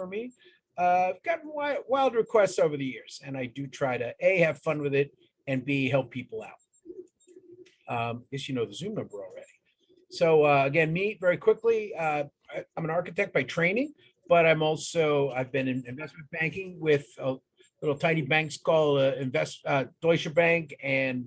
me. I've gotten wild requests over the years, and I do try to A, have fun with it, and B, help people out. Guess you know the Zoom number already. So again, me very quickly, I'm an architect by training, but I've been in investment banking with little tiny banks called Deutsche Bank and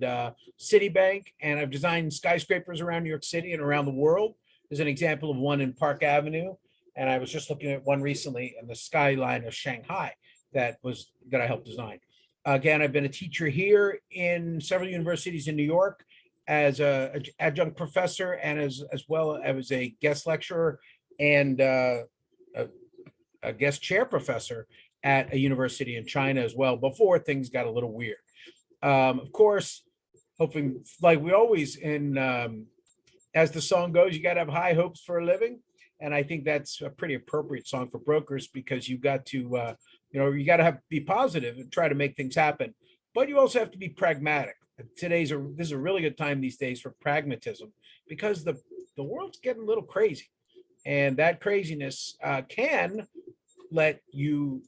Citibank, and I've designed skyscrapers around New York City and around the world. There's an example of one in Park Avenue, and I was just looking at one recently in the skyline of Shanghai that I helped design. Again, I've been a teacher here in several universities in New York as a adjunct professor, and as well as a guest lecturer and a guest chair professor at a university in China as well, before things got a little weird. Of course, hoping, like we always as the song goes, you got to have high hopes for a living. And I think that's a pretty appropriate song for brokers, because you got to, you got to be positive and try to make things happen, but you also have to be pragmatic. This is a really good time these days for pragmatism, because the world's getting a little crazy, and that craziness can let you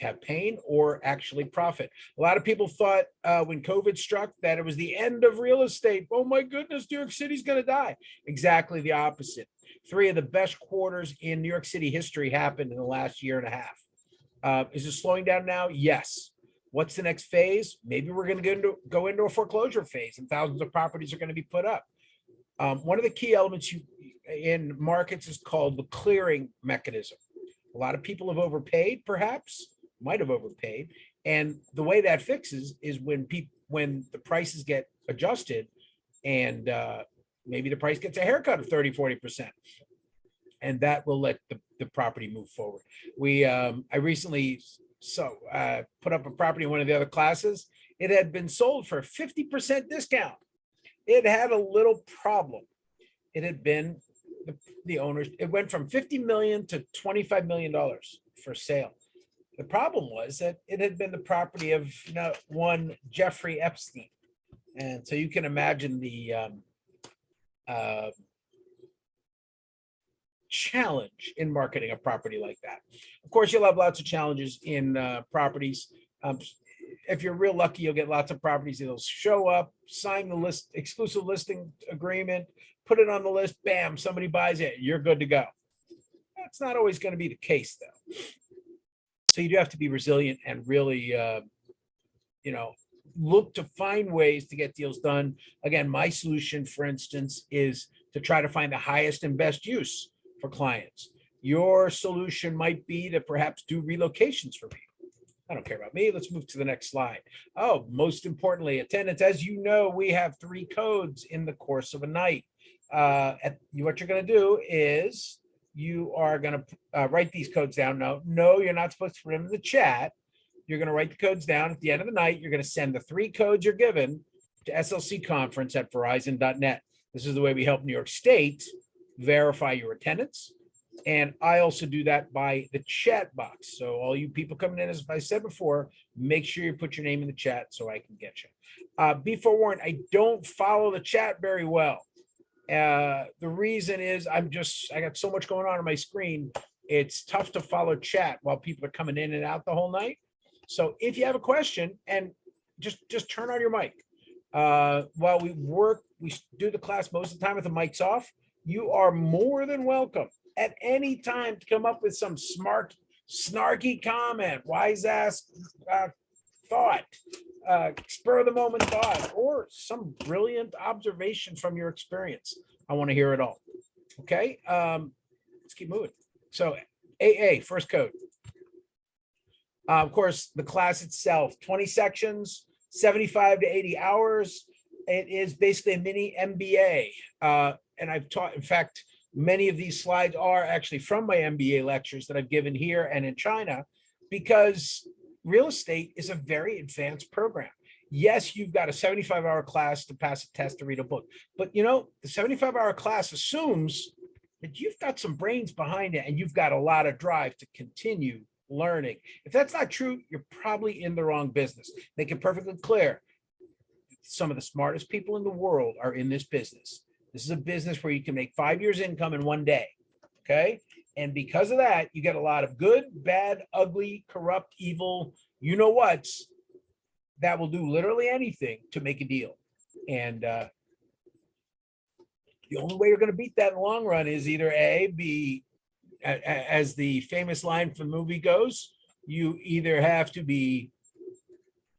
have pain or actually profit. A lot of people thought when COVID struck that it was the end of real estate. Oh my goodness, New York City's going to die. Exactly the opposite. 3 of the best quarters in New York City history happened in the last year and a half. Is it slowing down now? Yes. What's the next phase? Maybe we're going to go into a foreclosure phase, and thousands of properties are going to be put up. One of the key elements in markets is called the clearing mechanism. A lot of people have overpaid, might have overpaid. And the way that fixes is when the prices get adjusted, and maybe the price gets a haircut of 30-40%. And that will let the property move forward. I recently put up a property in one of the other classes. It had been sold for a 50% discount. It had a little problem. It had been the owners. It went from $50 million to $25 million for sale. The problem was that it had been the property of one Jeffrey Epstein. And so you can imagine the challenge in marketing a property like that. Of course, you'll have lots of challenges in properties. If you're real lucky, you'll get lots of properties that'll show up, sign the exclusive listing agreement, put it on the list, bam, somebody buys it, you're good to go. That's not always going to be the case, though. So you do have to be resilient and really, look to find ways to get deals done. Again, my solution, for instance, is to try to find the highest and best use for clients. Your solution might be to perhaps do relocations for people. I don't care about me. Let's move to the next slide. Oh, most importantly, attendance. As you know, we have 3 codes in the course of a night. What you're going to do is you are going to write these codes down. No, you're not supposed to put them in the chat. You're going to write the codes down. At the end of the night, you're going to send the 3 codes you're given to slcconference@verizon.net. This is the way we help New York State verify your attendance. And I also do that by the chat box. So all you people coming in, as I said before, make sure you put your name in the chat so I can get you. Be forewarned, I don't follow the chat very well. The reason is I got so much going on my screen. It's tough to follow chat while people are coming in and out the whole night. So if you have a question, and just turn on your mic. While we do the class most of the time with the mics off. You are more than welcome at any time to come up with some smart, snarky comment, wise ass thought, spur of the moment thought, or some brilliant observation from your experience. I want to hear it all. Okay, let's keep moving. So AA, first code. Of course, the class itself, 20 sections, 75 to 80 hours. It is basically a mini MBA. And I've taught, in fact, many of these slides are actually from my MBA lectures that I've given here and in China, because real estate is a very advanced program. Yes, you've got a 75-hour class to pass a test to read a book, but the 75-hour class assumes that you've got some brains behind it and you've got a lot of drive to continue learning. If that's not true, you're probably in the wrong business. Make it perfectly clear. Some of the smartest people in the world are in this business. This is a business where you can make 5 years income in one day. Okay. And because of that, you get a lot of good, bad, ugly, corrupt, evil, you know what's that will do literally anything to make a deal. And the only way you're going to beat that in the long run is either as the famous line from the movie goes, you either have to be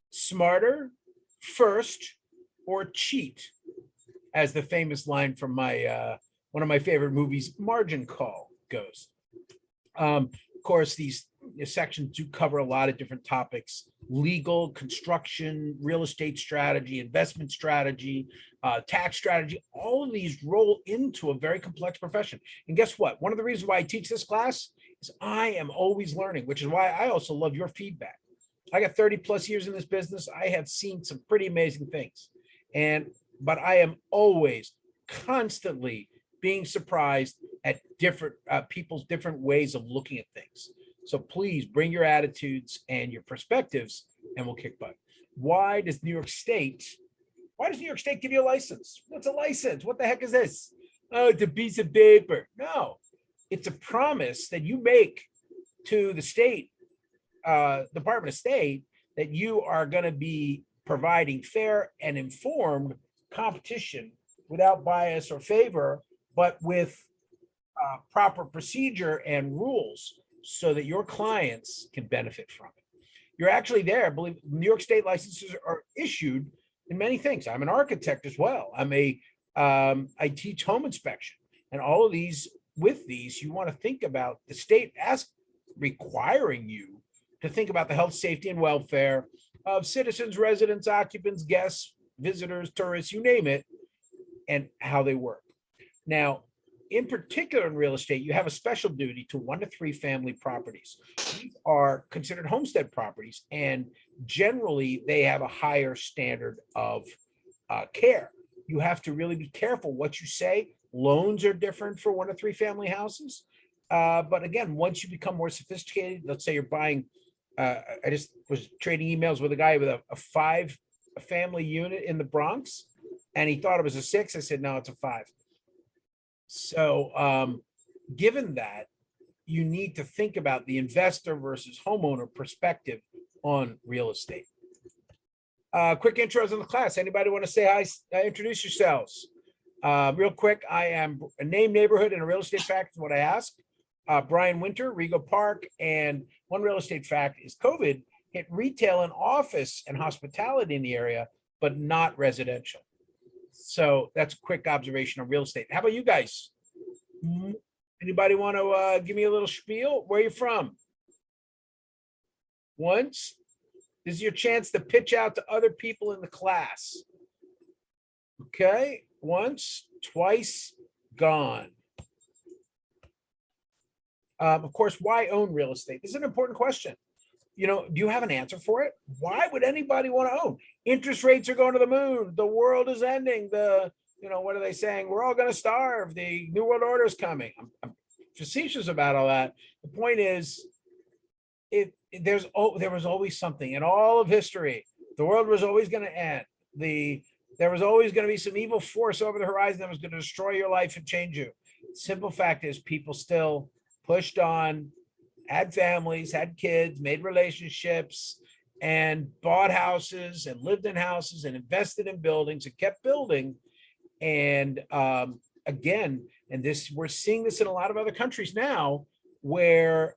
smarter first or cheat, as the famous line from my one of my favorite movies, Margin Call, goes. Of course, these sections do cover a lot of different topics: legal, construction, real estate strategy, investment strategy, tax strategy. All of these roll into a very complex profession. And guess what? One of the reasons why I teach this class is I am always learning, which is why I also love your feedback. I got 30 plus years in this business. I have seen some pretty amazing things. But I am always constantly being surprised at different people's different ways of looking at things. So please bring your attitudes and your perspectives and we'll kick butt. Why does New York State give you a license? What's a license? What the heck is this? Oh, it's a piece of paper. No, it's a promise that you make to the state, Department of State, that you are going to be providing fair and informed competition without bias or favor, but with proper procedure and rules so that your clients can benefit from it. You're actually there. I believe New York State licenses are issued in many things. I'm an architect as well. I teach home inspection, and all of these, with these, you want to think about the state as requiring you to think about the health, safety, and welfare of citizens, residents, occupants, guests, visitors, tourists, you name it, and how they work. Now, in particular in real estate, you have a special duty to 1 to 3 family properties. These are considered homestead properties, and generally they have a higher standard of care. You have to really be careful what you say. Loans are different for 1 to 3 family houses. But again, once you become more sophisticated, let's say you're buying, I just was trading emails with a guy with a 5 family unit in the Bronx, and he thought it was a 6. I said, no, it's a 5. So given that, you need to think about the investor versus homeowner perspective on real estate. Quick intros in the class. Anybody want to say hi? Introduce yourselves. Real quick, I am a name, neighborhood, and a real estate fact is what I ask. Brian Winter, Rego Park, and one real estate fact is COVID hit retail and office and hospitality in the area, but not residential. So that's a quick observation on real estate. How about you guys? Anybody want to give me a little spiel? Where are you from? Once. This is your chance to pitch out to other people in the class. Okay. Once, twice, gone. Of course, why own real estate? This is an important question. You know, do you have an answer for it? Why would anybody want to own? Interest rates are going to the moon. The world is ending. What are they saying? We're all going to starve. The New World Order is coming. I'm facetious about all that. The point is, there was always something in all of history. The world was always going to end. There was always going to be some evil force over the horizon that was going to destroy your life and change you. Simple fact is, people still pushed on, had families, had kids, made relationships, and bought houses and lived in houses and invested in buildings and kept building. And again, we're seeing this in a lot of other countries now, where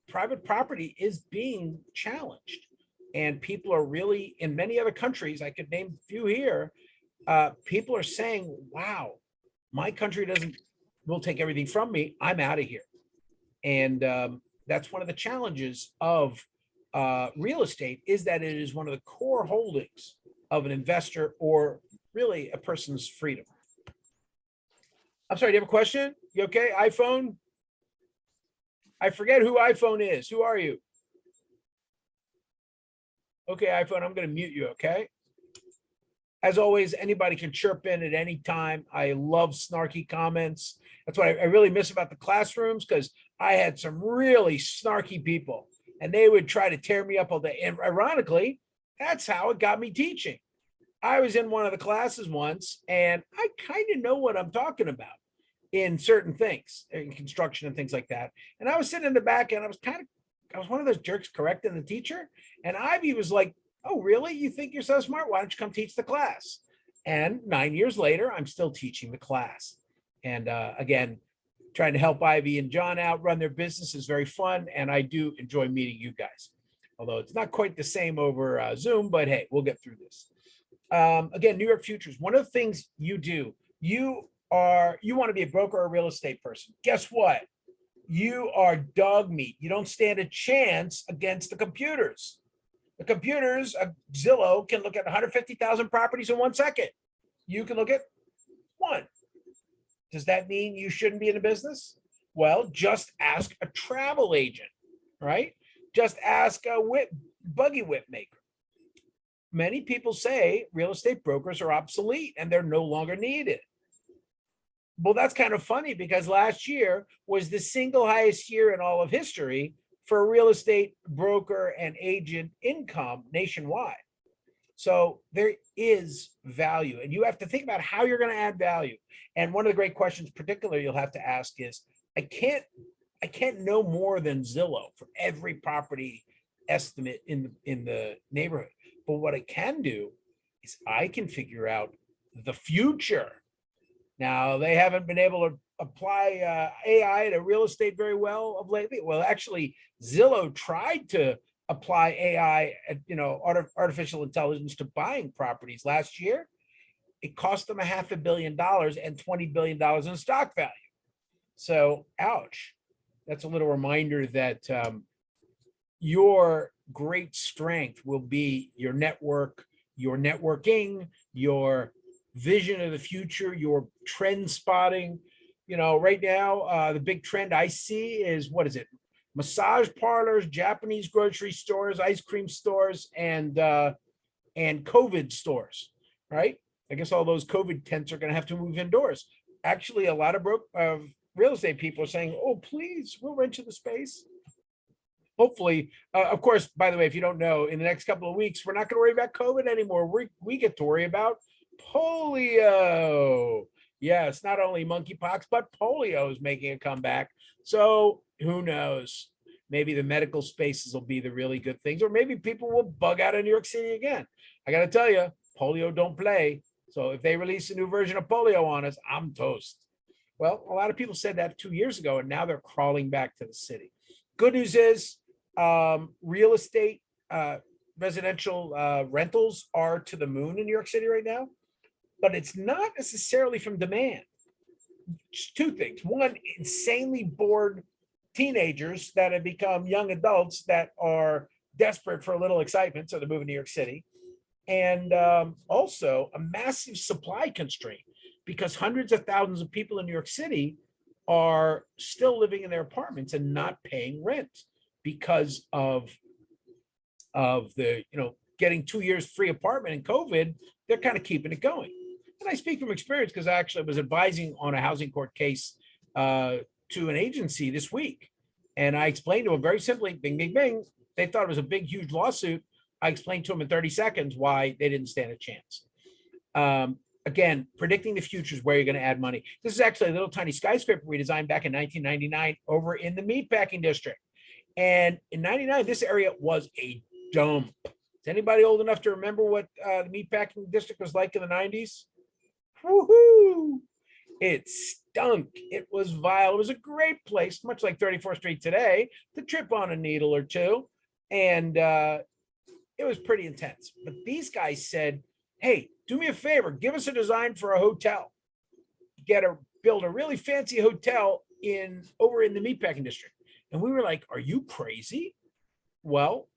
private property is being challenged. And people are really, in many other countries, I could name a few here, people are saying, wow, my country will take everything from me. I'm out of here. And that's one of the challenges of real estate, is that it is one of the core holdings of an investor, or really a person's freedom. I'm sorry, do you have a question? You okay? iPhone? I forget who iPhone is. Who are you? Okay, iPhone, I'm going to mute you, okay? As always, anybody can chirp in at any time. I love snarky comments. That's what I really miss about the classrooms, because I had some really snarky people, and they would try to tear me up all day. And ironically, that's how it got me teaching. I was in one of the classes once, and I kind of know what I'm talking about. in certain things, in construction and things like that. And I was sitting in the back and I was one of those jerks correcting the teacher. And Ivy was like, "Oh, really? You think you're so smart? Why don't you come teach the class?" And 9 years later, I'm still teaching the class. And again, trying to help Ivy and John out run their business is very fun. And I do enjoy meeting you guys, although it's not quite the same over Zoom, but hey, we'll get through this. Again, New York Futures, one of the things you do, you want to be a broker or a real estate person. Guess what? You are dog meat. You don't stand a chance against the computers. The computers, Zillow can look at 150,000 properties in 1 second. You can look at one. Does that mean you shouldn't be in the business? Well, just ask a travel agent, right? Just ask a buggy whip maker. Many people say real estate brokers are obsolete and they're no longer needed. Well, that's kind of funny because last year was the single highest year in all of history for real estate broker and agent income nationwide. So there is value, and you have to think about how you're going to add value. And one of the great questions, particularly, you'll have to ask is, I can't know more than Zillow for every property estimate in the neighborhood. But what I can do is I can figure out the future. Now, they haven't been able to apply AI to real estate very well of lately. Well, actually, Zillow tried to apply AI, artificial intelligence to buying properties last year. It cost them $500 million and $20 billion in stock value. So, ouch. That's a little reminder that your great strength will be your network, your networking, your vision of the future, your trend spotting. Right now, the big trend I see is, what is it? Massage parlors, Japanese grocery stores, ice cream stores, and COVID stores, right? I guess all those COVID tents are going to have to move indoors. Actually, a lot of real estate people are saying, "Oh, please, we'll rent you the space." Hopefully, of course, by the way, if you don't know, in the next couple of weeks, we're not going to worry about COVID anymore. We get to worry about polio. Yes, not only monkeypox, but polio is making a comeback. So who knows? Maybe the medical spaces will be the really good things, or maybe people will bug out of New York City again. I got to tell you, polio don't play. So if they release a new version of polio on us, I'm toast. Well, a lot of people said that 2 years ago, and now they're crawling back to the city. Good news is real estate, residential rentals are to the moon in New York City right now, but it's not necessarily from demand. It's two things. One, insanely bored teenagers that have become young adults that are desperate for a little excitement, so they're moving to New York City. And also a massive supply constraint, because hundreds of thousands of people in New York City are still living in their apartments and not paying rent because of the, getting 2 years free apartment in COVID. They're kind of keeping it going. And I speak from experience because I actually was advising on a housing court case to an agency this week. And I explained to them very simply, bing, bing, bing. They thought it was a big, huge lawsuit. I explained to them in 30 seconds why they didn't stand a chance. Again, predicting the future is where you're going to add money. This is actually a little tiny skyscraper we designed back in 1999 over in the meatpacking district. And in 99, this area was a dump. Is anybody old enough to remember what the meatpacking district was like in the 90s? Woohoo! It stunk. It was vile. It was a great place, much like 34th Street today, to trip on a needle or two. And it was pretty intense. But these guys said, "Hey, do me a favor, give us a design for a hotel. Build a really fancy hotel over in the meatpacking district." And we were like, "Are you crazy?" Well,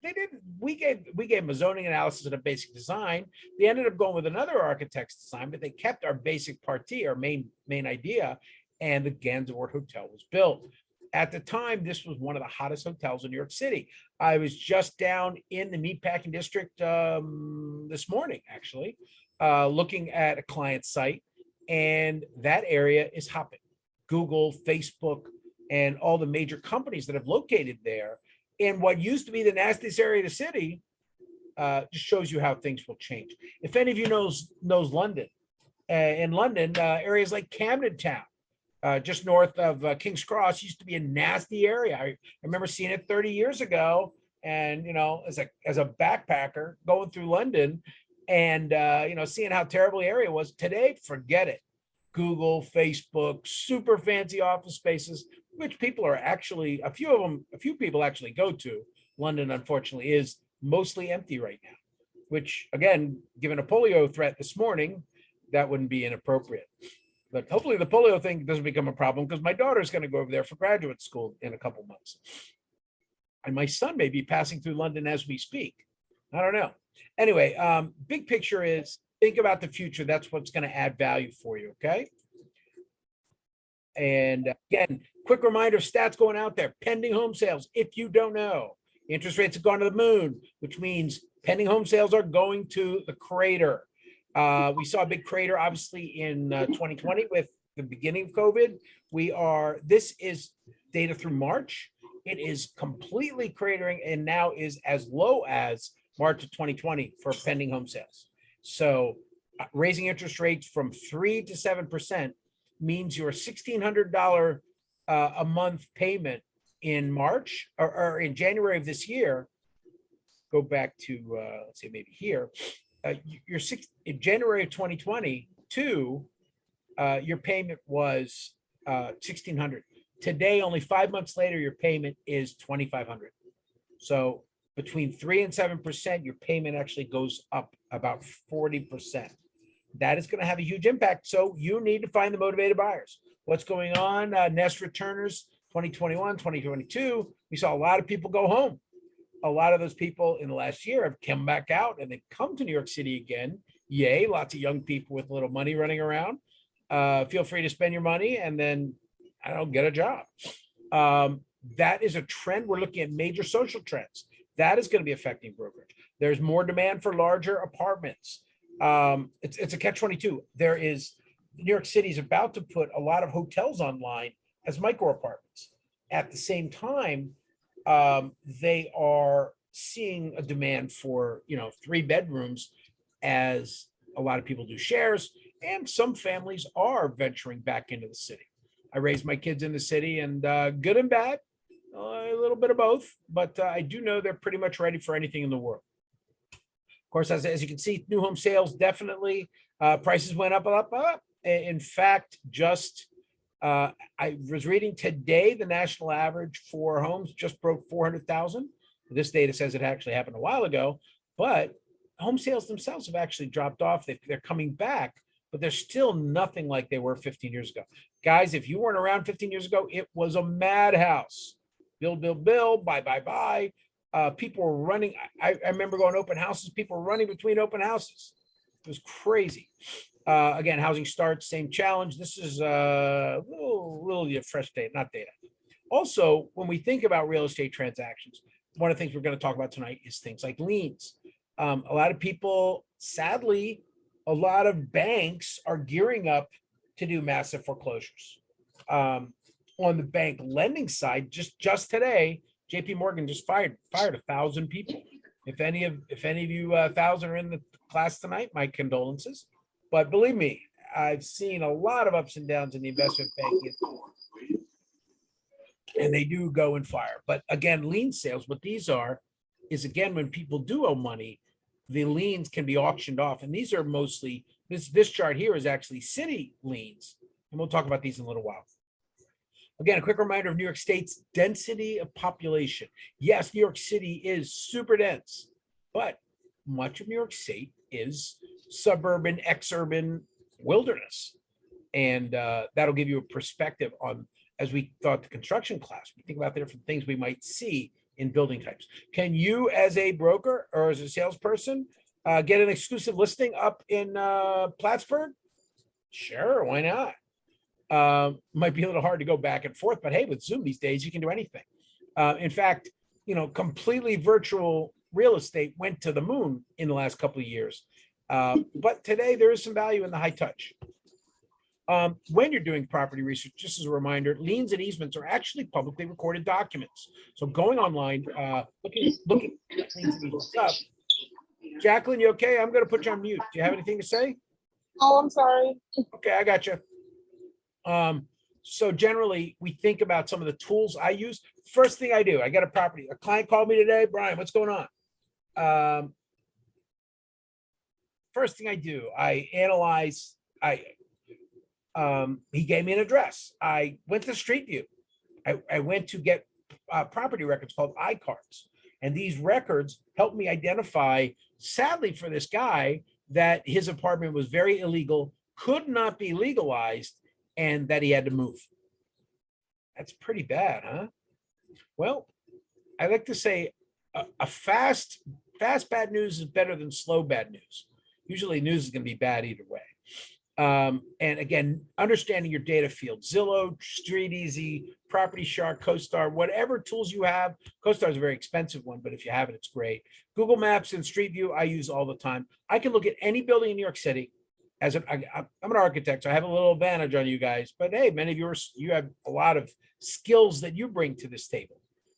they didn't. We gave them a zoning analysis and a basic design. They ended up going with another architect's design, but they kept our basic partie, our main idea, and the Gansevoort Hotel was built. At the time, this was one of the hottest hotels in New York City. I was just down in the meatpacking district this morning, actually, looking at a client site, and that area is hopping. Google, Facebook, and all the major companies that have located there in what used to be the nastiest area of the city just shows you how things will change. If any of you knows London, in London, areas like Camden Town, just north of King's Cross, used to be a nasty area. I remember seeing it 30 years ago, and as a backpacker going through London, and seeing how terrible the area was. Today, forget it. Google, Facebook, super fancy office spaces, which people are actually, a few people actually go to. London, unfortunately, is mostly empty right now, which again, given a polio threat this morning, that wouldn't be inappropriate. But hopefully the polio thing doesn't become a problem, because my daughter's going to go over there for graduate school in a couple months. And my son may be passing through London as we speak. I don't know. Anyway, big picture is think about the future. That's what's going to add value for you. Okay. And again, quick reminder, stats going out there, pending home sales. If you don't know, interest rates have gone to the moon, which means pending home sales are going to the crater. We saw a big crater, obviously, in 2020 with the beginning of COVID. This is data through March. It is completely cratering and now is as low as March of 2020 for pending home sales. So raising interest rates from 3 to 7% means your $1,600 a month payment in March or in January of this year. Go back to, let's say maybe here. In January of 2022, your payment was $1,600. Today, only 5 months later, your payment is $2,500. So between 3 and 7%, your payment actually goes up about 40%. That is going to have a huge impact. So you need to find the motivated buyers. What's going on? Nest returners, 2021, 2022, we saw a lot of people go home. A lot of those people in the last year have come back out and they've come to New York City again. Yay, lots of young people with a little money running around. Feel free to spend your money and then, I don't know, get a job. That is a trend. We're looking at major social trends. That is going to be affecting brokerage. There's more demand for larger apartments. It's a catch-22. New York City is about to put a lot of hotels online as micro apartments. At the same time, they are seeing a demand for 3 bedrooms, as a lot of people do shares, and some families are venturing back into the city. I raised my kids in the city, and good and bad, a little bit of both, but I do know they're pretty much ready for anything in the world. Of course, as you can see, new home sales, definitely prices went up. In fact, I was reading today, the national average for homes just broke 400,000. This data says it actually happened a while ago, but home sales themselves have actually dropped off. They're coming back, but they're still nothing like they were 15 years ago. Guys, if you weren't around 15 years ago, it was a madhouse. Build, buy. People were running. I remember going to open houses. People were running between open houses. It was crazy. Again, housing starts, same challenge. This is a little fresh data, not data. Also, when we think about real estate transactions, one of the things we're going to talk about tonight is things like liens. A lot of people, sadly, a lot of banks are gearing up to do massive foreclosures. On the bank lending side, just today, JP Morgan just fired 1,000 people. If any of you 1,000 are in the class tonight, my condolences. But believe me, I've seen a lot of ups and downs in the investment banking, and they do go and fire. But again, lien sales, what these are, is again, when people do owe money, the liens can be auctioned off. And these are mostly, this chart here is actually city liens. And we'll talk about these in a little while. Again, a quick reminder of New York State's density of population. Yes, New York City is super dense, but much of New York State is suburban, exurban wilderness. And that'll give you a perspective on, as we thought the construction class, we think about the different things we might see in building types. Can you, as a broker or as a salesperson, get an exclusive listing up in Plattsburgh? Sure, why not? Might be a little hard to go back and forth, but hey, with Zoom these days, you can do anything. In fact, completely virtual real estate went to the moon in the last couple of years. But today there is some value in the high touch. When you're doing property research, just as a reminder, liens and easements are actually publicly recorded documents. So going online, looking at liens and easements up. Jacqueline, you okay? I'm going to put you on mute. Do you have anything to say? Oh, I'm sorry. Okay, I got you. So generally, we think about some of the tools I use. First thing I do, I get a property. A client called me today, Brian, what's going on? First thing I do, I analyze. He gave me an address. I went to Street View. I went to get property records called iCards, and these records helped me identify. Sadly, for this guy, that his apartment was very illegal, could not be legalized, and that he had to move. That's pretty bad, huh? Well, I like to say a fast bad news is better than slow bad news. Usually news is going to be bad either way. And again, understanding your data field, Zillow, StreetEasy, Property Shark, CoStar, whatever tools you have. CoStar is a very expensive one, but if you have it, it's great. Google Maps and Street View, I use all the time. I can look at any building in New York City. I'm an architect, so I have a little advantage on you guys, but hey, many of you have a lot of skills that you bring to this table.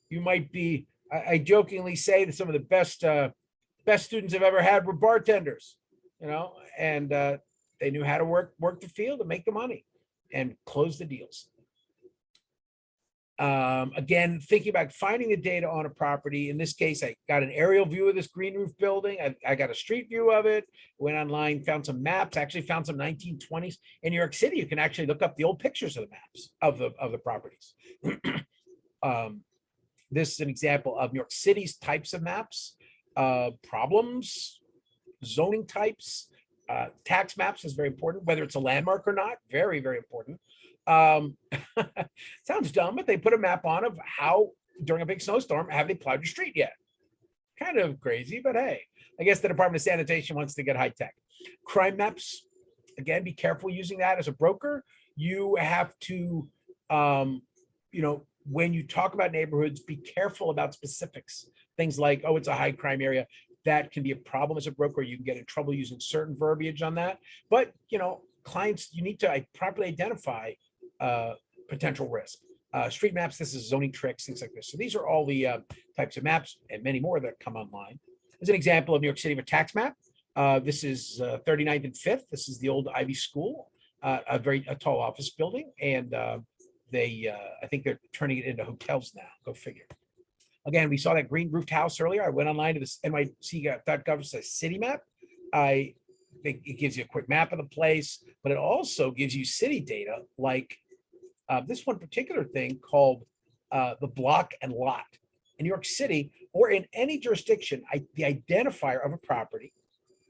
You might be, I jokingly say that some of the best students I've ever had were bartenders, and they knew how to work the field and make the money and close the deals. Again, thinking about finding the data on a property. In this case, I got an aerial view of this green roof building. I got a street view of it, went online, found some maps, actually found some 1920s. In New York City, you can actually look up the old pictures of the maps of the properties. This is an example of New York City's types of maps, problems, zoning types, tax maps is very important, whether it's a landmark or not, very, very important. Sounds dumb, but they put a map on of how, during a big snowstorm, have they plowed your street yet? Kind of crazy, but hey, I guess the Department of Sanitation wants to get high tech. Crime maps, again, be careful using that as a broker. You have to, when you talk about neighborhoods, be careful about specifics. Things like, oh, it's a high crime area. That can be a problem as a broker. You can get in trouble using certain verbiage on that. But, clients, you need to properly identify potential risk. Street maps, this is zoning tricks, things like this. So these are all the types of maps and many more that come online. As an example of New York City of a tax map, this is 39th and 5th. This is the old Ivy School, a tall office building. And I think they're turning it into hotels now. Go figure. Again, we saw that green roofed house earlier. I went online to this NYC.gov, says city map. I think it gives you a quick map of the place, but it also gives you city data, like this one particular thing called the block and lot. In New York City or in any jurisdiction, the identifier of a property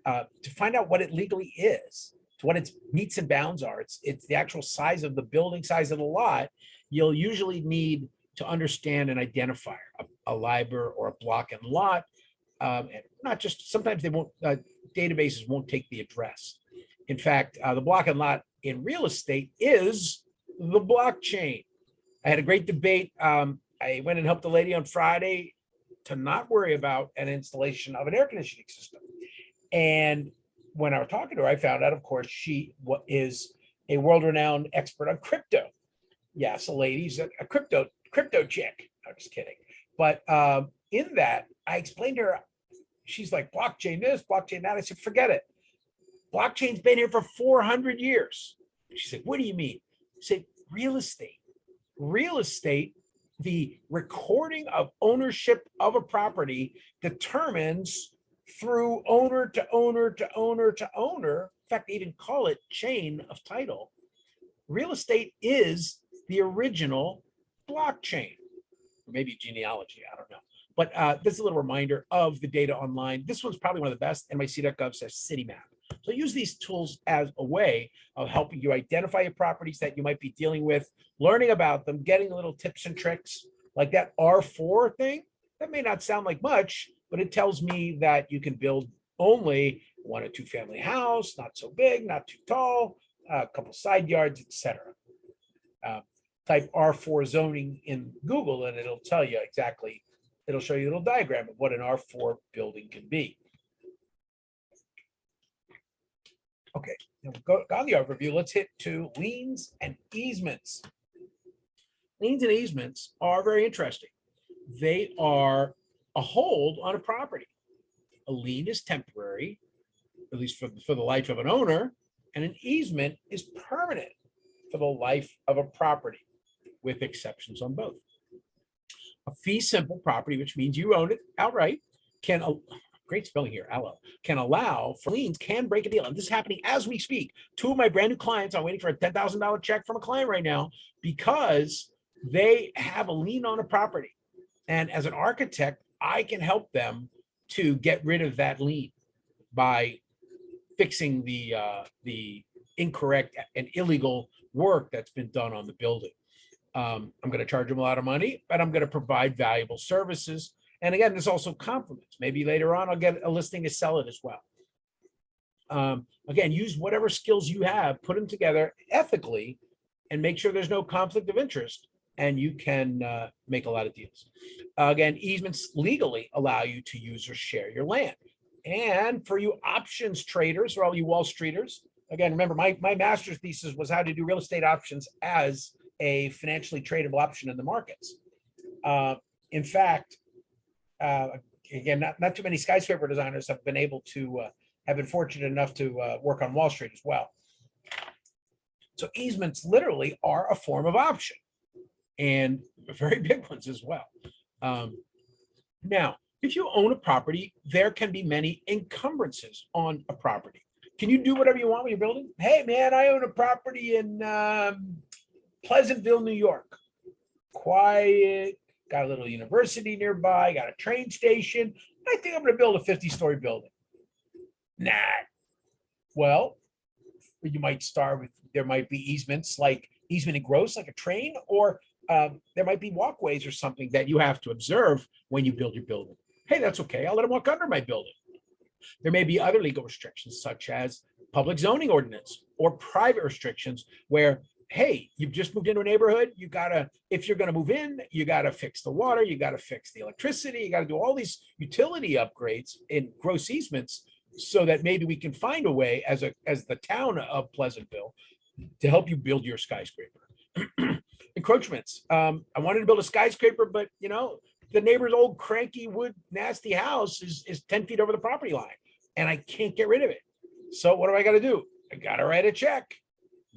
to find out what it legally is, to what its meets and bounds are. It's the actual size of the building, size of the lot. You'll usually need to understand an identifier, a LIBOR or a block and lot. And not just, sometimes they won't, databases won't take the address. In fact, the block and lot in real estate is the blockchain. I had a great debate. I went and helped a lady on Friday to not worry about an installation of an air conditioning system. And when I was talking to her, I found out, of course, she is a world-renowned expert on crypto. Yes, a lady's a crypto chick. I'm just kidding. But in that, I explained to her, she's like, blockchain this, blockchain that. I said, forget it. Blockchain's been here for 400 years. She said, what do you mean? I said, real estate. Real estate, the recording of ownership of a property determines through owner to owner to owner to owner. In fact, they even call it chain of title. Real estate is the original blockchain, or maybe genealogy, I don't know. But this is a little reminder of the data online. This one's probably one of the best. NYC.gov says city map. So use these tools as a way of helping you identify your properties that you might be dealing with, learning about them, getting little tips and tricks like that R4 thing. That may not sound like much, but it tells me that you can build only 1 or 2 family house, not so big, not too tall, a couple side yards, etc. Type R4 zoning in Google and it'll tell you exactly, it'll show you a little diagram of what an R4 building can be. Okay, now we'll go on the overview. Let's hit to liens and easements. Liens and easements are very interesting. They are a hold on a property. A lien is temporary, at least for the life of an owner, and an easement is permanent for the life of a property, with exceptions on both. A fee simple property, which means you own it outright, can, great spelling here, can allow for liens, can break a deal. And this is happening as we speak. Two of my brand new clients, I'm waiting for a $10,000 check from a client right now because they have a lien on a property. And as an architect, I can help them to get rid of that lien by fixing the incorrect and illegal work that's been done on the building. I'm going to charge them a lot of money, but I'm going to provide valuable services. And again, there's also compliments. Maybe later on, I'll get a listing to sell it as well. Again, use whatever skills you have, put them together ethically, and make sure there's no conflict of interest, and you can make a lot of deals. Again, easements legally allow you to use or share your land. And for you options traders, or all you Wall Streeters, again, remember my master's thesis was how to do real estate options as a financially tradable option in the markets. In fact, again, not too many skyscraper designers have been able to have been fortunate enough to work on Wall Street as well. So easements literally are a form of option, and very big ones as well. Now, if you own a property, there can be many encumbrances on a property. Can you do whatever you want when you're building? Hey, man, I own a property in Pleasantville, New York. Quiet, got a little university nearby, got a train station. I think I'm going to build a 50-story building. Nah. Well, you might start with, there might be easements like easement and gross, like a train, or there might be walkways or something that you have to observe when you build your building. Hey, that's okay. I'll let them walk under my building. There may be other legal restrictions, such as public zoning ordinance or private restrictions where, hey, you've just moved into a neighborhood. You gotta, if you're gonna move in, you gotta fix the water, you gotta fix the electricity, you gotta do all these utility upgrades in gross easements, so that maybe we can find a way as the town of Pleasantville to help you build your skyscraper. Encroachments. I wanted to build a skyscraper, but you know, the neighbor's old cranky wood nasty house is 10 feet over the property line, and I can't get rid of it. So what do I got to do? I got to write a check.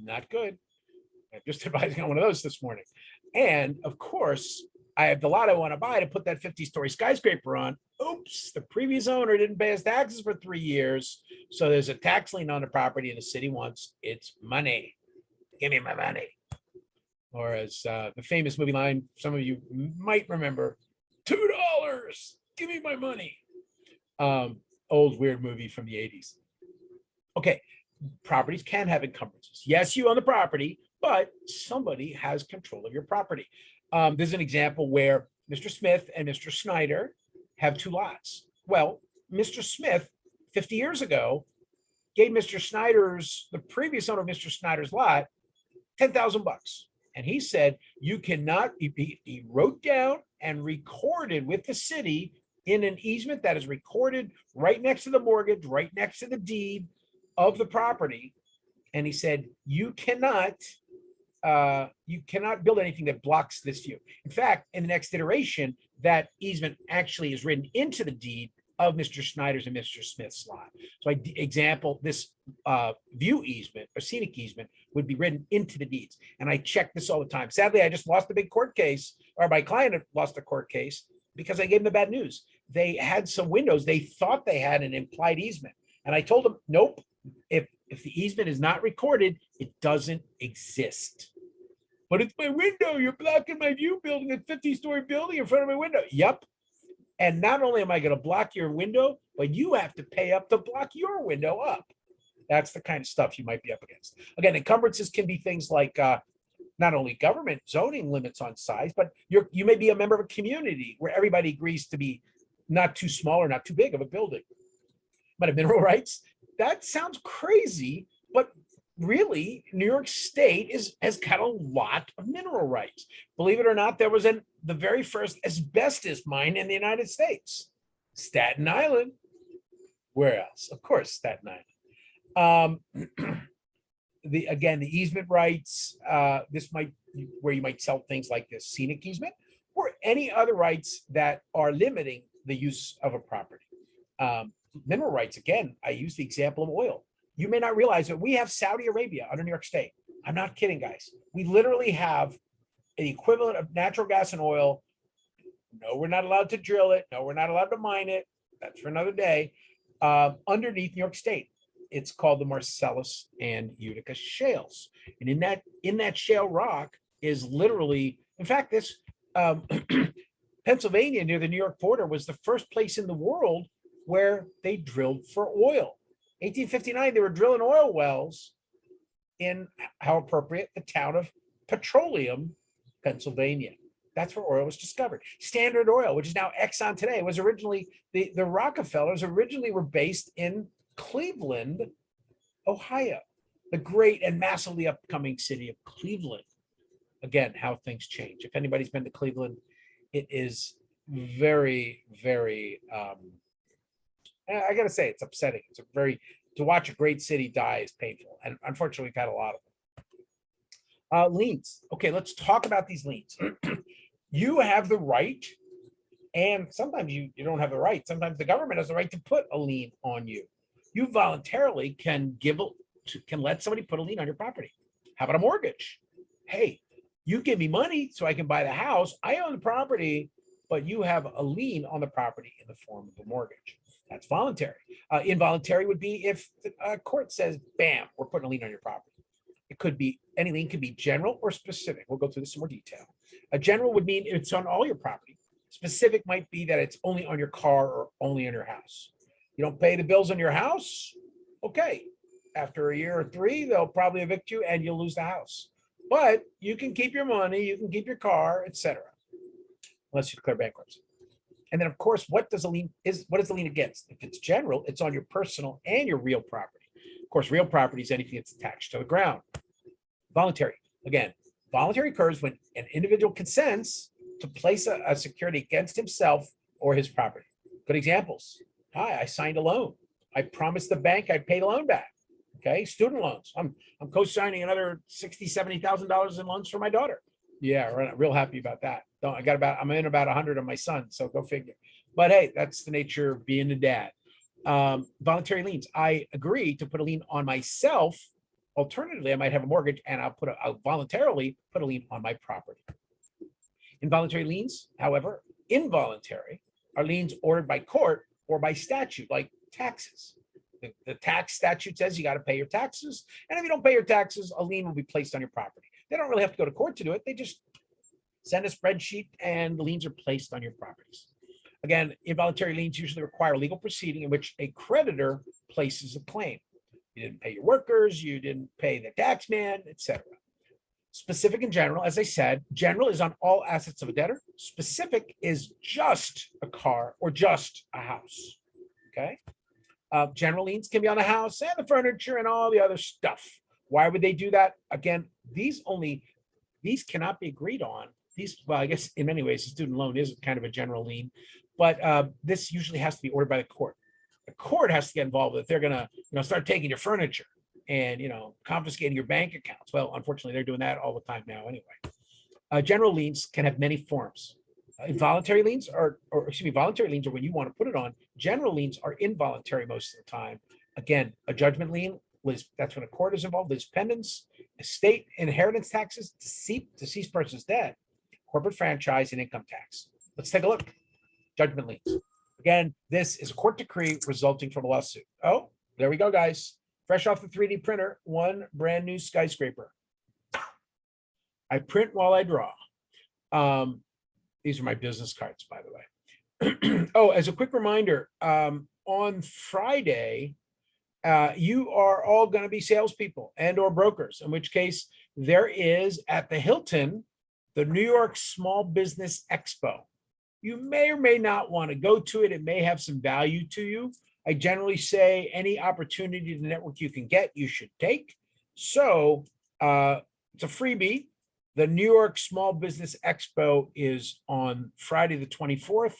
Not good. I'm just advising on one of those this morning. And of course, I have the lot I want to buy to put that 50-story skyscraper on. Oops, the previous owner didn't pay his taxes for 3 years. So there's a tax lien on the property, and the city wants its money. Give me my money. Or as the famous movie line, some of you might remember, $2, give me my money. Old weird movie from the 80s. Okay, properties can have encumbrances. Yes, you own the property, but somebody has control of your property. There's an example where Mr. Smith and Mr. Snyder have 2 lots. Well, Mr. Smith, 50 years ago, gave Mr. Snyder's, the previous owner of Mr. Snyder's lot, $10,000. And he said, you cannot, he wrote down and recorded with the city in an easement that is recorded right next to the mortgage, right next to the deed of the property. And he said, you cannot build anything that blocks this view. In fact, in the next iteration, that easement actually is written into the deed of Mr. Snyder's and Mr. Smith's lot. So example, this view easement or scenic easement would be written into the deeds. And I check this all the time. Sadly, I just lost a big court case, or my client lost a court case because I gave them the bad news. They had some windows. They thought they had an implied easement. And I told them, nope, if the easement is not recorded, it doesn't exist. But it's my window. You're blocking my view, building a 50-story building in front of my window. Yep. And not only am I going to block your window, but you have to pay up to block your window up. That's the kind of stuff you might be up against. Again, encumbrances can be things like not only government zoning limits on size, but you may be a member of a community where everybody agrees to be not too small or not too big of a building. But mineral rights, that sounds crazy, but really, New York State has got a lot of mineral rights. Believe it or not, there was the very first asbestos mine in the United States. Staten Island. Where else? Of course, Staten Island. The easement rights, this might where you might sell things like this scenic easement or any other rights that are limiting the use of a property. Mineral rights, again, I use the example of oil. you may not realize that we have Saudi Arabia under New York State. I'm not kidding, guys. We literally have an equivalent of natural gas and oil. No, we're not allowed to drill it. No, we're not allowed to mine it. That's for another day. Underneath New York State, it's called the Marcellus and Utica shales. And in that shale rock is literally, in fact, this Pennsylvania near the New York border was the first place in the world where they drilled for oil. 1859, they were drilling oil wells in, how appropriate, the town of Petroleum, Pennsylvania. That's where oil was discovered. Standard Oil, which is now Exxon today, was originally, the Rockefellers originally were based in Cleveland, Ohio, the great and massively upcoming city of Cleveland. Again, how things change. If anybody's been to Cleveland, it is very, very, I gotta say, it's upsetting. It's to watch a great city die is painful. And unfortunately, we've had a lot of them. Liens. Okay, let's talk about these liens. You have the right, and sometimes you don't have the right. Sometimes the government has the right to put a lien on you. You voluntarily can let somebody put a lien on your property. How about a mortgage? Hey, you give me money so I can buy the house. I own the property, but you have a lien on the property in the form of a mortgage. That's voluntary. Involuntary would be if a court says, bam, we're putting a lien on your property. It could be, any lien could be general or specific. We'll go through this in more detail. A general would mean it's on all your property. Specific might be that it's only on your car or only on your house. You don't pay the bills on your house? Okay. After a year or three, they'll probably evict you and you'll lose the house. But you can keep your money, you can keep your car, etc. Unless you declare bankruptcy. And then, of course, what is the lien against? If it's general, it's on your personal and your real property. Of course, real property is anything that's attached to the ground. Voluntary. Again, voluntary occurs when an individual consents to place a security against himself or his property. Good examples. Hi, I signed a loan. I promised the bank I'd pay the loan back. Okay, student loans. I'm co-signing another $60,000, $70,000 in loans for my daughter. Yeah, real happy about that. I'm in about 100 on my son, so go figure. But hey, that's the nature of being a dad. Voluntary liens. I agree to put a lien on myself. Alternatively, I might have a mortgage and I'll voluntarily put a lien on my property. Involuntary liens, however, involuntary are liens ordered by court or by statute, like taxes. The tax statute says you got to pay your taxes. And if you don't pay your taxes, a lien will be placed on your property. They don't really have to go to court to do it. They just send a spreadsheet and the liens are placed on your properties. Again, involuntary liens usually require a legal proceeding in which a creditor places a claim. You didn't pay your workers, you didn't pay the tax man, etc. Specific and general, as I said, general is on all assets of a debtor. Specific is just a car or just a house. Okay. General liens can be on the house and the furniture and all the other stuff. Why would they do that? Again, these cannot be agreed on. Well, I guess in many ways, the student loan is kind of a general lien, but this usually has to be ordered by the court. The court has to get involved if they're going to, start taking your furniture and, confiscating your bank accounts. Well, unfortunately, they're doing that all the time now anyway. General liens can have many forms. Involuntary liens voluntary liens are when you want to put it on. General liens are involuntary most of the time. Again, a judgment lien, that's when a court is involved. Liz pendants, estate, inheritance taxes, deceased person's debt, corporate franchise, and income tax. Let's take a look. Judgment liens. Again, this is a court decree resulting from a lawsuit. Oh, there we go, guys. Fresh off the 3D printer, one brand new skyscraper. I print while I draw. These are my business cards, by the way. Oh, as a quick reminder, on Friday, you are all going to be salespeople and or brokers, in which case there is at the Hilton, the New York Small Business Expo. You may or may not want to go to it. It may have some value to you. I generally say any opportunity to network you can get, you should take. So it's a freebie. The New York Small Business Expo is on Friday, the 24th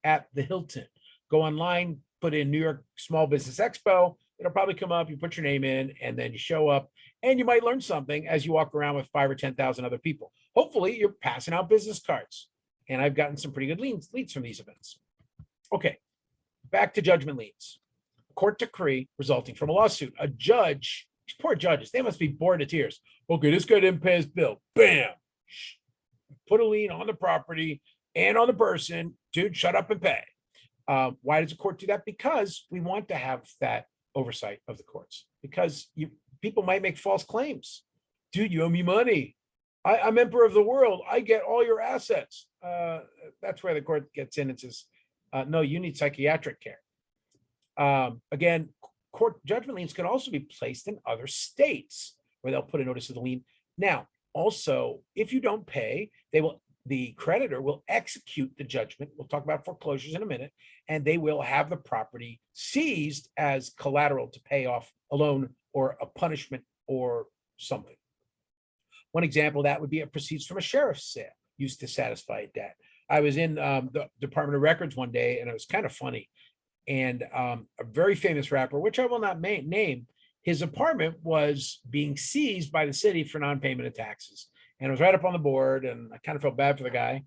at the Hilton. Go online, put in New York Small Business Expo. It'll probably come up. You put your name in and then you show up and you might learn something as you walk around with 5,000 or 10,000 other people. Hopefully you're passing out business cards. And I've gotten some pretty good leads from these events. Okay, back to judgment liens. court decree resulting from a lawsuit. A judge, these poor judges, they must be bored to tears. Okay, this guy didn't pay his bill. Bam. Put a lien on the property and on the person. Dude, shut up and pay. Why does the court do that? Because we want to have that oversight of the courts. Because people might make false claims. Dude, you owe me money. I'm emperor of the world. I get all your assets. That's where the court gets in and says, no, you need psychiatric care. Again, court judgment liens can also be placed in other states where they'll put a notice of the lien. Now, also, if you don't pay, the creditor will execute the judgment. We'll talk about foreclosures in a minute, and they will have the property seized as collateral to pay off a loan or a punishment or something. One example of that would be a proceeds from a sheriff's sale used to satisfy a debt. I was in the Department of Records one day, and it was kind of funny. And a very famous rapper, which I will not name, his apartment was being seized by the city for non-payment of taxes. And it was right up on the board, and I kind of felt bad for the guy.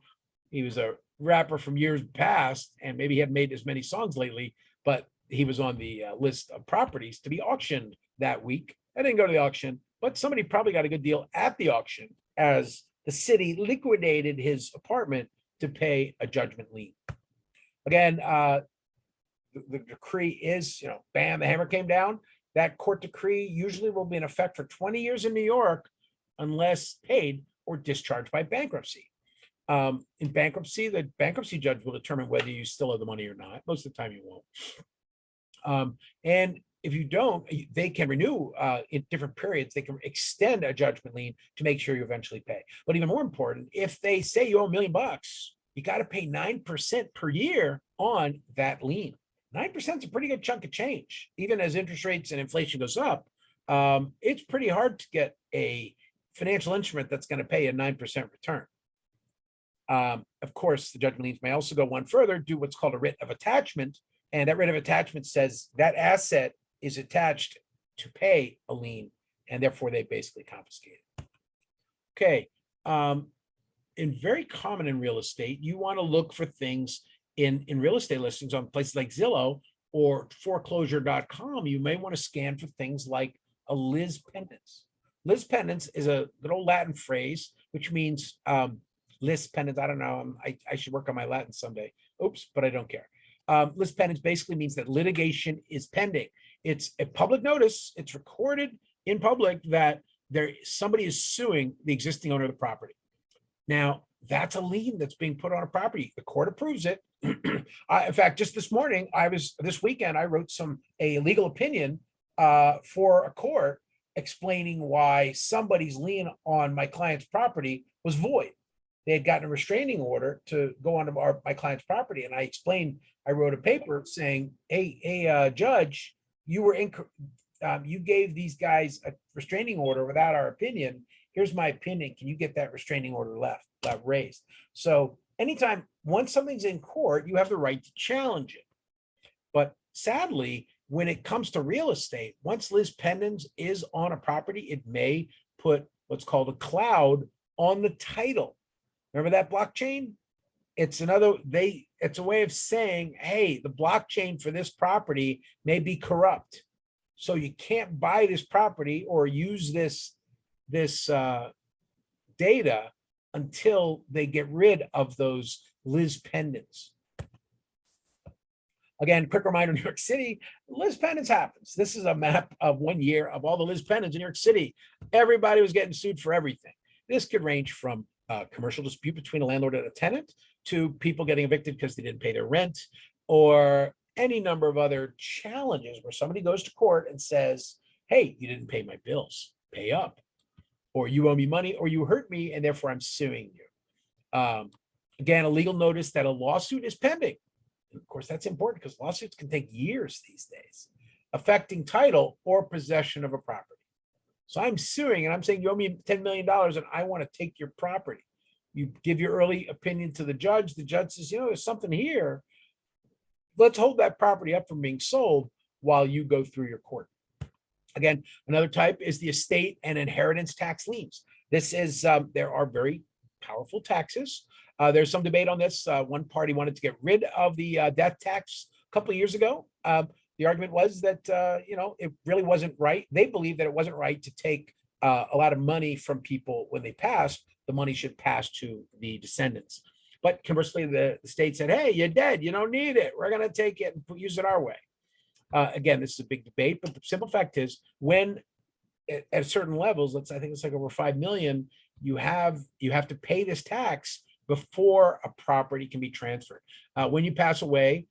He was a rapper from years past, and maybe he hadn't made as many songs lately, but he was on the list of properties to be auctioned that week. I didn't go to the auction, but somebody probably got a good deal at the auction as the city liquidated his apartment to pay a judgment lien. Again, the decree is, bam, the hammer came down. That court decree usually will be in effect for 20 years in New York unless paid or discharged by bankruptcy. In bankruptcy, the bankruptcy judge will determine whether you still owe the money or not. Most of the time you won't. And if you don't, they can renew in different periods. They can extend a judgment lien to make sure you eventually pay. But even more important, if they say you owe $1 million, you got to pay 9% per year on that lien. 9% is a pretty good chunk of change. Even as interest rates and inflation goes up, it's pretty hard to get a financial instrument that's going to pay a 9% return. Of course, the judgment liens may also go one further, do what's called a writ of attachment. And that writ of attachment says that asset is attached to pay a lien, and therefore they basically confiscate it. Okay. In very common in real estate, you want to look for things in real estate listings on places like Zillow or foreclosure.com. You may want to scan for things like a lis pendens. Lis pendens is a good old Latin phrase, which means lis pendens. I don't know. I should work on my Latin someday. Oops, but I don't care. Lis pendens basically means that litigation is pending. It's a public notice. It's recorded in public that somebody is suing the existing owner of the property. Now, that's a lien that's being put on a property. The court approves it. In fact, just this weekend, I wrote a legal opinion for a court explaining why somebody's lien on my client's property was void. They had gotten a restraining order to go onto my client's property. And I wrote a paper saying, hey, judge, you gave these guys a restraining order without our opinion. Here's my opinion. Can you get that restraining order raised? So once something's in court, you have the right to challenge it. But sadly, when it comes to real estate, once lis pendens is on a property, it may put what's called a cloud on the title. Remember that blockchain? It's a way of saying, hey, the blockchain for this property may be corrupt. So you can't buy this property or use this data until they get rid of those lis pendens. Again, quick reminder, New York City, lis pendens happens. This is a map of 1 year of all the lis pendens in New York City. Everybody was getting sued for everything. This could range from a commercial dispute between a landlord and a tenant to people getting evicted because they didn't pay their rent, or any number of other challenges where somebody goes to court and says, hey, you didn't pay my bills, pay up, or you owe me money, or you hurt me, and therefore I'm suing you. Again, a legal notice that a lawsuit is pending. And of course, that's important because lawsuits can take years these days, affecting title or possession of a property. So I'm suing and I'm saying you owe me $10 million and I want to take your property. You give your early opinion to the judge. The judge says, there's something here. Let's hold that property up from being sold while you go through your court. Again, another type is the estate and inheritance tax liens. This is, there are very powerful taxes. There's some debate on this. One party wanted to get rid of the death tax a couple of years ago. the argument was that, it really wasn't right. They believed that it wasn't right to take a lot of money from people when they passed. The money should pass to the descendants. But conversely, the state said, hey, you're dead. You don't need it. We're going to take it and use it our way. Again, this is a big debate, but the simple fact is when at certain levels, I think it's like over 5 million, you have to pay this tax before a property can be transferred. When you pass away,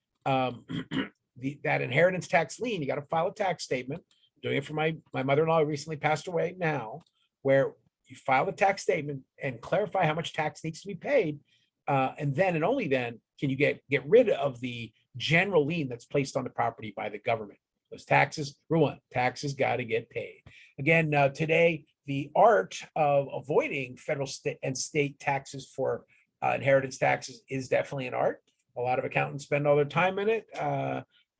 that inheritance tax lien, you got to file a tax statement. I'm doing it for my mother-in-law who recently passed away now, where you file the tax statement and clarify how much tax needs to be paid. And then and only then can you get rid of the general lien that's placed on the property by the government. Those taxes, rule one, taxes got to get paid. Again, today, the art of avoiding federal and state taxes for inheritance taxes is definitely an art. A lot of accountants spend all their time in it,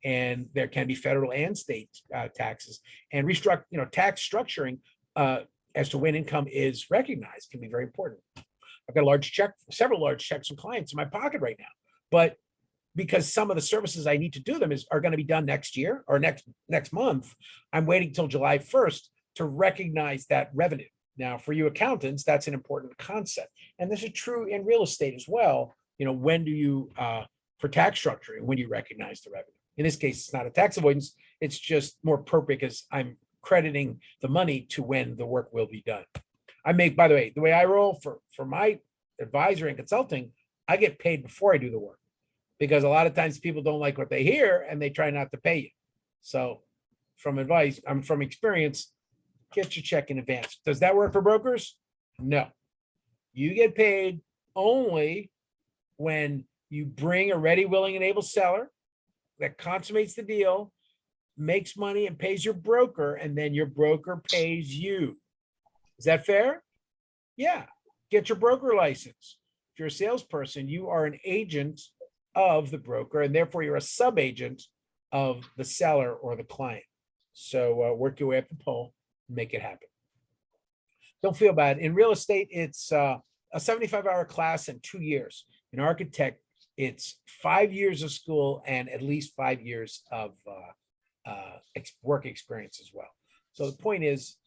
and there can be federal and state taxes. And tax structuring as to when income is recognized can be very important. I've got several large checks from clients in my pocket right now, but because some of the services I need to do them are going to be done next year or next month, I'm waiting till July 1st to recognize that revenue. Now, for you accountants, that's an important concept. And this is true in real estate as well. When do you, for tax structuring, when do you recognize the revenue? In this case, it's not a tax avoidance. It's just more appropriate because I'm crediting the money to when the work will be done. By the way I roll for my advisory and consulting, I get paid before I do the work, because a lot of times people don't like what they hear and they try not to pay you. So from experience, get your check in advance. Does that work for brokers? No. You get paid only when you bring a ready, willing, and able seller that consummates the deal, makes money, and pays your broker, and then your broker pays you. Is that fair? Yeah. Get your broker license. If you're a salesperson, you are an agent of the broker, and therefore you're a sub-agent of the seller or the client. So work your way up the pole and make it happen. Don't feel bad. In real estate, it's a 75-hour class in 2 years. In architect, it's 5 years of school and at least 5 years of work experience as well. So the point is,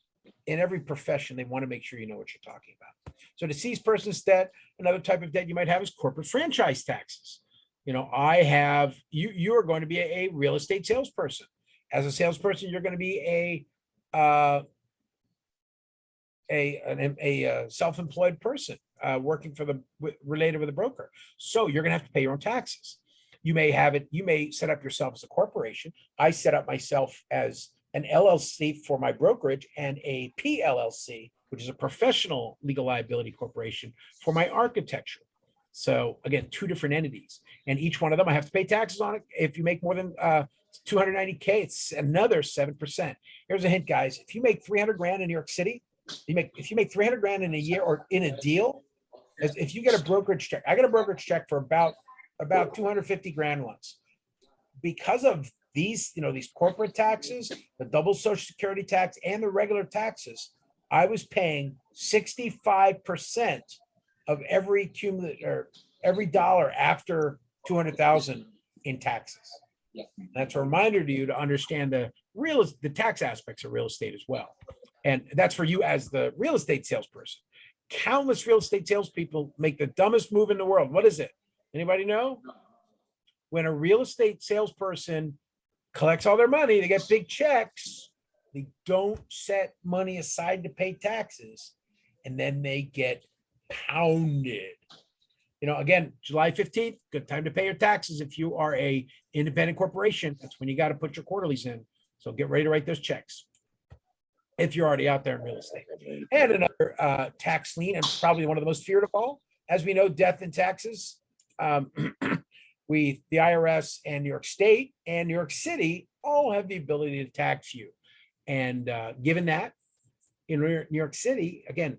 in every profession, they want to make sure you know what you're talking about. So deceased person's debt, another type of debt you might have is corporate franchise taxes. You are going to be a real estate salesperson. As a salesperson, you're going to be a self-employed person working related with a broker. So you're going to have to pay your own taxes. You may set up yourself as a corporation. I set up myself as an LLC for my brokerage and a PLLC, which is a professional legal liability corporation, for my architecture. So again, 2 different entities, and each one of them I have to pay taxes on it. If you make more than 290K, it's another 7%. Here's a hint, guys. If you make 300 grand in New York City, if you make 300 grand in a year or in a deal, if you get a brokerage check, I got a brokerage check for about 250 grand once. Because of these corporate taxes, the double Social Security tax and the regular taxes, I was paying 65% of every cumulative or every dollar after 200,000 in taxes. Yeah. That's a reminder to you to understand the tax aspects of real estate as well. And that's for you as the real estate salesperson. Countless real estate salespeople make the dumbest move in the world. What is it? Anybody know? When a real estate salesperson collects all their money, they get big checks, they don't set money aside to pay taxes, and then they get pounded. Again, July 15th, good time to pay your taxes. If you are a independent corporation, that's when you got to put your quarterlies in. So get ready to write those checks if you're already out there in real estate. And another tax lien, and probably one of the most feared of all, as we know, death and taxes. The IRS and New York State and New York City all have the ability to tax you. And given that, in New York City, again,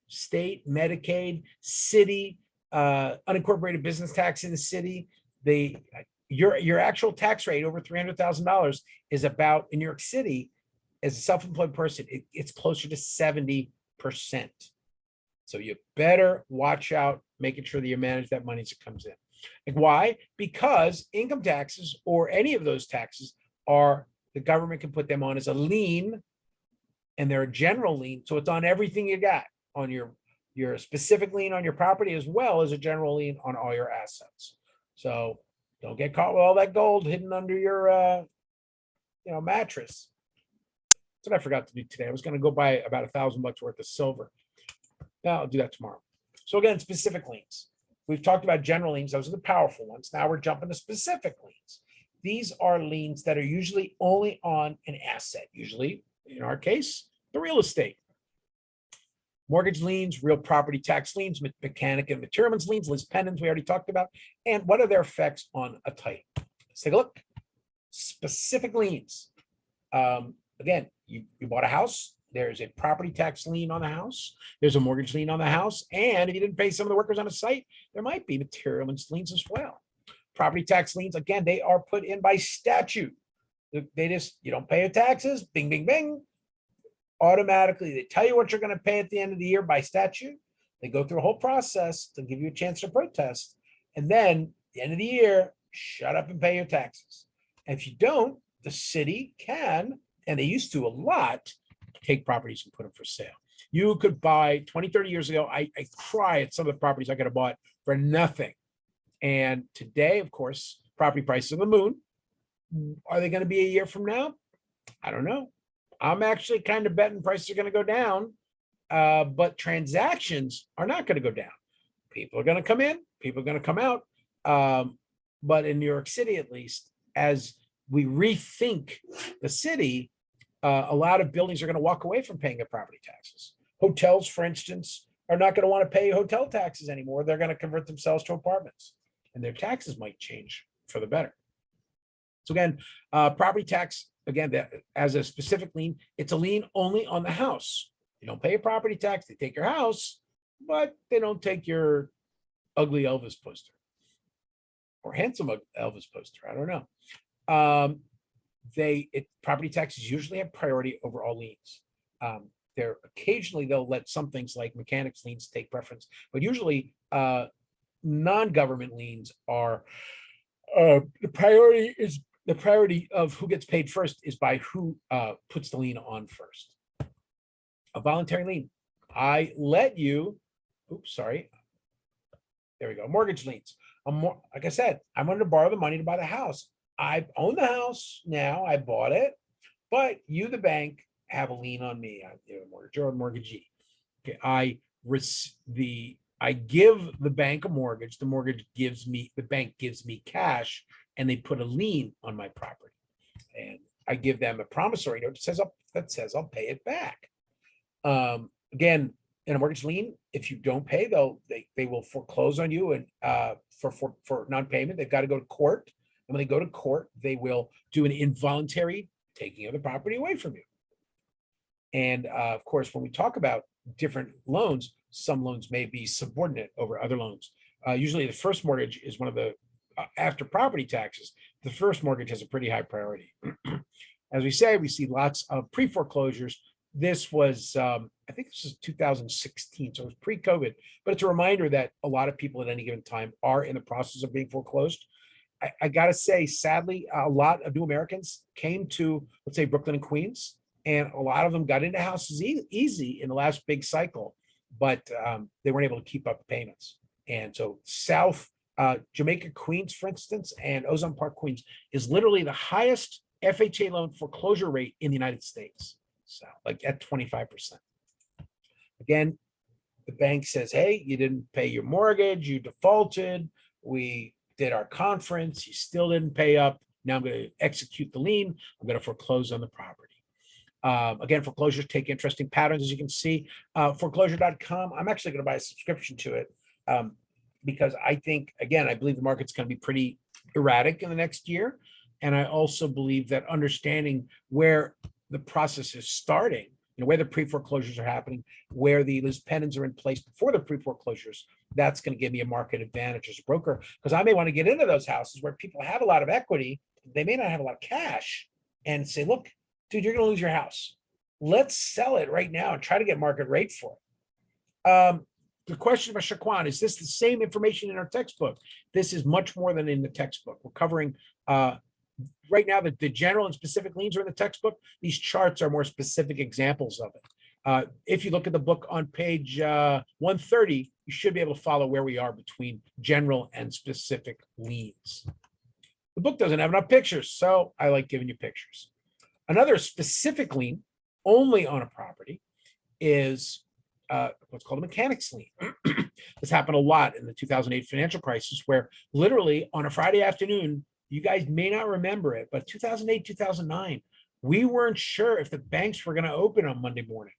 state, Medicaid, city, unincorporated business tax in the city, your actual tax rate over $300,000 is about, in New York City, as a self-employed person, it's closer to 70%. So you better watch out, making sure that you manage that money as it comes in. Like, why? Because income taxes or any of those taxes are, the government can put them on as a lien, and they're a general lien. So it's on everything you got, on your specific lien on your property, as well as a general lien on all your assets. So don't get caught with all that gold hidden under your mattress. That's what I forgot to do today. I was going to go buy about $1,000 worth of silver. Now I'll do that tomorrow. So again, specific liens. We've talked about general liens. Those are the powerful ones. Now we're jumping to specific liens. These are liens that are usually only on an asset. Usually, in our case, the real estate. Mortgage liens, real property tax liens, mechanic and materials liens, lis pendens we already talked about. And what are their effects on a title? Let's take a look. Specific liens. Again, you bought a house. There's a property tax lien on the house. There's a mortgage lien on the house. And if you didn't pay some of the workers on a site, there might be material liens as well. Property tax liens, again, they are put in by statute. You don't pay your taxes, bing, bing, bing. Automatically, they tell you what you're going to pay at the end of the year by statute. They go through a whole process to give you a chance to protest. And then at the end of the year, shut up and pay your taxes. And if you don't, the city can, and they used to a lot, take properties and put them for sale. You could buy 20, 30 years ago. I cry at some of the properties I could have bought for nothing. And today, of course, property prices are the moon. Are they going to be a year from now? I don't know. I'm actually kind of betting prices are going to go down, but transactions are not going to go down. People are going to come in, people are going to come out. But in New York City, at least, as we rethink the city, a lot of buildings are going to walk away from paying their property taxes. Hotels, for instance, are not going to want to pay hotel taxes anymore. They're going to convert themselves to apartments, and their taxes might change for the better. So again, property tax, again, as a specific lien, it's a lien only on the house. You don't pay a property tax. They take your house, but they don't take your ugly Elvis poster or handsome Elvis poster. I don't know. Property taxes usually have priority over all liens. Occasionally they'll let some things like mechanics liens take preference, but usually non-government liens are the priority of who gets paid first is by who puts the lien on first. A voluntary lien. I let you, oops, sorry. There we go. Mortgage liens. Like I said, I'm going to borrow the money to buy the house. I own the house now. I bought it, but you, the bank, have a lien on me. I'm a mortgage or a mortgagee. Okay, I give the bank a mortgage. The bank gives me cash, and they put a lien on my property. And I give them a promissory note that says I'll pay it back. Again, in a mortgage lien, if you don't pay, they will foreclose on you, and for non-payment, they've got to go to court. And when they go to court, they will do an involuntary taking of the property away from you. And of course, when we talk about different loans, some loans may be subordinate over other loans. Usually the first mortgage is one of the, after property taxes, the first mortgage has a pretty high priority. As we say, we see lots of pre-foreclosures. This was, I think this is 2016, so it was pre-COVID, but it's a reminder that a lot of people at any given time are in the process of being foreclosed. I got to say, sadly, a lot of new Americans came to, let's say, Brooklyn and Queens, and a lot of them got into houses easy in the last big cycle, but they weren't able to keep up the payments. And so South Jamaica, Queens, for instance, and Ozone Park, Queens, is literally the highest FHA loan foreclosure rate in the United States. So like at 25%. Again, the bank says, hey, you didn't pay your mortgage, you defaulted, we did our conference, you still didn't pay up. Now I'm going to execute the lien. I'm going to foreclose on the property. Again, foreclosures take interesting patterns, as you can see. Foreclosure.com, I'm actually going to buy a subscription to it because I think, again, I believe the market's going to be pretty erratic in the next year. And I also believe that understanding where the process is starting, where the pre-foreclosures are happening, where the lis pendens are in place before the pre-foreclosures, that's going to give me a market advantage as a broker, because I may want to get into those houses where people have a lot of equity. They may not have a lot of cash, and say, look, dude, you're going to lose your house. Let's sell it right now and try to get market rate for it. the question of a shaquan, is this the same information in our textbook? This is much more than in the textbook. We're covering right now the general and specific liens are in the textbook. These charts are more specific examples of it. If you look at the book on page 130, you should be able to follow where we are between general and specific liens. The book doesn't have enough pictures, so I like giving you pictures. Another specific lien only on a property is what's called a mechanics lien. This happened a lot in the 2008 financial crisis, where literally on a Friday afternoon, you guys may not remember it, but 2008, 2009, we weren't sure if the banks were going to open on Monday morning.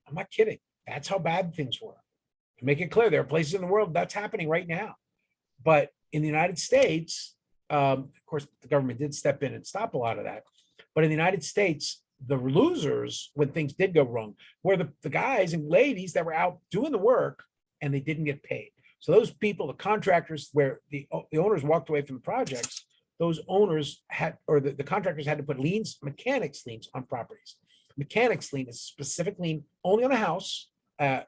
I'm not kidding. That's how bad things were. To make it clear, there are places in the world that's happening right now. But in the United States, of course, the government did step in and stop a lot of that. But in the United States, the losers, when things did go wrong, were the guys and ladies that were out doing the work and they didn't get paid. So those people, the contractors, where the owners walked away from the projects, those owners had, or the contractors had to put liens, mechanics liens on properties. Mechanics lien is a specific lien only on a house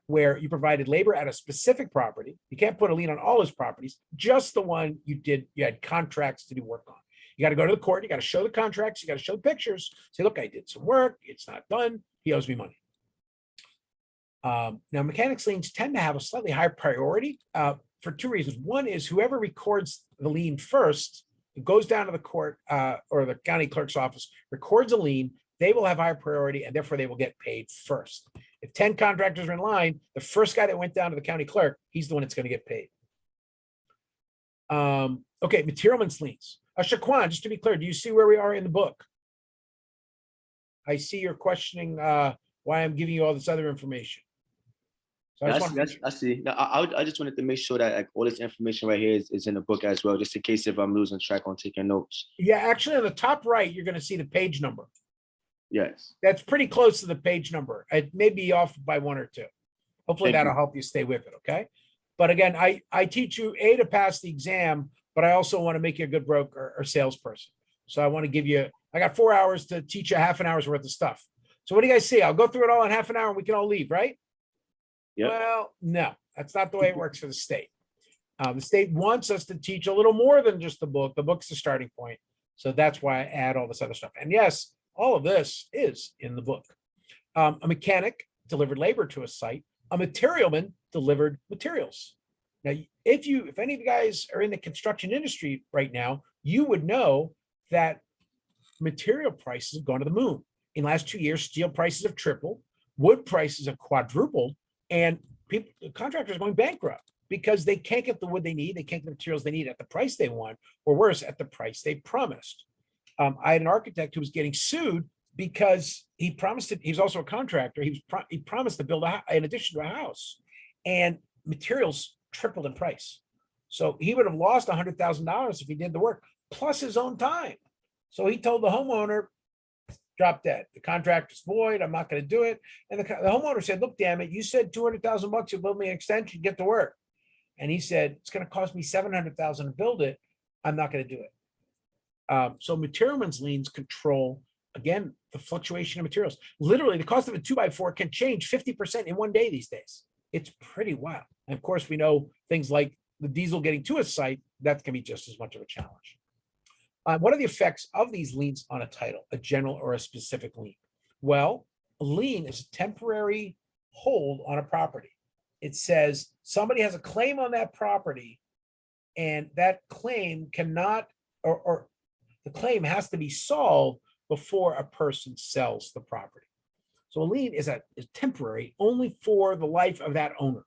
where you provided labor at a specific property. You can't put a lien on all his properties, just the one you had contracts to do work on. You got to go to the court. You got to show the contracts. You got to show the pictures. Say, look, I did some work. It's not done. He owes me money. Now, mechanics liens tend to have a slightly higher priority for two reasons. One is whoever records the lien first, it goes down to the court or the county clerk's office, records a lien, they will have higher priority and therefore they will get paid first. If 10 contractors are in line, the first guy that went down to the county clerk, he's the one that's going to get paid. Okay, materialman's liens. Shaquan, just to be clear, do you see where we are in the book? I see you're questioning why I'm giving you all this other information. So I see. Now, I just wanted to make sure that like all this information right here is in the book as well, just in case if I'm losing track on taking notes. Yeah, actually on the top right, you're going to see the page number. Yes. That's pretty close to the page number. It may be off by 1 or 2. Hopefully that'll help you stay with it, okay? But again, I teach you to pass the exam, but I also want to make you a good broker or salesperson. So I want to give you, I got 4 hours to teach you half an hour's worth of stuff. So what do you guys see? I'll go through it all in half an hour and we can all leave, right? Yep. Well, no, that's not the way it works for the state. The state wants us to teach a little more than just the book. The book's the starting point. So that's why I add all this other stuff. And yes, all of this is in the book. A mechanic delivered labor to a site. A materialman delivered materials. Now, if any of you guys are in the construction industry right now, you would know that material prices have gone to the moon. In the last 2 years, steel prices have tripled, wood prices have quadrupled, and contractors are going bankrupt because they can't get the wood they need, they can't get the materials they need at the price they want, or worse, at the price they promised. I had an architect who was getting sued because he promised it. He was also a contractor. He promised to build in addition to a house, and materials tripled in price. So he would have lost $100,000 if he did the work, plus his own time. So he told the homeowner, drop dead. The contractor's void. I'm not going to do it. And the homeowner said, look, damn it, you said $200,000, you'll build me an extension, get to work. And he said, it's going to cost me $700,000 to build it. I'm not going to do it. So materialman's liens control, again, the fluctuation of materials. Literally, the cost of a 2x4 can change 50% in one day these days. It's pretty wild. And of course, we know things like the diesel getting to a site, that can be just as much of a challenge. What are the effects of these liens on a title, a general or a specific lien? Well, a lien is a temporary hold on a property. It says somebody has a claim on that property, and that claim cannot, or the claim has to be solved before a person sells the property. So a lien is temporary only for the life of that owner.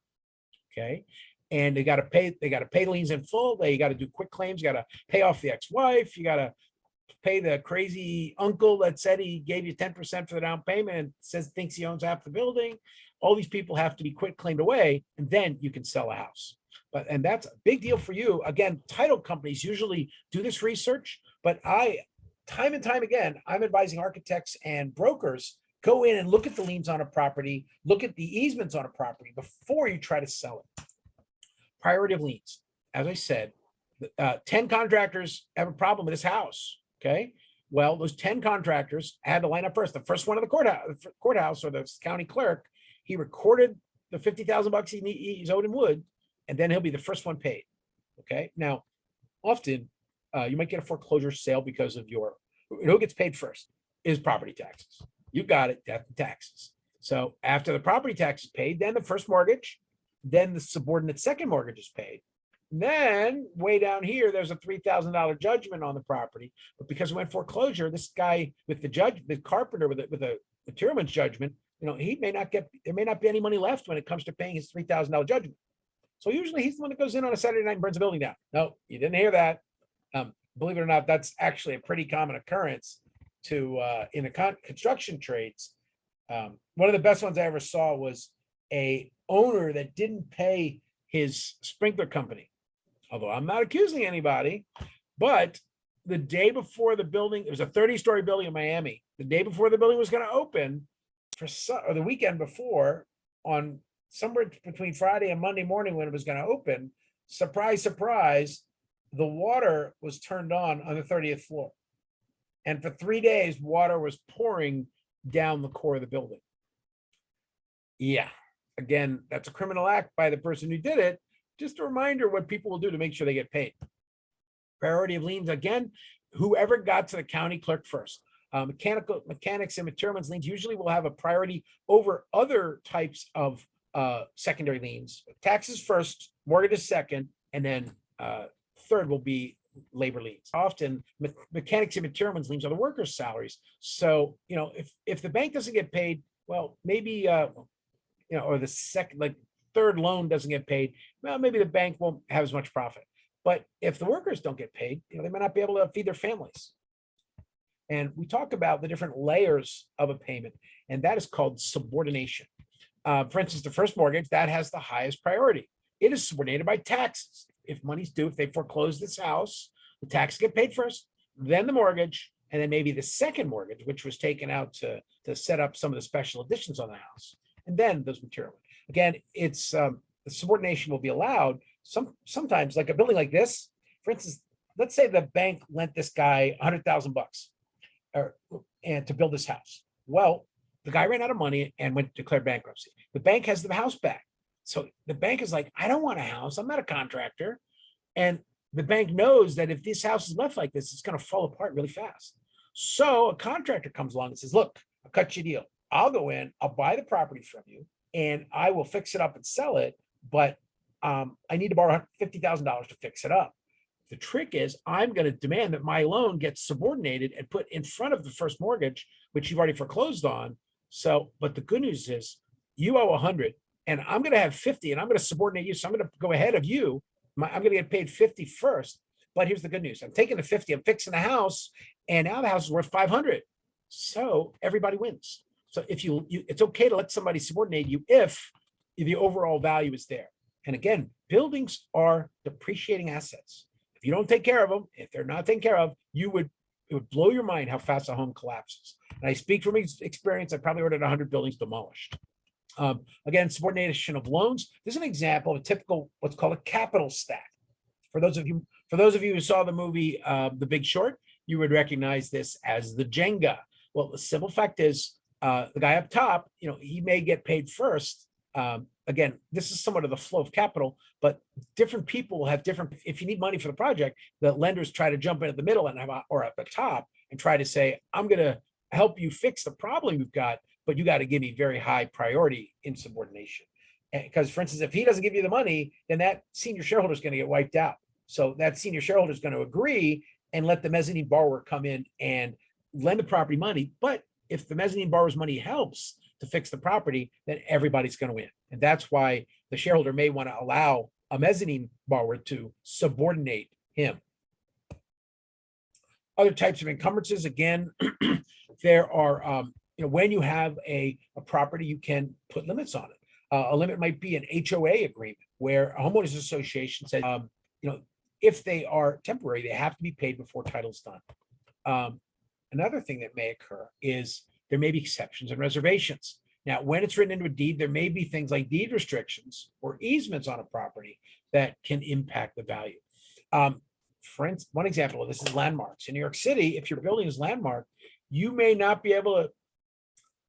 Okay. And they got to pay liens in full. They got to do quick claims. You got to pay off the ex-wife. You got to pay the crazy uncle that said he gave you 10% for the down payment and thinks he owns half the building. All these people have to be quick claimed away, and then you can sell a house. And that's a big deal for you. Again, title companies usually do this research, but time and time again, I'm advising architects and brokers, go in and look at the liens on a property, look at the easements on a property before you try to sell it. Priority of liens. As I said, 10 contractors have a problem with this house. Okay. Well, those 10 contractors had to line up first. The first one of the courthouse or the county clerk, he recorded the 50,000 bucks he's owed in wood, and then he'll be the first one paid. Okay. Now, often you might get a foreclosure sale because of who gets paid first is property taxes. You got it, death and taxes. So after the property tax is paid, then the first mortgage, then the subordinate second mortgage is paid. Then way down here, there's a $3,000 judgment on the property. But because we went foreclosure, this guy with the carpenter with a materialman's judgment, he may not get, there may not be any money left when it comes to paying his $3,000 judgment. So usually he's the one that goes in on a Saturday night and burns the building down. No, you didn't hear that. Believe it or not, that's actually a pretty common occurrence in the construction trades. One of the best ones I ever saw was a owner that didn't pay his sprinkler company. Although I'm not accusing anybody, but the day before the building, it was a 30-story building in Miami. The day before the building was going to open, or the weekend before, on somewhere between Friday and Monday morning when it was going to open, surprise, surprise, the water was turned on the 30th floor. And for 3 days, water was pouring down the core of the building. Yeah, again, that's a criminal act by the person who did it. Just a reminder what people will do to make sure they get paid. Priority of liens, again, whoever got to the county clerk first. Mechanics and materialman's liens usually will have a priority over other types of secondary liens. Taxes first, mortgages second, and then third will be labor liens. Often mechanics and materialman's liens are the workers' salaries. So, if the bank doesn't get paid, well, maybe, or the third loan doesn't get paid, well, maybe the bank won't have as much profit. But if the workers don't get paid, they might not be able to feed their families. And we talk about the different layers of a payment, and that is called subordination. For instance, the first mortgage, that has the highest priority. It is subordinated by taxes. If money's due, if they foreclose this house, the taxes get paid first, then the mortgage, and then maybe the second mortgage, which was taken out to set up some of the special additions on the house, and then those material. Again, it's the subordination will be allowed. Sometimes, like a building like this, for instance, let's say the bank lent this guy $100,000 and to build this house. Well, the guy ran out of money and went to declare bankruptcy. The bank has the house back. So the bank is like, I don't want a house. I'm not a contractor. And the bank knows that if this house is left like this, it's going to fall apart really fast. So a contractor comes along and says, look, I'll cut you a deal. I'll go in, I'll buy the property from you, and I will fix it up and sell it. But I need to borrow $50,000 to fix it up. The trick is I'm going to demand that my loan gets subordinated and put in front of the first mortgage, which you've already foreclosed on. So, but the good news is you owe 100 and I'm going to have 50 and I'm going to subordinate you. So I'm going to go ahead of you. I'm going to get paid 50 first. But here's the good news. I'm taking the 50, I'm fixing the house, and now the house is worth 500. So everybody wins. So if it's okay to let somebody subordinate you if the overall value is there. And again, buildings are depreciating assets. If you don't take care of them, if they're not taken care of, it would blow your mind how fast a home collapses. And I speak from experience. I probably ordered 100 buildings demolished. Again, subordination of loans. This is an example of a typical what's called a capital stack. For those of you who saw the movie The Big Short, you would recognize this as the Jenga. Well, the simple fact is, the guy up top, he may get paid first. Again, this is somewhat of the flow of capital, but different people will have different. If you need money for the project, the lenders try to jump in at the middle or at the top and try to say, I'm going to help you fix the problem you've got, but you got to give me very high priority in subordination. Because, for instance, if he doesn't give you the money, then that senior shareholder is going to get wiped out. So that senior shareholder is going to agree and let the mezzanine borrower come in and lend the property money. But if the mezzanine borrower's money helps to fix the property, then everybody's going to win. And that's why the shareholder may want to allow a mezzanine borrower to subordinate him. Other types of encumbrances, again, there are, when you have a property, you can put limits on it. A limit might be an HOA agreement where a homeowners association says, if they are temporary, they have to be paid before title's done. Another thing that may occur is there may be exceptions and reservations. Now, when it's written into a deed, there may be things like deed restrictions or easements on a property that can impact the value. For instance, one example of this is landmarks. In New York City, if your building is landmarked, you may not be able to.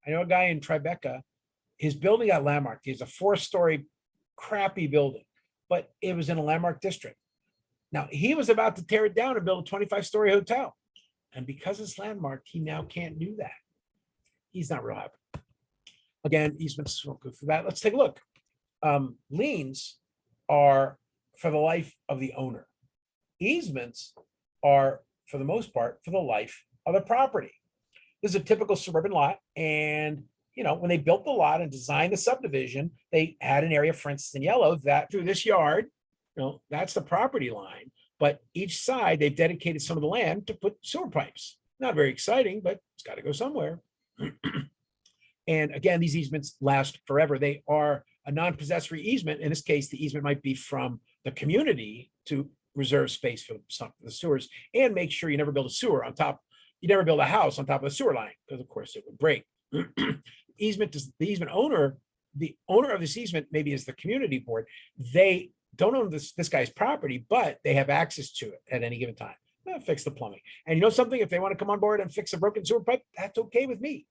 I know a guy in Tribeca his building got landmarked. He has a 4-story crappy building, but it was in a landmark district. Now he was about to tear it down and build a 25-story hotel. And because it's landmarked, he now can't do that. He's not real happy. Again, easements won't go through that. Let's take a look. Liens are for the life of the owner. Easements are, for the most part, for the life of the property. This is a typical suburban lot. And, you know, when they built the lot and designed the subdivision, they had an area, for instance, in yellow, that through this yard, you know, that's the property line. But each side, they've dedicated some of the land to put sewer pipes. Not very exciting, but it's got to go somewhere. And again, these easements last forever. They are a non-possessory easement. In this case, the easement might be from the community to reserve space for the sewers and make sure you never build a sewer on top. You never build a house on top of a sewer line because, of course, it would break. The easement owner, the owner of this easement maybe is the community board. They don't own this guy's property, but they have access to it at any given time. They'll fix the plumbing. And you know something? If they want to come on board and fix a broken sewer pipe, that's okay with me.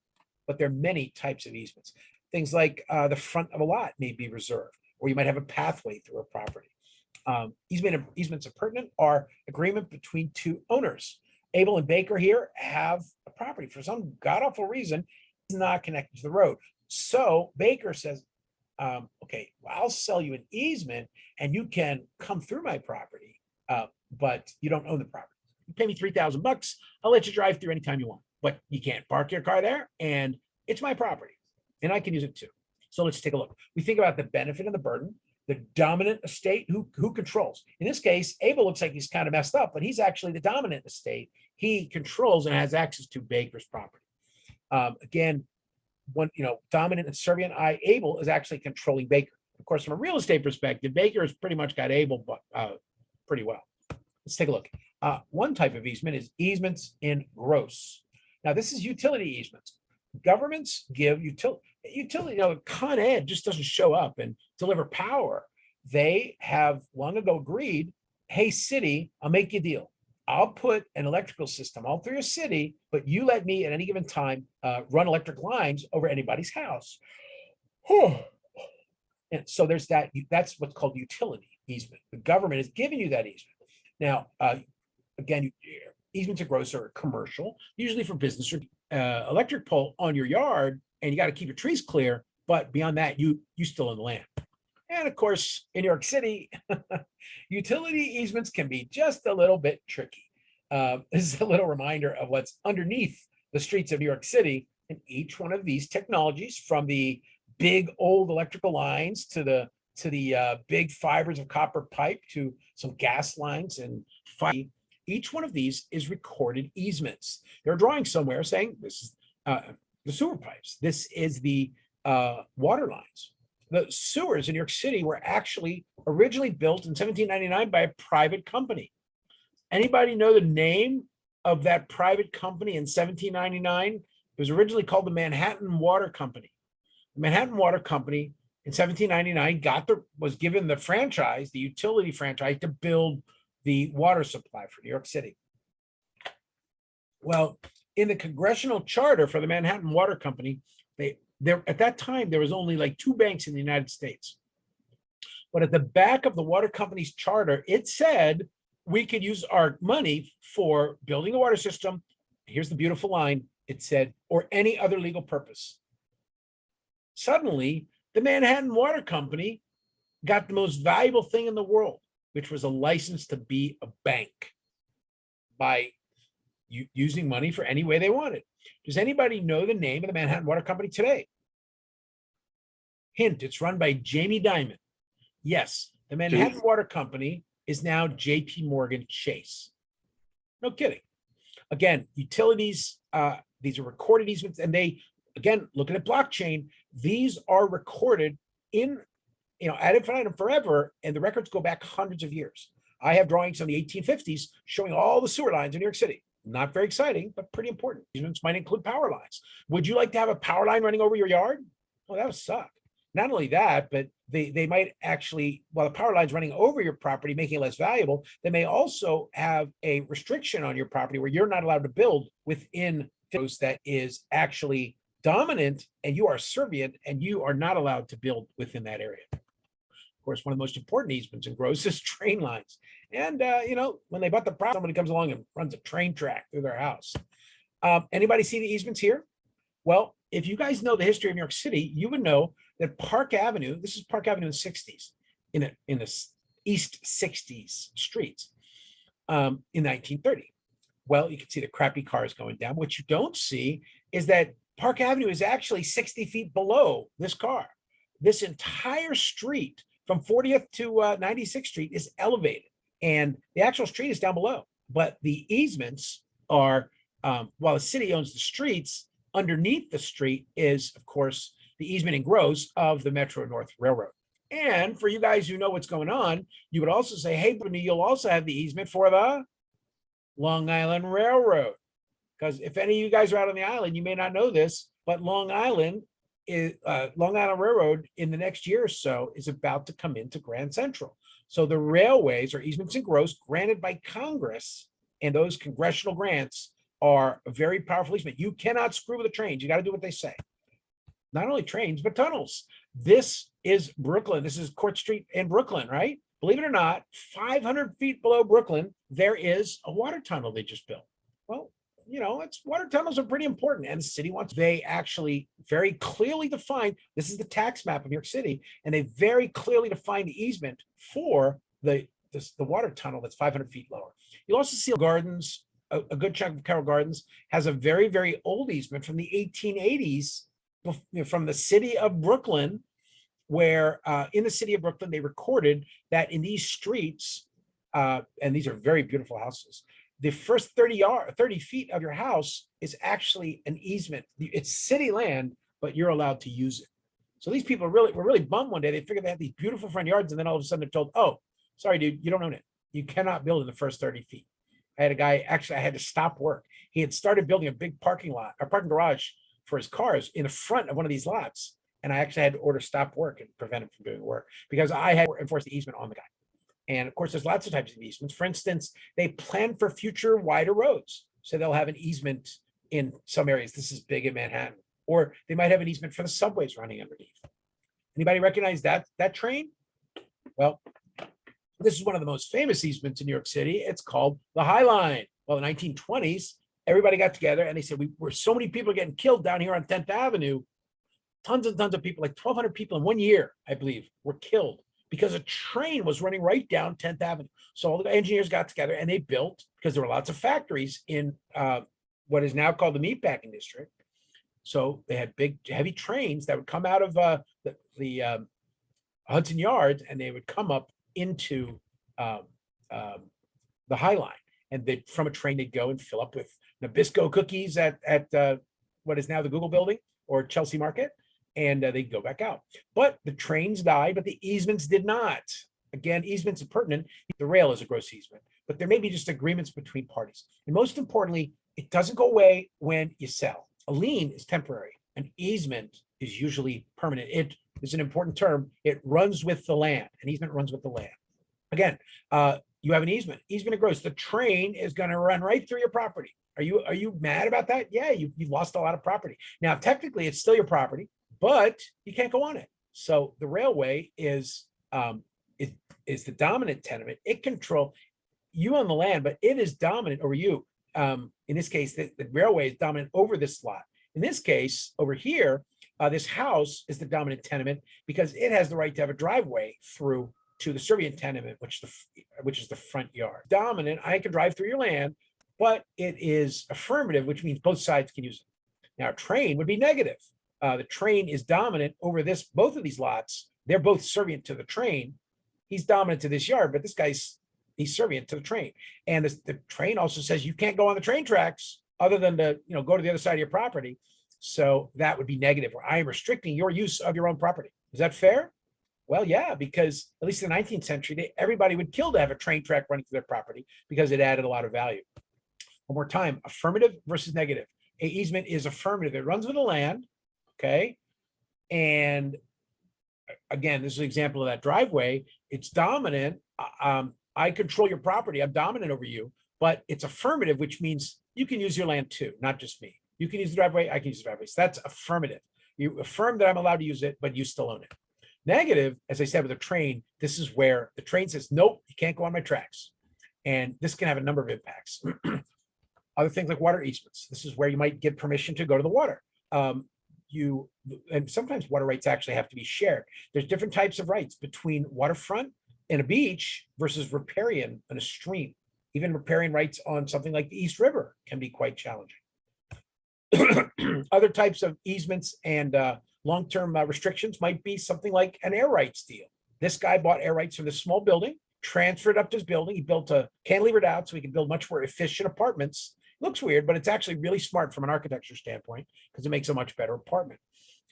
But there are many types of easements. Things like the front of a lot may be reserved, or you might have a pathway through a property. Easements of pertinent are agreement between two owners. Abel and Baker here have a property for some god-awful reason, it's not connected to the road. So Baker says, okay, well, I'll sell you an easement and you can come through my property, but you don't own the property. You pay me $3,000, I'll let you drive through anytime you want, but you can't park your car there and it's my property and I can use it too. So let's take a look. We think about the benefit and the burden. The dominant estate, who controls. In this case, Abel looks like he's kind of messed up, but he's actually the dominant estate. He controls and has access to Baker's property. Again, dominant and servient Abel is actually controlling Baker. Of course, from a real estate perspective, Baker has pretty much got Abel pretty well. Let's take a look. One type of easement is easements in gross. Now, this is utility easements. Governments give utility, Con Ed just doesn't show up and deliver power. They have long ago agreed, hey, city, I'll make you a deal. I'll put an electrical system all through your city, but you let me at any given time run electric lines over anybody's house. And so there's that. That's what's called utility easement. The government is giving you that easement. Now, again, easements are gross or commercial, usually for business or electric pole on your yard, and you got to keep your trees clear. But beyond that, you still own the land. And of course, in New York City, utility easements can be just a little bit tricky. This is a little reminder of what's underneath the streets of New York City. And each one of these technologies, from the big old electrical lines to the big fibers of copper pipe to some gas lines and each one of these is recorded easements. They're drawing somewhere saying this is the sewer pipes. This is the water lines. The sewers in New York City were actually originally built in 1799 by a private company. Anybody know the name of that private company in 1799? It was originally called the Manhattan Water Company. The Manhattan Water Company in 1799 was given the franchise, the utility franchise, to build the water supply for New York City. Well, in the congressional charter for the Manhattan Water Company, at that time, there was only like 2 banks in the United States. But at the back of the water company's charter, it said we could use our money for building a water system. Here's the beautiful line. It said, or any other legal purpose. Suddenly, the Manhattan Water Company got the most valuable thing in the world, which was a license to be a bank by using money for any way they wanted. Does anybody know the name of the Manhattan Water Company today? Hint, it's run by Jamie Dimon. Yes, the Manhattan Water Company is now JP Morgan Chase. No kidding. Again, utilities, these are recorded easements, and they, again, looking at blockchain, these are recorded in, ad infinitum forever, and the records go back hundreds of years. I have drawings from the 1850s showing all the sewer lines in New York City. Not very exciting, but pretty important. Easements might include power lines. Would you like to have a power line running over your yard? Well, that would suck. Not only that, but they might actually, while the power line's running over your property, making it less valuable, they may also have a restriction on your property where you're not allowed to build within those that is actually dominant and you are servient and you are not allowed to build within that area. Of course, one of the most important easements in gross is train lines. And, when they bought the property, somebody comes along and runs a train track through their house. Anybody see the easements here? Well, if you guys know the history of New York City, you would know that Park Avenue, this is Park Avenue in the 60s, in the East 60s streets in 1930. Well, you can see the crappy cars going down. What you don't see is that Park Avenue is actually 60 feet below this car. This entire street from 40th to 96th Street is elevated, and the actual street is down below. But the easements are, while the city owns the streets, underneath the street is, of course, the easement in gross of the Metro North Railroad. And for you guys who know what's going on, you would also say, hey, Brittany, you'll also have the easement for the Long Island Railroad. Because if any of you guys are out on the island, you may not know this, but Long Island Railroad in the next year or so is about to come into Grand Central. So the railways are easements in gross granted by Congress, and those congressional grants are a very powerful easement. You cannot screw with the trains. You got to do what they say. Not only trains, but tunnels. This is Brooklyn. This is Court Street in Brooklyn, right? Believe it or not, 500 feet below Brooklyn, there is a water tunnel they just built. Well, water tunnels are pretty important, and the city wants, they actually very clearly define, this is the tax map of New York City, and they very clearly define the easement for the water tunnel that's 500 feet lower. You'll also see Gardens, a good chunk of Carroll Gardens has a very, very old easement from the 1880s from the city of Brooklyn, where in the city of Brooklyn, they recorded that in these streets, and these are very beautiful houses, the first 30 feet of your house is actually an easement. It's city land, but you're allowed to use it. So these people were really bummed one day. They figured they had these beautiful front yards, and then all of a sudden they're told, oh, sorry, dude, you don't own it. You cannot build in the first 30 feet. I had a guy, actually, I had to stop work. He had started building a big parking garage for his cars in the front of one of these lots. And I actually had to order stop work and prevent him from doing work because I had to enforce the easement on the guy. And of course, there's lots of types of easements. For instance, they plan for future wider roads. So they'll have an easement in some areas. This is big in Manhattan. Or they might have an easement for the subways running underneath. Anybody recognize that train? Well, this is one of the most famous easements in New York City. It's called the High Line. Well, in the 1920s, everybody got together and they said, we're so many people are getting killed down here on 10th Avenue. Tons and tons of people, like 1,200 people in 1 year, I believe, were killed because a train was running right down 10th Avenue. So all the engineers got together and they built, because there were lots of factories in what is now called the meatpacking district. So they had big, heavy trains that would come out of the Hudson Yards, and they would come up into the High Line. And from a train, they'd go and fill up with Nabisco cookies at what is now the Google building or Chelsea Market. And they'd go back out. But the trains died, but the easements did not. Again, easements are pertinent. The rail is a gross easement, but there may be just agreements between parties. And most importantly, it doesn't go away when you sell. A lien is temporary. An easement is usually permanent. It is an important term. It runs with the land. An easement runs with the land. Again, you have an easement. Easement of gross. The train is going to run right through your property. Are you mad about that? Yeah, you've lost a lot of property. Now, technically, it's still your property, but you can't go on it. So the railway is the dominant tenement. It control, you own the land, but it is dominant over you. In this case, the railway is dominant over this lot. In this case, over here, this house is the dominant tenement because it has the right to have a driveway through to the servient tenement, which is the front yard. Dominant, I can drive through your land, but it is affirmative, which means both sides can use it. Now, a train would be negative. The train is dominant over both of these lots. They're both servient to the train. He's dominant to this yard, but this guy's he's servient to the train. And the train also says you can't go on the train tracks other than to go to the other side of your property. So that would be negative, where I am restricting your use of your own property. Is that fair? Well, yeah, because at least in the 19th century, everybody would kill to have a train track running through their property because it added a lot of value. One more time, affirmative versus negative. A easement is affirmative. It runs with the land, okay? And again, this is an example of that driveway. It's dominant. I control your property. I'm dominant over you, but it's affirmative, which means you can use your land too, not just me. You can use the driveway, I can use the driveway. So that's affirmative. You affirm that I'm allowed to use it, but you still own it. Negative, as I said with a train, this is where the train says, nope, you can't go on my tracks. And this can have a number of impacts. Other things like water easements. This is where you might get permission to go to the water. And sometimes water rights actually have to be shared. There's different types of rights between waterfront and a beach versus riparian on a stream. Even riparian rights on something like the East River can be quite challenging. Other types of easements and long-term restrictions might be something like an air rights deal. This guy bought air rights for this small building, transferred up to his building. He built a cantilevered out so he can build much more efficient apartments. Looks weird, but it's actually really smart from an architecture standpoint because it makes a much better apartment.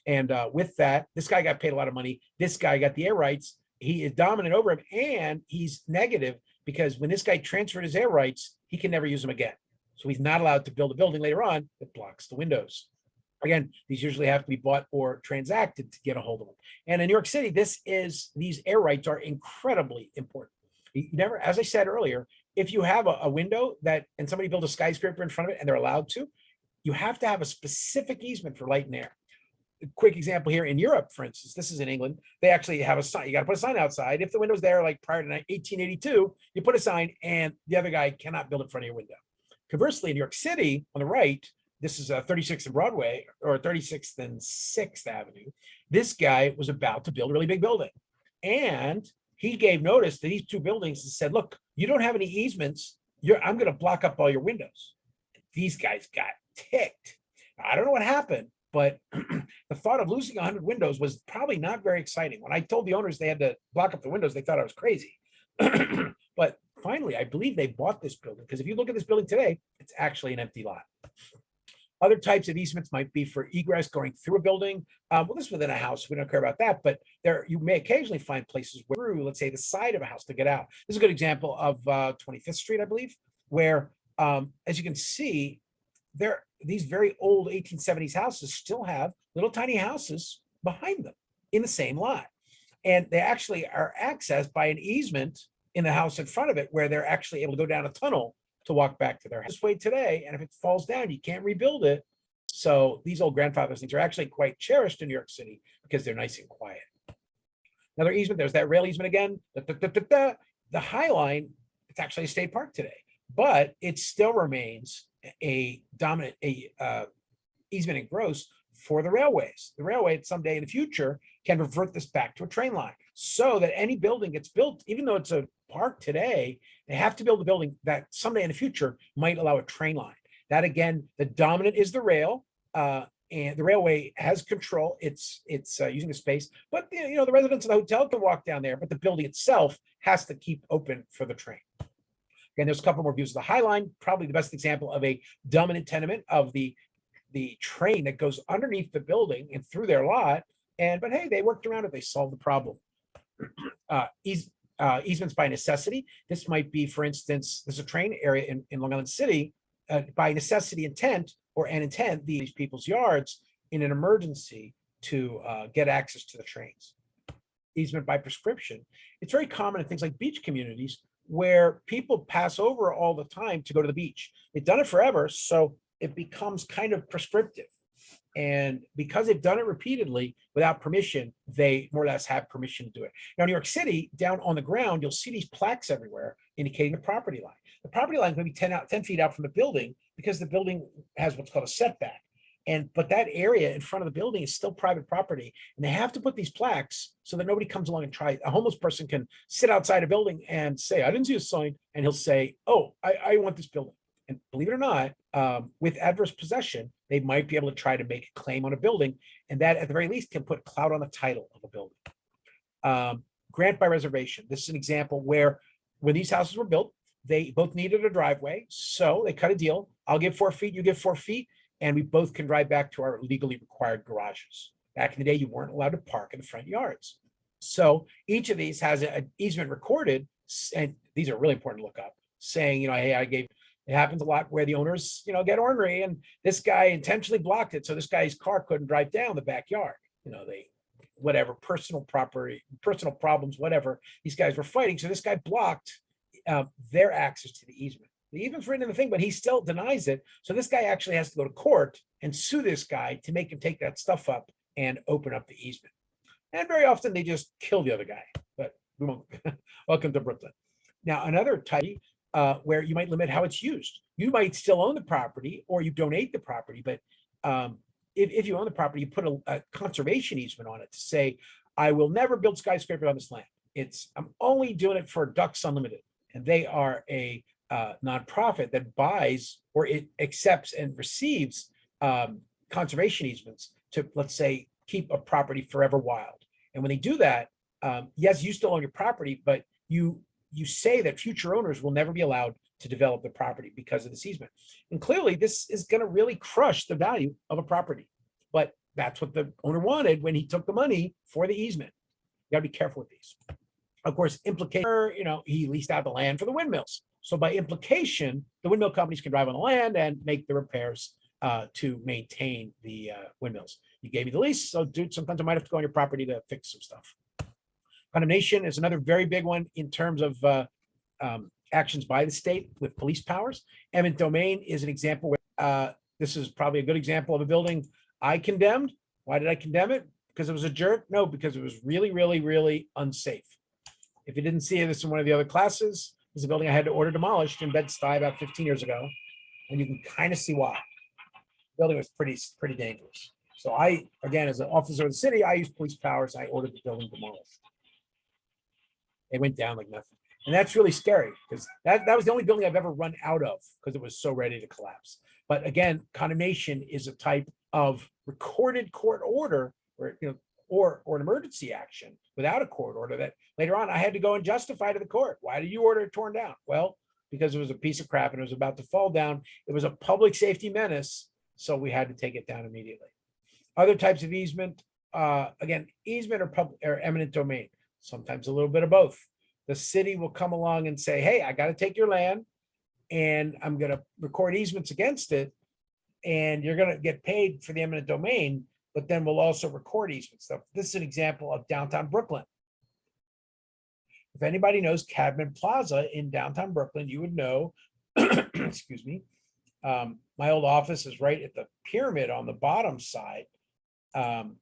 And with that, this guy got paid a lot of money. This guy got the air rights. He is dominant over him, and he's negative because when this guy transferred his air rights, he can never use them again. So he's not allowed to build a building later on that blocks the windows. Again, these usually have to be bought or transacted to get a hold of them. And in New York City, these air rights are incredibly important. You never, as I said earlier, if you have a window and somebody built a skyscraper in front of it and they're allowed to, you have to have a specific easement for light and air. A quick example here in Europe, for instance, this is in England, they actually have a sign. You got to put a sign outside. If the window's there like prior to 1882, you put a sign and the other guy cannot build in front of your window. Conversely, in New York City, on the right, this is 36th and Broadway or 36th and 6th Avenue. This guy was about to build a really big building. And he gave notice to these two buildings and said, look, you don't have any easements. I'm going to block up all your windows. These guys got ticked. I don't know what happened, but the thought of losing 100 windows was probably not very exciting. When I told the owners they had to block up the windows, they thought I was crazy. But finally, I believe they bought this building because if you look at this building today, it's actually an empty lot. Other types of easements might be for egress going through a building. Well, this is within a house. We don't care about that, but you may occasionally find places through, let's say, the side of a house to get out. This is a good example of 25th Street, I believe, where, as you can see, these very old 1870s houses still have little tiny houses behind them in the same lot. And they actually are accessed by an easement in the house in front of it, where they're actually able to go down a tunnel to walk back to their house. This way today, and if it falls down, you can't rebuild it. So these old grandfather things are actually quite cherished in New York City because they're nice and quiet. Another easement, there's that rail easement again. The High Line, it's actually a state park today, but it still remains a dominant easement and gross for the railways. The railway someday in the future can revert this back to a train line so that any building gets built, even though it's a park today, they have to build a building that someday in the future might allow a train line. That again, the dominant is the rail, and the railway has control. It's using the space, but the residents of the hotel can walk down there, but the building itself has to keep open for the train. Again, there's a couple more views of the High Line, probably the best example of a dominant tenement of the train that goes underneath the building and through their lot. But hey, they worked around it. They solved the problem. Easements by necessity. This might be, for instance, there's a train area in Long Island City, by necessity intent or an intent, these people's yards in an emergency to get access to the trains. Easement by prescription. It's very common in things like beach communities where people pass over all the time to go to the beach. They've done it forever, so it becomes kind of prescriptive. And because they've done it repeatedly without permission, they more or less have permission to do it. Now, in New York City, down on the ground, you'll see these plaques everywhere indicating the property line. The property line is maybe 10 feet out from the building because the building has what's called a setback. But that area in front of the building is still private property. And they have to put these plaques so that nobody comes along and tries. A homeless person can sit outside a building and say, I didn't see a sign. And he'll say, oh, I want this building. And believe it or not, with adverse possession, they might be able to try to make a claim on a building, and that at the very least can put clout on the title of a building. Grant by reservation. This is an example where when these houses were built, they both needed a driveway, so they cut a deal. I'll give 4 feet, you give 4 feet, and we both can drive back to our legally required garages. Back in the day, you weren't allowed to park in the front yards. So each of these has an easement recorded, and these are really important to look up, saying, hey, I gave. It happens a lot where the owners, get ornery, and this guy intentionally blocked it. So this guy's car couldn't drive down the backyard. Whatever, personal property, personal problems, whatever, these guys were fighting. So this guy blocked their access to the easement. The easement's written in the thing, but he still denies it. So this guy actually has to go to court and sue this guy to make him take that stuff up and open up the easement. And very often they just kill the other guy, but we won't. Welcome to Brooklyn. Now, another type where you might limit how it's used. You might still own the property or you donate the property, but if you own the property, you put a conservation easement on it to say, I will never build skyscrapers on this land. I'm only doing it for Ducks Unlimited. And they are a nonprofit that buys or it accepts and receives conservation easements to, let's say, keep a property forever wild. And when they do that, yes, you still own your property, but you say that future owners will never be allowed to develop the property because of this easement. And clearly this is going to really crush the value of a property. But that's what the owner wanted when he took the money for the easement. You got to be careful with these. Of course, implication, he leased out the land for the windmills. So by implication, the windmill companies can drive on the land and make the repairs to maintain the windmills. You gave me the lease, so dude, sometimes I might have to go on your property to fix some stuff. Condemnation is another very big one in terms of actions by the state with police powers. Eminent domain is an example where this is probably a good example of a building I condemned. Why did I condemn it? Because it was a jerk? No, because it was really, really, really unsafe. If you didn't see this in one of the other classes, there's a building I had to order demolished in Bed-Stuy about 15 years ago. And you can kind of see why. The building was pretty dangerous. So I, again, as an officer of the city, I used police powers. I ordered the building demolished. It went down like nothing. And that's really scary because that was the only building I've ever run out of because it was so ready to collapse. But again, condemnation is a type of recorded court order or an emergency action without a court order that later on I had to go and justify to the court. Why did you order it torn down? Well, because it was a piece of crap and it was about to fall down. It was a public safety menace. So we had to take it down immediately. Other types of easement, again, easement or eminent domain, sometimes a little bit of both. The city will come along and say, hey, I got to take your land and I'm going to record easements against it. And you're going to get paid for the eminent domain, but then we'll also record easements. So this is an example of downtown Brooklyn. If anybody knows Cadman Plaza in downtown Brooklyn, you would know, excuse me, my old office is right at the pyramid on the bottom side. And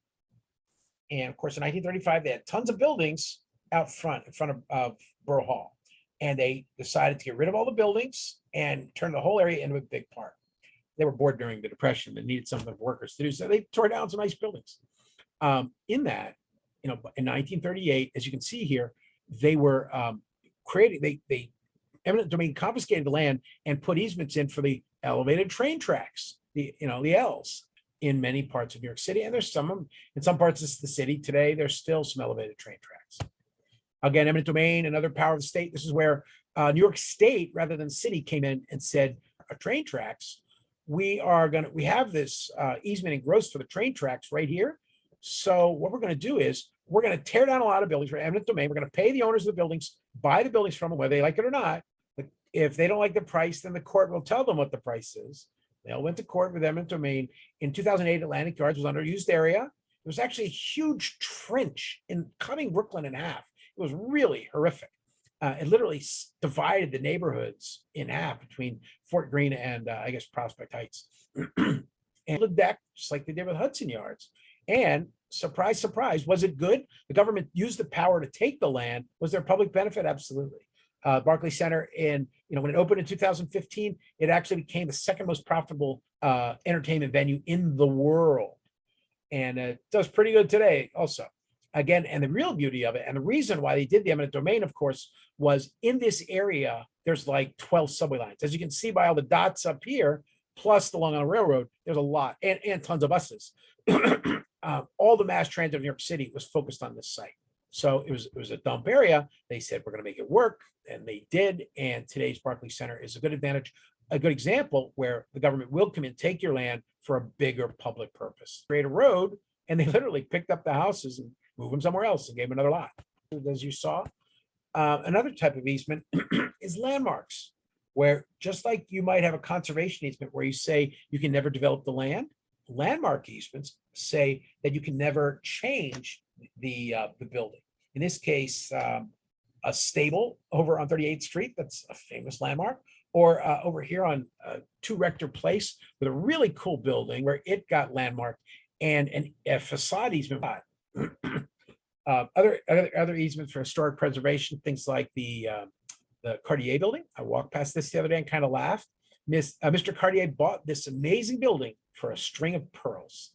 of course, in 1935, they had tons of buildings out front, in front of Borough Hall. And they decided to get rid of all the buildings and turn the whole area into a big park. They were bored during the Depression and needed something for workers to do. So they tore down some nice buildings. In that, in 1938, as you can see here, they were creating, they eminent domain confiscated the land and put easements in for the elevated train tracks, the Ls in many parts of New York City. And there's some in some parts of the city today, there's still some elevated train tracks. Again, eminent domain, another power of the state. This is where New York State, rather than city, came in and said, train tracks, we have this easement and gross for the train tracks right here. So what we're going to do is we're going to tear down a lot of buildings for eminent domain. We're going to pay the owners of the buildings, buy the buildings from them, whether they like it or not. But if they don't like the price, then the court will tell them what the price is. They all went to court with eminent domain. In 2008, Atlantic Yards was underused area. There was actually a huge trench in cutting Brooklyn in half. It was really horrific. It literally divided the neighborhoods in half between Fort Greene and I guess Prospect Heights. And the deck, just like they did with Hudson Yards. And surprise, surprise, was it good? The government used the power to take the land. Was there public benefit? Absolutely. Barclays Center, when it opened in 2015, it actually became the second most profitable entertainment venue in the world. And it does pretty good today also. Again, and the real beauty of it, and the reason why they did the eminent domain, of course, was in this area, there's like 12 subway lines. As you can see by all the dots up here, plus the Long Island Railroad, there's a lot, and tons of buses. All the mass transit of New York City was focused on this site. So it was a dump area. They said, we're going to make it work. And they did. And today's Barclays Center is a good example where the government will come in, take your land for a bigger public purpose. Create a road, and they literally picked up the houses and moved them somewhere else and gave them another lot. As you saw, another type of easement is landmarks, where just like you might have a conservation easement where you say you can never develop the land, landmark easements say that you can never change the building. In this case, a stable over on 38th Street, that's a famous landmark, Or over here on 2 Rector Place with a really cool building where it got landmarked and a facade easement. Other easements for historic preservation, things like the Cartier building. I walked past this the other day and kind of laughed. Mr. Cartier bought this amazing building for a string of pearls.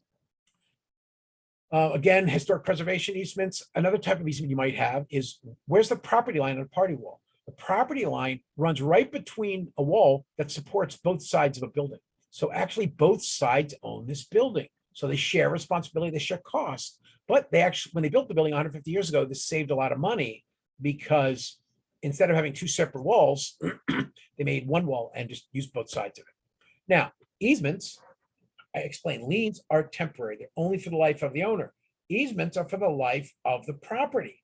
Again, historic preservation easements. Another type of easement you might have is where's the property line on a party wall? The property line runs right between a wall that supports both sides of a building. So actually both sides own this building. So they share responsibility, they share costs. But they actually, when they built the building 150 years ago, this saved a lot of money because instead of having 2 separate walls, they made one wall and just used both sides of it. Now, easements, I explained, liens are temporary. They're only for the life of the owner. Easements are for the life of the property.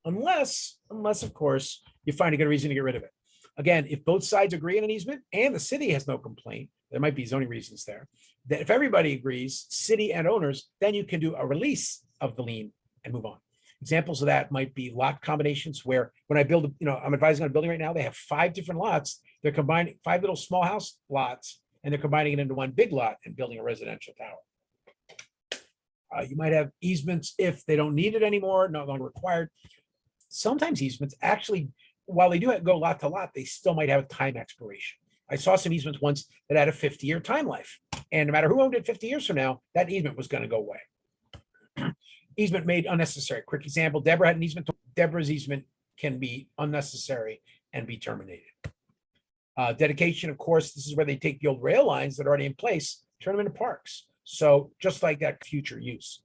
Unless of course, you find a good reason to get rid of it. Again, if both sides agree on an easement and the city has no complaint, there might be zoning reasons there, that if everybody agrees, city and owners, then you can do a release of the lien and move on. Examples of that might be lot combinations where when I build, I'm advising on a building right now, they have 5 different lots. They're combining 5 little small house lots and they're combining it into one big lot and building a residential tower. You might have easements if they don't need it anymore, no longer required. Sometimes easements actually, while they do go lot to lot, they still might have a time expiration. I saw some easements once that had a 50-year time life. And no matter who owned it 50 years from now, that easement was going to go away. Easement made unnecessary. Quick example, Deborah had an easement. Deborah's easement can be unnecessary and be terminated. Dedication, of course, this is where they take the old rail lines that are already in place, turn them into parks. So just like that, future use.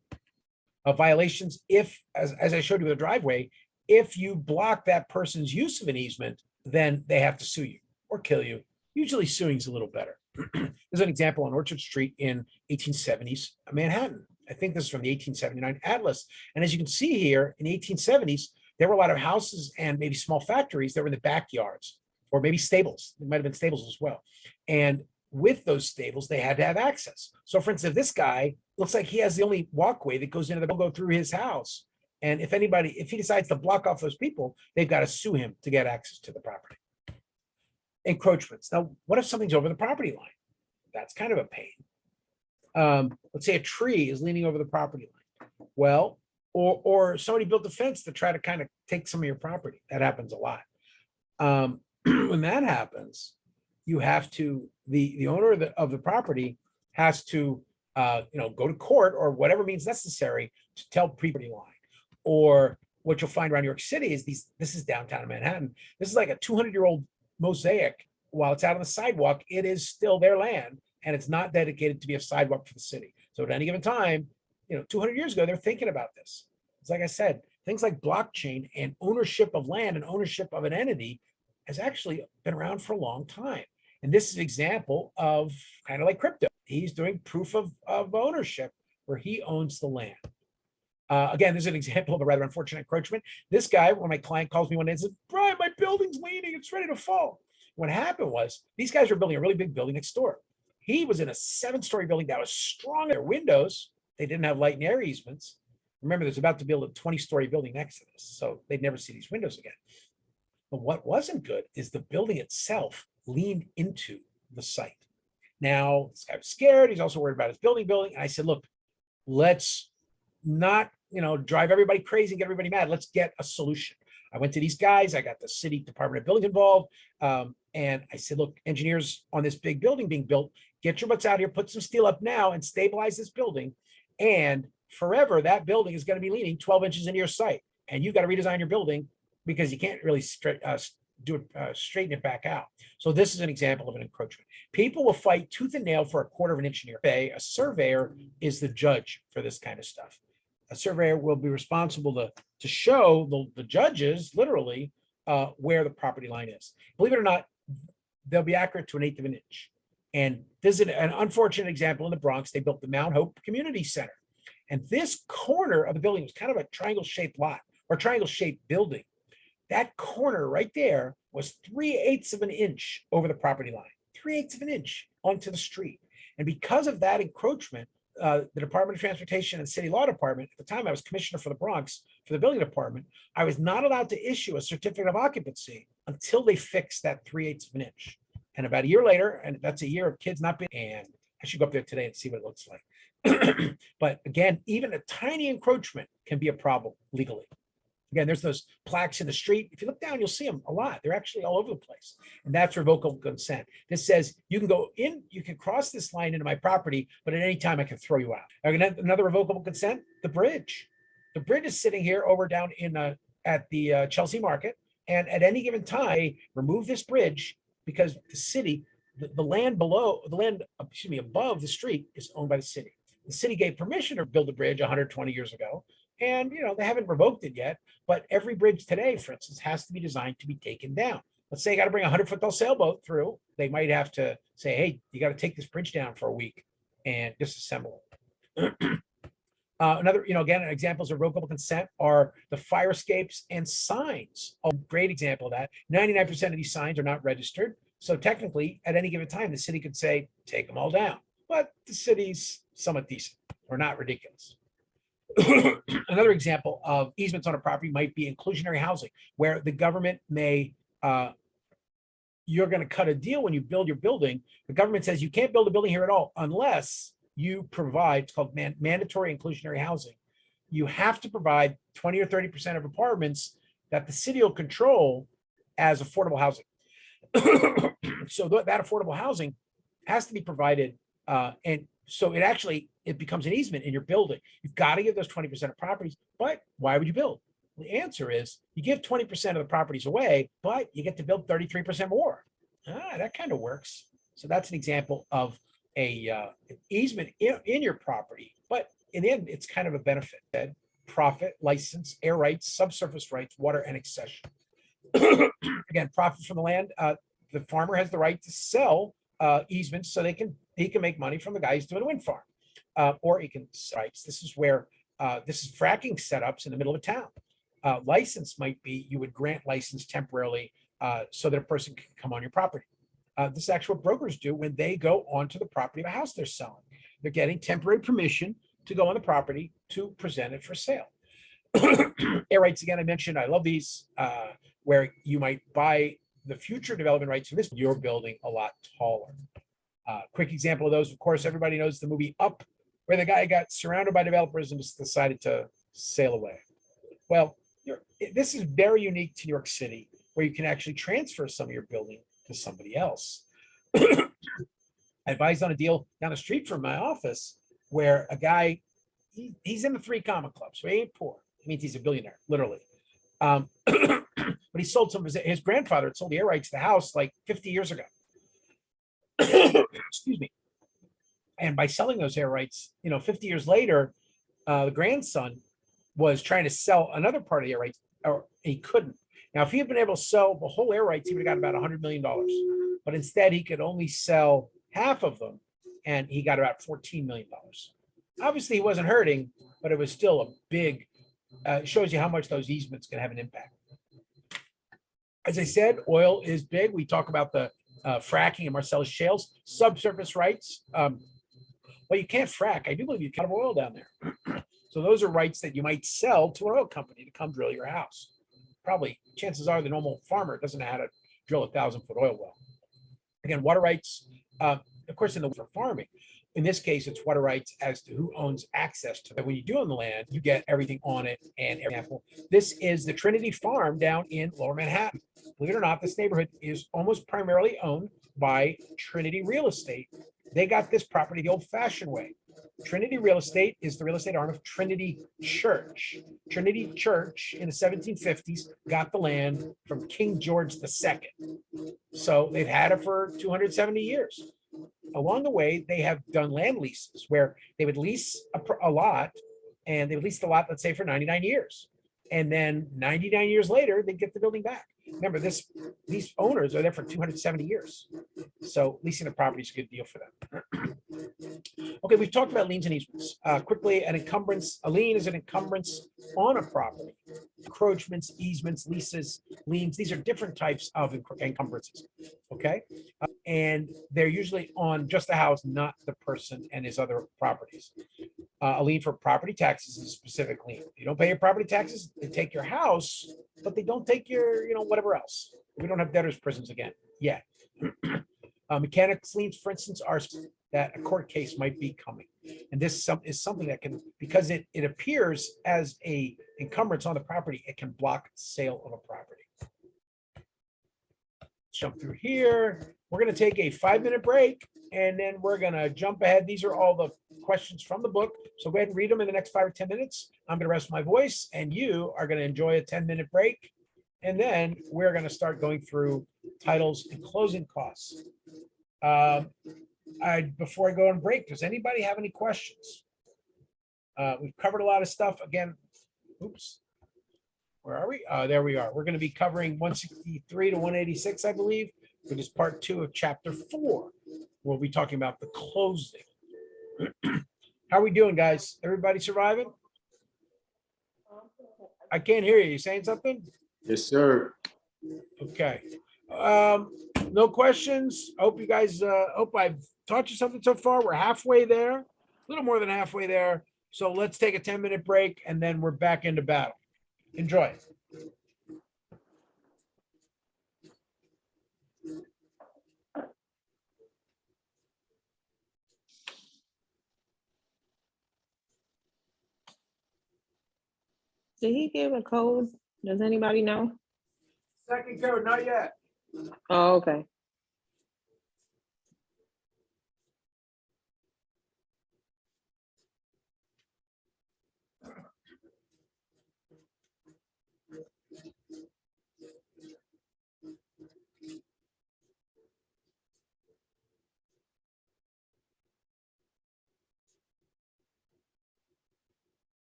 Violations, if, as I showed you with the driveway, if you block that person's use of an easement, then they have to sue you or kill you. Usually suing is a little better. There's an example on Orchard Street in 1870s Manhattan. I think this is from the 1879 Atlas. And as you can see here, in the 1870s, there were a lot of houses and maybe small factories that were in the backyards, or maybe stables. There might have been stables as well. And with those stables, they had to have access. So for instance, if this guy looks like he has the only walkway that goes into go through his house. And if he decides to block off those people, they've got to sue him to get access to the property. Encroachments. Now, what if something's over the property line? That's kind of a pain. Let's say a tree is leaning over the property line. Well, or somebody built a fence to try to kind of take some of your property. That happens a lot. When that happens, you have to, the owner of the property has to go to court or whatever means necessary to tell property line. Or what you'll find around New York City is this is downtown Manhattan. This is like a 200-year-old mosaic. While it's out on the sidewalk, it is still their land and it's not dedicated to be a sidewalk for the city. So at any given time, 200 years ago, they're thinking about this. It's like I said, things like blockchain and ownership of land and ownership of an entity has actually been around for a long time. And this is an example of kind of like crypto. He's doing proof of ownership where he owns the land. Again, there's an example of a rather unfortunate encroachment. This guy, when my client calls me one day and says, Brian, my building's leaning, it's ready to fall. What happened was these guys were building a really big building next door. He was in a 7-story building that was strong. Their windows, they didn't have light and air easements. Remember, there's about to build a 20-story building next to this, so they'd never see these windows again. But what wasn't good is the building itself leaned into the site. Now, this guy was scared. He's also worried about his building. And I said, look, let's not, drive everybody crazy and get everybody mad. Let's get a solution. I went to these guys. I got the city Department of Buildings involved. And I said, look, engineers on this big building being built, get your butts out here, put some steel up now and stabilize this building. And forever, that building is going to be leaning 12 inches into your site. And you've got to redesign your building because you can't really straighten it back out. So this is an example of an encroachment. People will fight tooth and nail for a quarter of an inch in your bay. A surveyor is the judge for this kind of stuff. A surveyor will be responsible to show the judges literally where the property line is. Believe it or not, they'll be accurate to 1/8 of an inch. And this is an unfortunate example in the Bronx. They built the Mount Hope Community Center. And this corner of the building was kind of a triangle-shaped lot or triangle-shaped building. That corner right there was 3/8 of an inch over the property line, 3/8 of an inch onto the street. And because of that encroachment, the Department of Transportation and City Law Department, at the time I was commissioner for the Bronx, for the building department, I was not allowed to issue a certificate of occupancy until they fixed that 3/8 of an inch. And about a year later, and that's a year of kids not being, and I should go up there today and see what it looks like. But again, even a tiny encroachment can be a problem legally. Again, there's those plaques in the street. If you look down, you'll see them a lot. They're actually all over the place. And that's revocable consent. This says you can go in, you can cross this line into my property, but at any time I can throw you out. Another revocable consent, the bridge. The bridge is sitting here over down in at the Chelsea Market. And at any given time, remove this bridge because the city, the land below, the land, excuse me, above the street is owned by the city. The city gave permission to build a bridge 120 years ago. And, they haven't revoked it yet, but every bridge today, for instance, has to be designed to be taken down. Let's say you got to bring a 100-foot tall sailboat through. They might have to say, hey, you got to take this bridge down for a week and disassemble it. Another, again, examples of revocable consent are the fire escapes and signs. A great example of that. 99% of these signs are not registered. So technically, at any given time, the city could say, take them all down. But the city's somewhat decent or not ridiculous. Another example of easements on a property might be inclusionary housing, where the government may, you're going to cut a deal when you build your building. The government says you can't build a building here at all unless you provide, it's called mandatory inclusionary housing. You have to provide 20 or 30% of apartments that the city will control as affordable housing. So that affordable housing has to be provided, and so it becomes an easement in your building. You've got to give those 20% of properties, but why would you build? The answer is you give 20% of the properties away, but you get to build 33% more. That kind of works. So that's an example of an easement in your property, but in the end, it's kind of a benefit. Profit, license, air rights, subsurface rights, water, and accession. Again, profit from the land. The farmer has the right to sell easements so he can make money from the guy who's doing a wind farm, or he can rights. This is where this is fracking setups in the middle of a town. License might be you would grant license temporarily so that a person can come on your property. This is actually what brokers do when they go onto the property of a house they're selling. They're getting temporary permission to go on the property to present it for sale. Air rights, again, I mentioned, I love these, where you might buy the future development rights for this, you're building a lot taller. Quick example of those, of course, everybody knows the movie Up, where the guy got surrounded by developers and just decided to sail away. Well, this is very unique to New York City, where you can actually transfer some of your building to somebody else. I advised on a deal down the street from my office where a guy, he's in the 3 comma club, so he ain't poor. It means he's a billionaire, literally. But he sold some of his grandfather had sold the air rights to the house like 50 years ago. Excuse me. And by selling those air rights, 50 years later, the grandson was trying to sell another part of the air rights, or he couldn't. Now, if he had been able to sell the whole air rights, he would have got about $100 million. But instead, he could only sell half of them, and he got about $14 million. Obviously, he wasn't hurting, but it was still a big, shows you how much those easements can have an impact. As I said, oil is big. We talk about the fracking and Marcellus shales, subsurface rights. Well, you can't frack. I do believe you can have oil down there. So those are rights that you might sell to an oil company to come drill your house. Probably, chances are the normal farmer doesn't know how to drill a 1,000-foot oil well. Again, water rights, of course, for farming. In this case, it's water rights as to who owns access to it. When you do own the land, you get everything on it. And example, this is the Trinity Farm down in Lower Manhattan. Believe it or not, this neighborhood is almost primarily owned by Trinity Real Estate. They got this property the old-fashioned way. Trinity Real Estate is the real estate arm of Trinity Church. Trinity Church in the 1750s got the land from King George II. So they've had it for 270 years. Along the way, they have done land leases where they would lease a lot, and they would lease the lot, let's say, for 99 years. And then 99 years later, they get the building back. Remember, these owners are there for 270 years. So leasing the property is a good deal for them. Okay, we've talked about liens and easements. Quickly, an encumbrance, a lien is an encumbrance on a property. Encroachments, easements, leases, liens, these are different types of encumbrances, okay? And they're usually on just the house, not the person and his other properties. A lien for property taxes is a specific lien. You don't pay your property taxes, they take your house, but they don't take your, whatever else. We don't have debtors' prisons again yet. Mechanics liens, for instance, are that a court case might be coming. And this is something that can, because it appears as a encumbrance on the property, it can block sale of a property. Jump through here. We're going to take a 5-minute break and then we're going to jump ahead. These are all the questions from the book. So go ahead and read them in the next 5 or 10 minutes. I'm going to rest my voice and you are going to enjoy a 10-minute break. And then we're going to start going through titles and closing costs. Before I go on break, does anybody have any questions? We've covered a lot of stuff. Again, oops. Where are we? There we are. We're going to be covering 163 to 186, I believe, which is part 2 of chapter 4. We'll be talking about the closing. How are we doing, guys? Everybody surviving? I can't hear you. You saying something? Yes, sir. Okay. No questions. Hope you guys, hope I've taught you something so far. We're halfway there, a little more than halfway there. So let's take a 10-minute break and then we're back into battle. Enjoy. Did he give a code? Does anybody know? Second code, not yet. Oh, okay.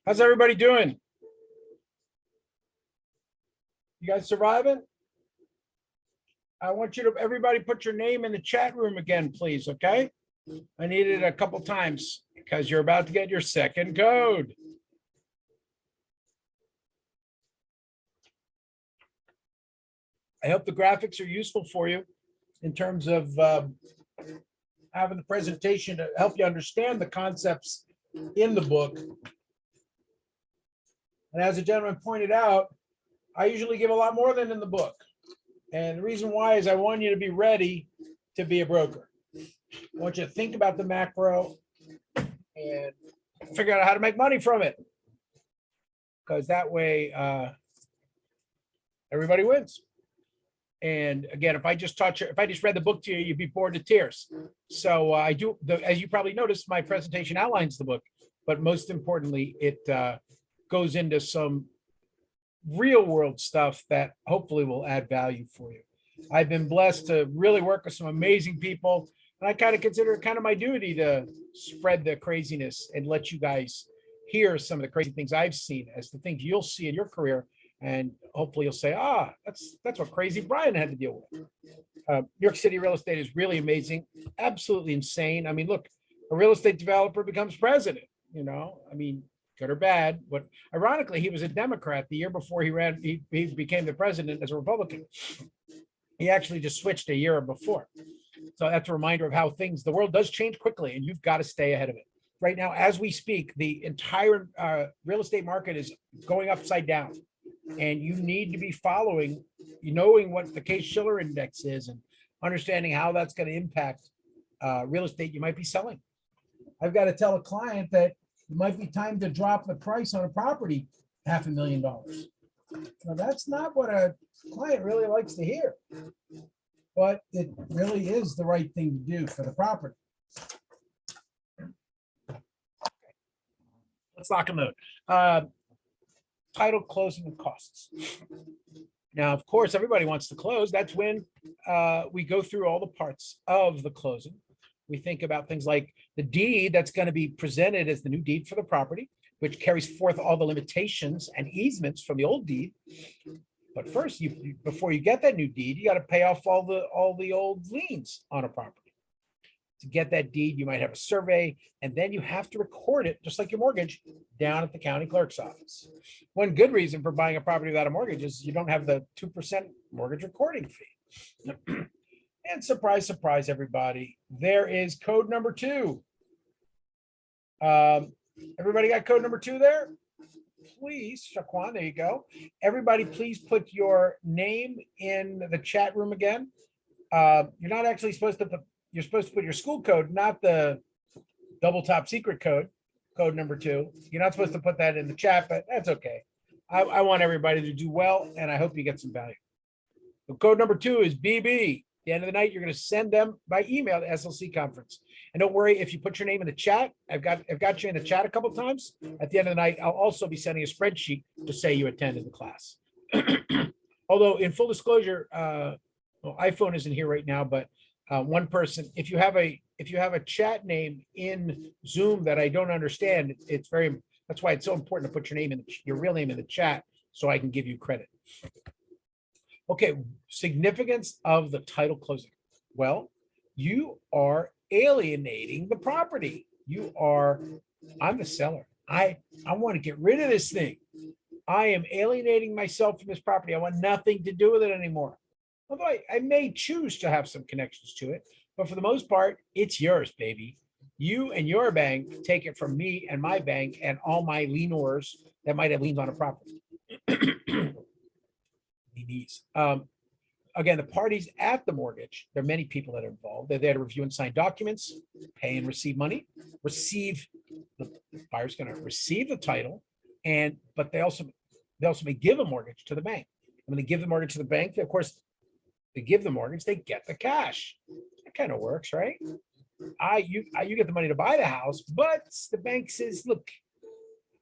How's everybody doing? You guys surviving? I want you to, everybody put your name in the chat room again, please, okay? I need it a couple times because you're about to get your second code. I hope the graphics are useful for you in terms of having the presentation to help you understand the concepts in the book. And as the gentleman pointed out, I usually give a lot more than in the book. And the reason why is I want you to be ready to be a broker. I want you to think about the macro and figure out how to make money from it. Because that way, everybody wins. And again, if I just taught you, if I just read the book to you, you'd be bored to tears. So I do, as you probably noticed, my presentation outlines the book, but most importantly, it goes into some real world stuff that hopefully will add value for you. I've been blessed to really work with some amazing people, and I kind of consider it kind of my duty to spread the craziness and let you guys hear some of the crazy things I've seen as the things you'll see in your career. And hopefully you'll say, that's what crazy Brian had to deal with. New York City real estate is really amazing, absolutely insane. I mean, look, a real estate developer becomes president, you know, I mean, good or bad, but ironically, he was a Democrat the year before he became the president as a Republican. He actually just switched a year before. So that's a reminder of how the world does change quickly, and you've got to stay ahead of it. Right now, as we speak, the entire real estate market is going upside down. and you need to be following, knowing what the Case-Shiller index is and understanding how that's going to impact real estate you might be selling. I've got to tell a client that it might be time to drop the price on a property $500,000. Now, that's not what a client really likes to hear, but it really is the right thing to do for the property. Let's lock and load. Title, closing, and costs. Now, of course, everybody wants to close. That's when we go through all the parts of the closing. We think about things like the deed that's going to be presented as the new deed for the property, which carries forth all the limitations and easements from the old deed. But first, before you get that new deed, you got to pay off all the old liens on a property. To get that deed, you might have a survey, and then you have to record it, just like your mortgage, down at the county clerk's office. One good reason for buying a property without a mortgage is you don't have the 2% mortgage recording fee. And surprise, surprise, everybody, there is code number 2. Everybody got code number 2 there? Please, Shaquan, there you go. Everybody, please put your name in the chat room again. You're not actually supposed to put, you're supposed to put your school code, not the double top secret code, code number 2. You're not supposed to put that in the chat, but that's okay. I want everybody to do well, and I hope you get some value. So code number 2 is BB. At the end of the night, you're going to send them by email to SLC conference. And don't worry, if you put your name in the chat, I've got you in the chat a couple of times. At the end of the night, I'll also be sending a spreadsheet to say you attended the class. Although in full disclosure, well, iPhone isn't here right now, but one person, if you have a chat name in Zoom that I don't understand, that's why it's so important to put your name in your real name in the chat so I can give you credit. Okay, significance of the title closing. Well, you are alienating the property. I'm the seller. I want to get rid of this thing. I am alienating myself from this property. I want nothing to do with it anymore. Although I may choose to have some connections to it, but for the most part, it's yours, baby. You and your bank take it from me and my bank and all my lienors that might have liens on a property. Again, the parties at the mortgage, there are many people that are involved. They're there to review and sign documents, pay and receive money, the buyer's going to receive the title, but they also may give a mortgage to the bank. And when they give the mortgage to the bank, of course, they give the mortgage, they get the cash. That kind of works, right? You get the money to buy the house, but the bank says, look,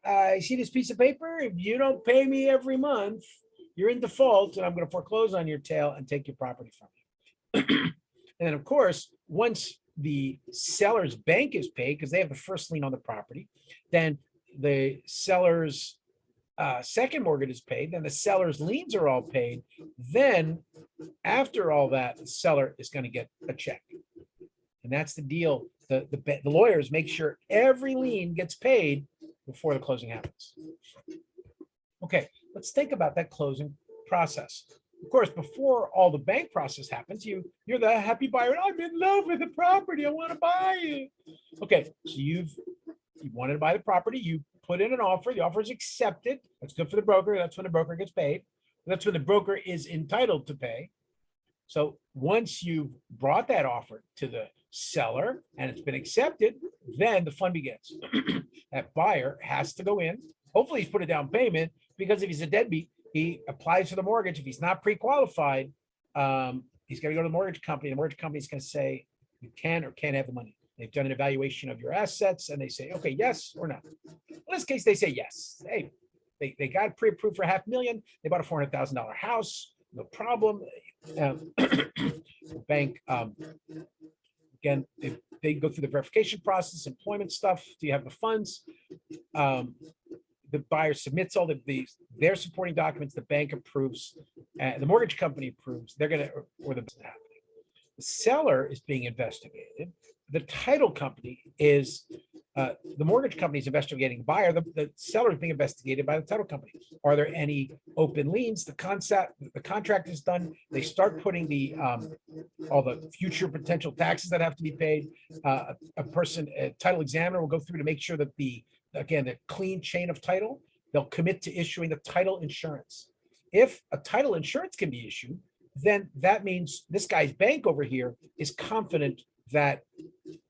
I see this piece of paper. If you don't pay me every month, you're in default, and I'm going to foreclose on your tail and take your property from you. And then, of course, once the seller's bank is paid, because they have the first lien on the property, then the seller's second mortgage is paid, then the seller's liens are all paid. Then, after all that, the seller is going to get a check. And that's the deal. The lawyers make sure every lien gets paid before the closing happens. Okay, let's think about that closing process. Of course, before all the bank process happens, you're the happy buyer. I'm in love with the property. I want to buy it. Okay, so you wanted to buy the property. You put in an offer. The offer is accepted. That's good for the broker. That's when the broker gets paid. That's when the broker is entitled to pay. So once you've brought that offer to the seller and it's been accepted, then the fun begins. That buyer has to go in. Hopefully he's put a down payment, because if he's a deadbeat, he applies for the mortgage. If he's not pre-qualified, he's going to go to the mortgage company. The mortgage company is going to say you can or can't have the money. They've done an evaluation of your assets and they say, okay, yes or no. In this case, they say yes. Hey, they got pre-approved for $500,000. They bought a $400,000 house. No problem. The bank, again, they go through the verification process, employment stuff. Do you have the funds? The buyer submits all their supporting documents. The bank approves, the mortgage company approves. They're going to, or the business happening. The seller is being investigated. The title company is, the mortgage company is investigating the buyer. The seller is being investigated by the title company. Are there any open liens? The contract is done. They start putting all the future potential taxes that have to be paid. A title examiner will go through to make sure that the clean chain of title. They'll commit to issuing the title insurance. if a title insurance can be issued, then that means this guy's bank over here is confident that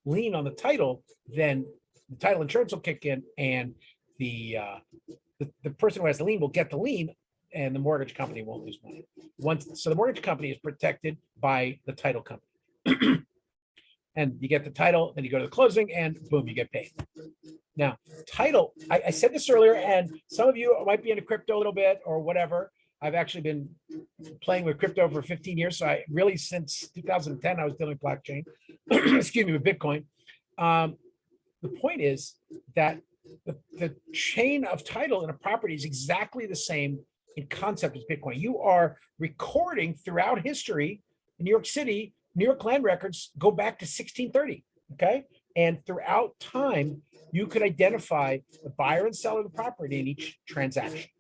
lien on the title, then the title insurance will kick in and the person who has the lien will get the lien and the mortgage company won't lose money. So the mortgage company is protected by the title company. And you get the title, then you go to the closing and boom, you get paid. Now, title, I said this earlier, and some of you might be into crypto a little bit or whatever. I've actually been playing with crypto for 15 years. So I really, since 2010, I was dealing with blockchain, excuse me, with Bitcoin. The point is that the chain of title in a property is exactly the same in concept as Bitcoin. You are recording throughout history in New York City. New York land records go back to 1630, okay? And throughout time, you could identify the buyer and seller of the property in each transaction.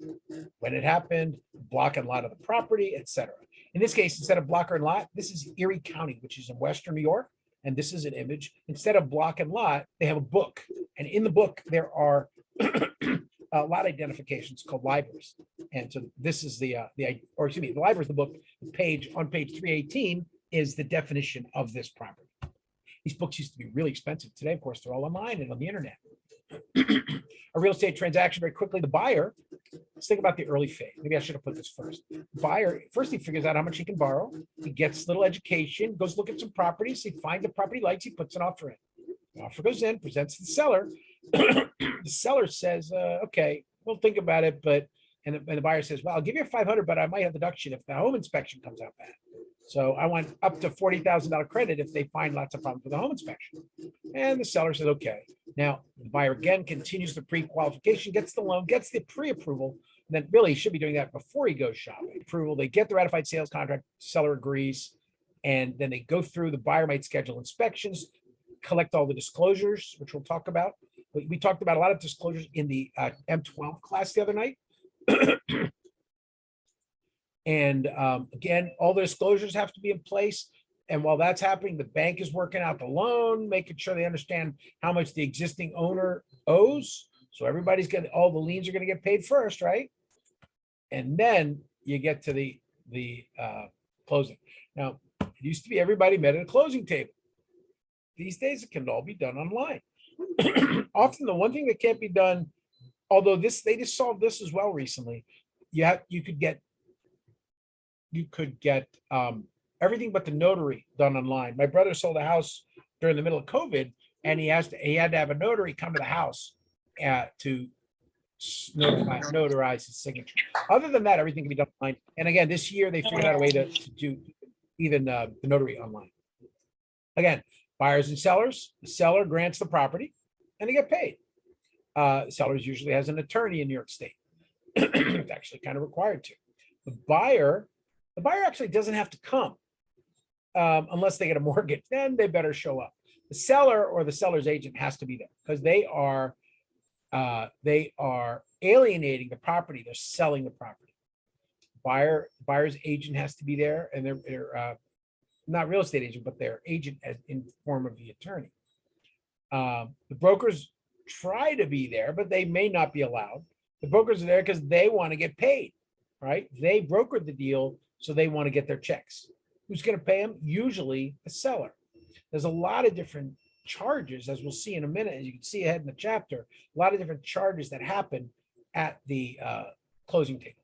When it happened, block and lot of the property, etc. In this case, instead of block and lot, this is Erie County, which is in Western New York. And this is an image. Instead of block and lot, they have a book. And in the book, there are lot identifications called libraries. And so this is the library is the book. The page on page 318 is the definition of this property. These books used to be really expensive. Today, of course, they're all online and on the internet. A real estate transaction, very quickly, the buyer, let's think about the early phase. Maybe I should have put this first. Buyer, first he figures out how much he can borrow. He gets a little education, goes look at some properties. He finds the property he likes, he puts an offer in. The offer goes in, presents to the seller. The seller says, okay, we'll think about it, but, and the buyer says, well, I'll give you 500, but I might have deduction if the home inspection comes out bad. So I want up to $40,000 credit if they find lots of problems with the home inspection. And the seller says, okay. Now, the buyer again continues the pre-qualification, gets the loan, gets the pre-approval, and then really should be doing that before he goes shopping. Approval, they get the ratified sales contract, seller agrees, and then they go through, the buyer might schedule inspections, collect all the disclosures, which we'll talk about. We talked about a lot of disclosures in the M12 class the other night. And again, all the disclosures have to be in place. And while that's happening, the bank is working out the loan, making sure they understand how much the existing owner owes. So everybody's getting, all the liens are going to get paid first, right? And then you get to the closing. Now, it used to be everybody met at a closing table. These days, it can all be done online. Often, the one thing that can't be done, although they just solved this as well recently, you could get everything but the notary done online. My brother sold a house during the middle of COVID, and he had to have a notary come to the house to notarize his signature. Other than that, everything can be done online. And again, this year they figured out a way to do even the notary online. Again, buyers and sellers. The seller grants the property, and they get paid. Sellers usually has an attorney in New York State. It's actually kind of required to. The buyer actually doesn't have to come unless they get a mortgage. Then they better show up. The seller or the seller's agent has to be there because they are alienating the property. They're selling the property. Buyer's agent has to be there, and they're not real estate agent, but their agent as in form of the attorney. The brokers try to be there, but they may not be allowed. The brokers are there because they want to get paid, right? They brokered the deal, so they want to get their checks. Who's going to pay them? Usually the seller. There's a lot of different charges, as we'll see in a minute, as you can see ahead in the chapter, a lot of different charges that happen at the closing table.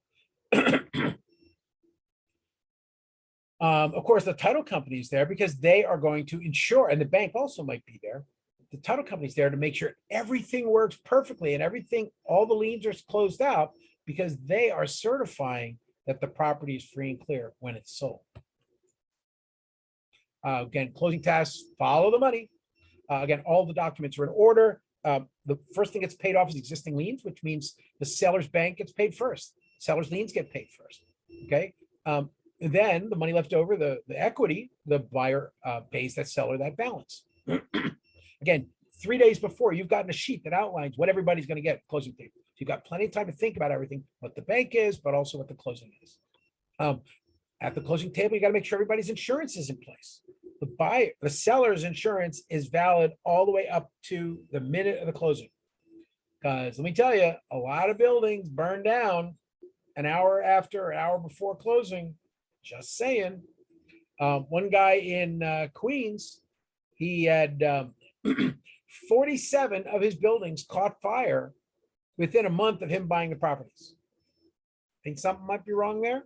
Of course, the title company is there because they are going to insure, and the bank also might be there. The title company is there to make sure everything works perfectly and everything, all the liens are closed out because they are certifying that the property is free and clear when it's sold. Again, closing tasks, follow the money. Again, all the documents are in order. The first thing gets paid off is existing liens, which means the seller's bank gets paid first. Seller's liens get paid first. Okay. Then the money left over, the equity, the buyer pays that seller that balance. Again, 3 days before, you've gotten a sheet that outlines what everybody's going to get closing table. So you've got plenty of time to think about everything, what the bank is, but also what the closing is. At the closing table, you got to make sure everybody's insurance is in place. The seller's insurance is valid all the way up to the minute of the closing. Because let me tell you, a lot of buildings burn down an hour after, an hour before closing. Just saying. One guy in Queens, he had 47 of his buildings caught fire within a month of him buying the properties. Think something might be wrong there?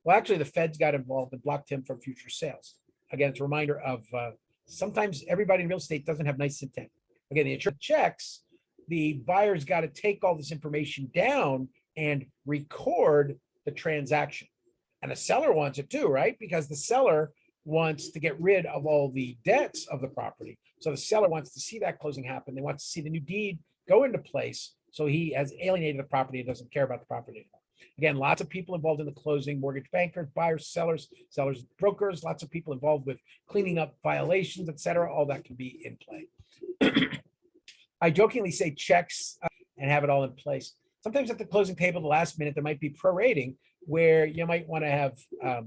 Well, actually, the feds got involved and blocked him from future sales. Again, it's a reminder of sometimes everybody in real estate doesn't have nice intent. Again, the insurance checks, the buyer's got to take all this information down and record the transaction. And the seller wants it too, right? Because the seller wants to get rid of all the debts of the property. So the seller wants to see that closing happen. They want to see the new deed go into place. So he has alienated the property and doesn't care about the property anymore. Again, lots of people involved in the closing, mortgage bankers, buyers, sellers, brokers, lots of people involved with cleaning up violations, et cetera. All that can be in play. I jokingly say checks and have it all in place. Sometimes at the closing table, the last minute, there might be prorating where you might want to have, a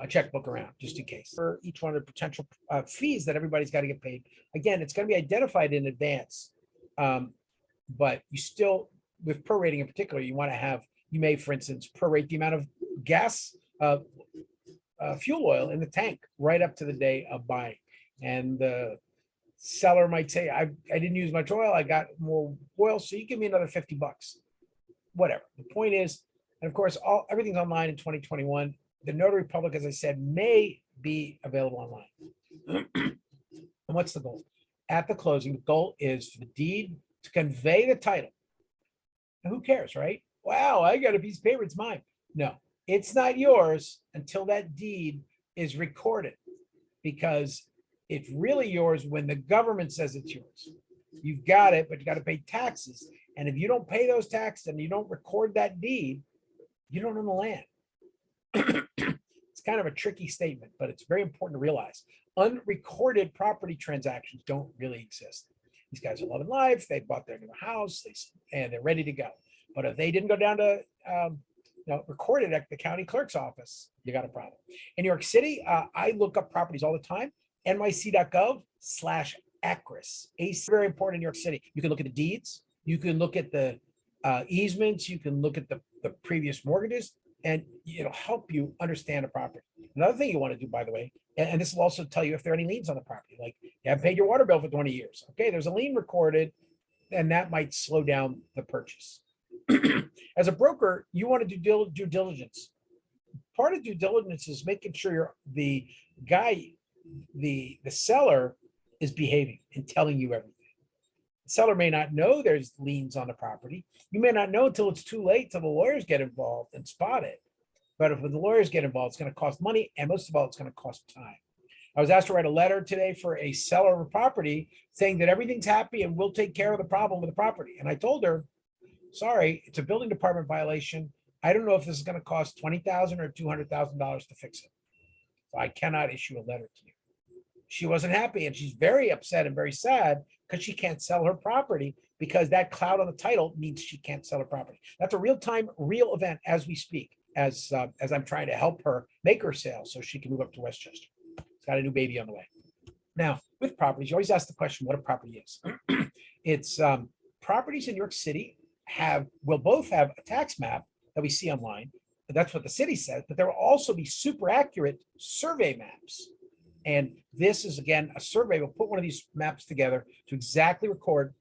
checkbook around just in case for each one of the potential fees that everybody's got to get paid. Again, it's going to be identified in advance, but you still, with prorating in particular, you want to have, you may, for instance, prorate the amount of gas, fuel oil in the tank right up to the day of buying. And the seller might say, I didn't use much oil, I got more oil, so you give me another $50. Whatever. The point is, and of course, everything's online in 2021. The notary public, as I said, may be available online. And what's the goal? At the closing, the goal is for the deed to convey the title. And who cares, right? Wow, I got a piece of paper, it's mine. No, it's not yours until that deed is recorded, because it's really yours when the government says it's yours. You've got it, but you got to pay taxes. And if you don't pay those taxes and you don't record that deed, you don't own the land. It's kind of a tricky statement, but it's very important to realize. Unrecorded property transactions don't really exist. These guys are loving life. They bought their new house, and they're ready to go. But if they didn't go down to record it at the county clerk's office, you got a problem. In New York City, I look up properties all the time. NYC.gov/ACRIS. Very important in New York City. You can look at the deeds. You can look at the easements. You can look at the previous mortgages, and it'll help you understand a property. Another thing you want to do, by the way, and this will also tell you if there are any liens on the property, like you haven't paid your water bill for 20 years. Okay, there's a lien recorded, and that might slow down the purchase. As a broker, you want to do due diligence. Part of due diligence is making sure the seller is behaving and telling you everything. The seller may not know there's liens on the property. You may not know until it's too late, till the lawyers get involved and spot it. But if the lawyers get involved, it's going to cost money, and most of all, it's going to cost time. I was asked to write a letter today for a seller of a property saying that everything's happy and we'll take care of the problem with the property. And I told her, sorry, it's a building department violation. I don't know if this is going to cost $20,000 or $200,000 to fix it. So I cannot issue a letter to you. She wasn't happy, and she's very upset and very sad because she can't sell her property, because that cloud on the title means she can't sell her property. That's a real-time, real event as we speak, as I'm trying to help her make her sale so she can move up to Westchester. It's got a new baby on the way. Now, with properties, you always ask the question what a property is. It's properties in New York City will both have a tax map that we see online. That's what the city says, but there will also be super accurate survey maps. And this is, again, a survey. We'll put one of these maps together to exactly record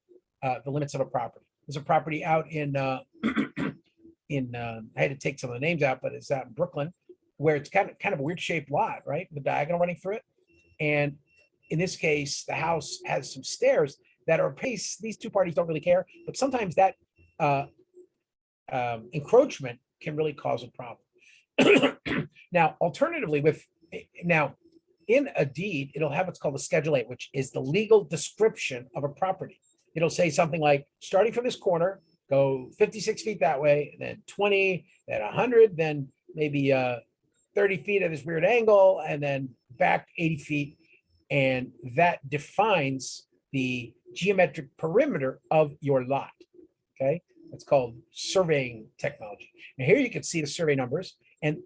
the limits of a property. There's a property out in I had to take some of the names out, but it's out in Brooklyn, where it's kind of a weird shaped lot, right? The diagonal running through it. And in this case, the house has some stairs that are paced. These two parties don't really care, but sometimes that encroachment can really cause a problem. Now, alternatively, in a deed, it'll have what's called a Schedule 8, which is the legal description of a property. It'll say something like, starting from this corner, go 56 feet that way, and then 20, then 100, then maybe 30 feet at this weird angle, and then back 80 feet. And that defines the geometric perimeter of your lot. Okay, that's called surveying technology. Now here you can see the survey numbers, and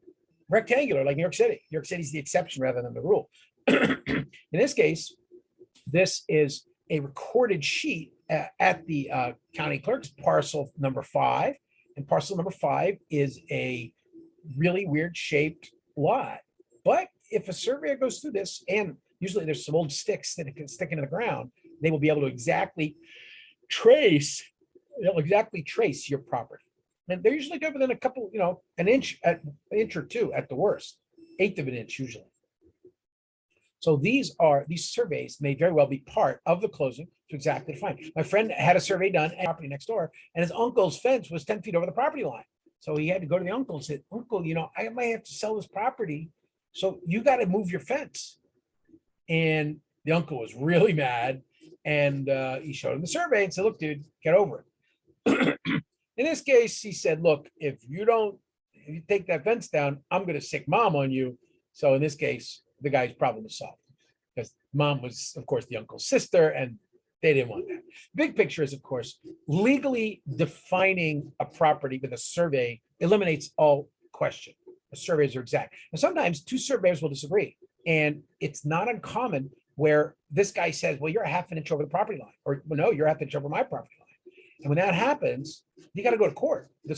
rectangular, like New York City. New York City is the exception rather than the rule. In this case, this is a recorded sheet at the county clerk's parcel number 5, And parcel number 5 is a really weird shaped lot. But if a surveyor goes through this, and usually there's some old sticks that it can stick into the ground, they will be able to exactly trace, your property. And they're usually good within a couple, an inch or two at the worst, 1/8 of an inch usually. So these surveys may very well be part of the closing to exactly define. My friend had a survey done at property next door, and his uncle's fence was 10 feet over the property line. So he had to go to the uncle and said, "Uncle, I might have to sell this property. So you got to move your fence." And the uncle was really mad. And he showed him the survey and said, "Look, dude, get over it." In this case, he said, "Look, if you take that fence down, I'm going to sick mom on you." So in this case, the guy's problem was solved because mom was, of course, the uncle's sister, and they didn't want that. Big picture is, of course, legally defining a property with a survey eliminates all question. The surveys are exact. And sometimes two surveyors will disagree. And it's not uncommon where this guy says, "Well, you're a 1/2 inch over the property line," or, "Well, no, you're a 1/2 inch over my property line." And when that happens, you got to go to court. The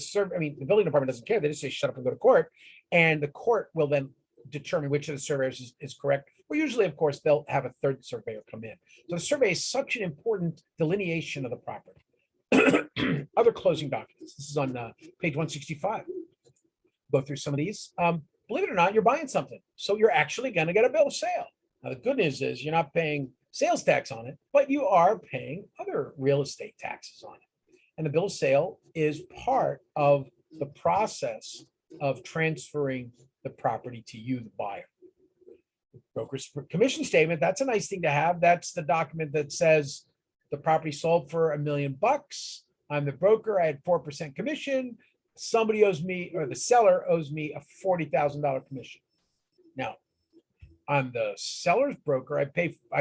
building department doesn't care. They just say, "Shut up and go to court." And the court will then determine which of the surveyors is correct. Or usually, of course, they'll have a third surveyor come in. So the survey is such an important delineation of the property. Other closing documents. This is on page 165. Go through some of these. Believe it or not, you're buying something. So you're actually going to get a bill of sale. Now, the good news is you're not paying sales tax on it, but you are paying other real estate taxes on it. And the bill of sale is part of the process of transferring the property to you, the buyer. Broker's commission statement, that's a nice thing to have. That's the document that says the property sold for $1 million. I'm the broker. I had 4% commission. Somebody owes me, or the seller owes me a $40,000 commission. Now, I'm the seller's broker. I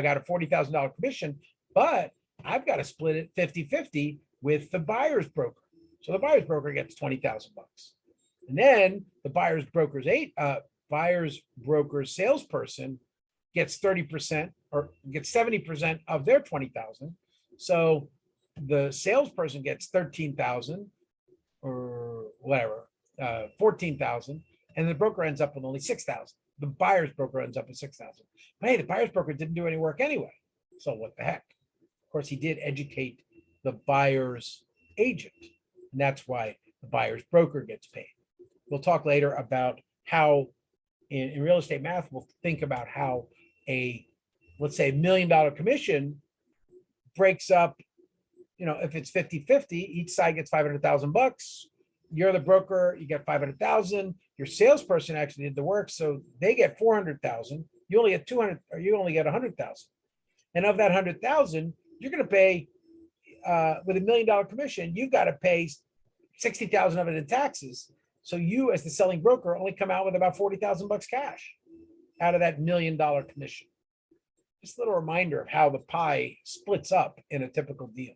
got a $40,000 commission, but I've got to split it 50-50 with the buyer's broker. So the buyer's broker gets $20,000. And then the buyer's broker's salesperson gets 30% or gets 70% of their 20,000. So the salesperson gets 13,000 or whatever, 14,000, and the broker ends up with only 6,000. The buyer's broker ends up with 6,000. But hey, the buyer's broker didn't do any work anyway. So what the heck? Of course, he did educate the buyer's agent, and that's why the buyer's broker gets paid. We'll talk later about how in real estate math, we'll think about how let's say $1 million commission breaks up, if it's 50-50, each side gets $500,000. You're the broker, you get 500,000. Your salesperson actually did the work, so they get 400,000. You only get 200, or you only get 100,000. And of that 100,000, you're going to pay with $1 million commission. You've got to pay 60,000 of it in taxes. So you, as the selling broker, only come out with about 40,000 bucks cash out of that $1 million commission. Just a little reminder of how the pie splits up in a typical deal.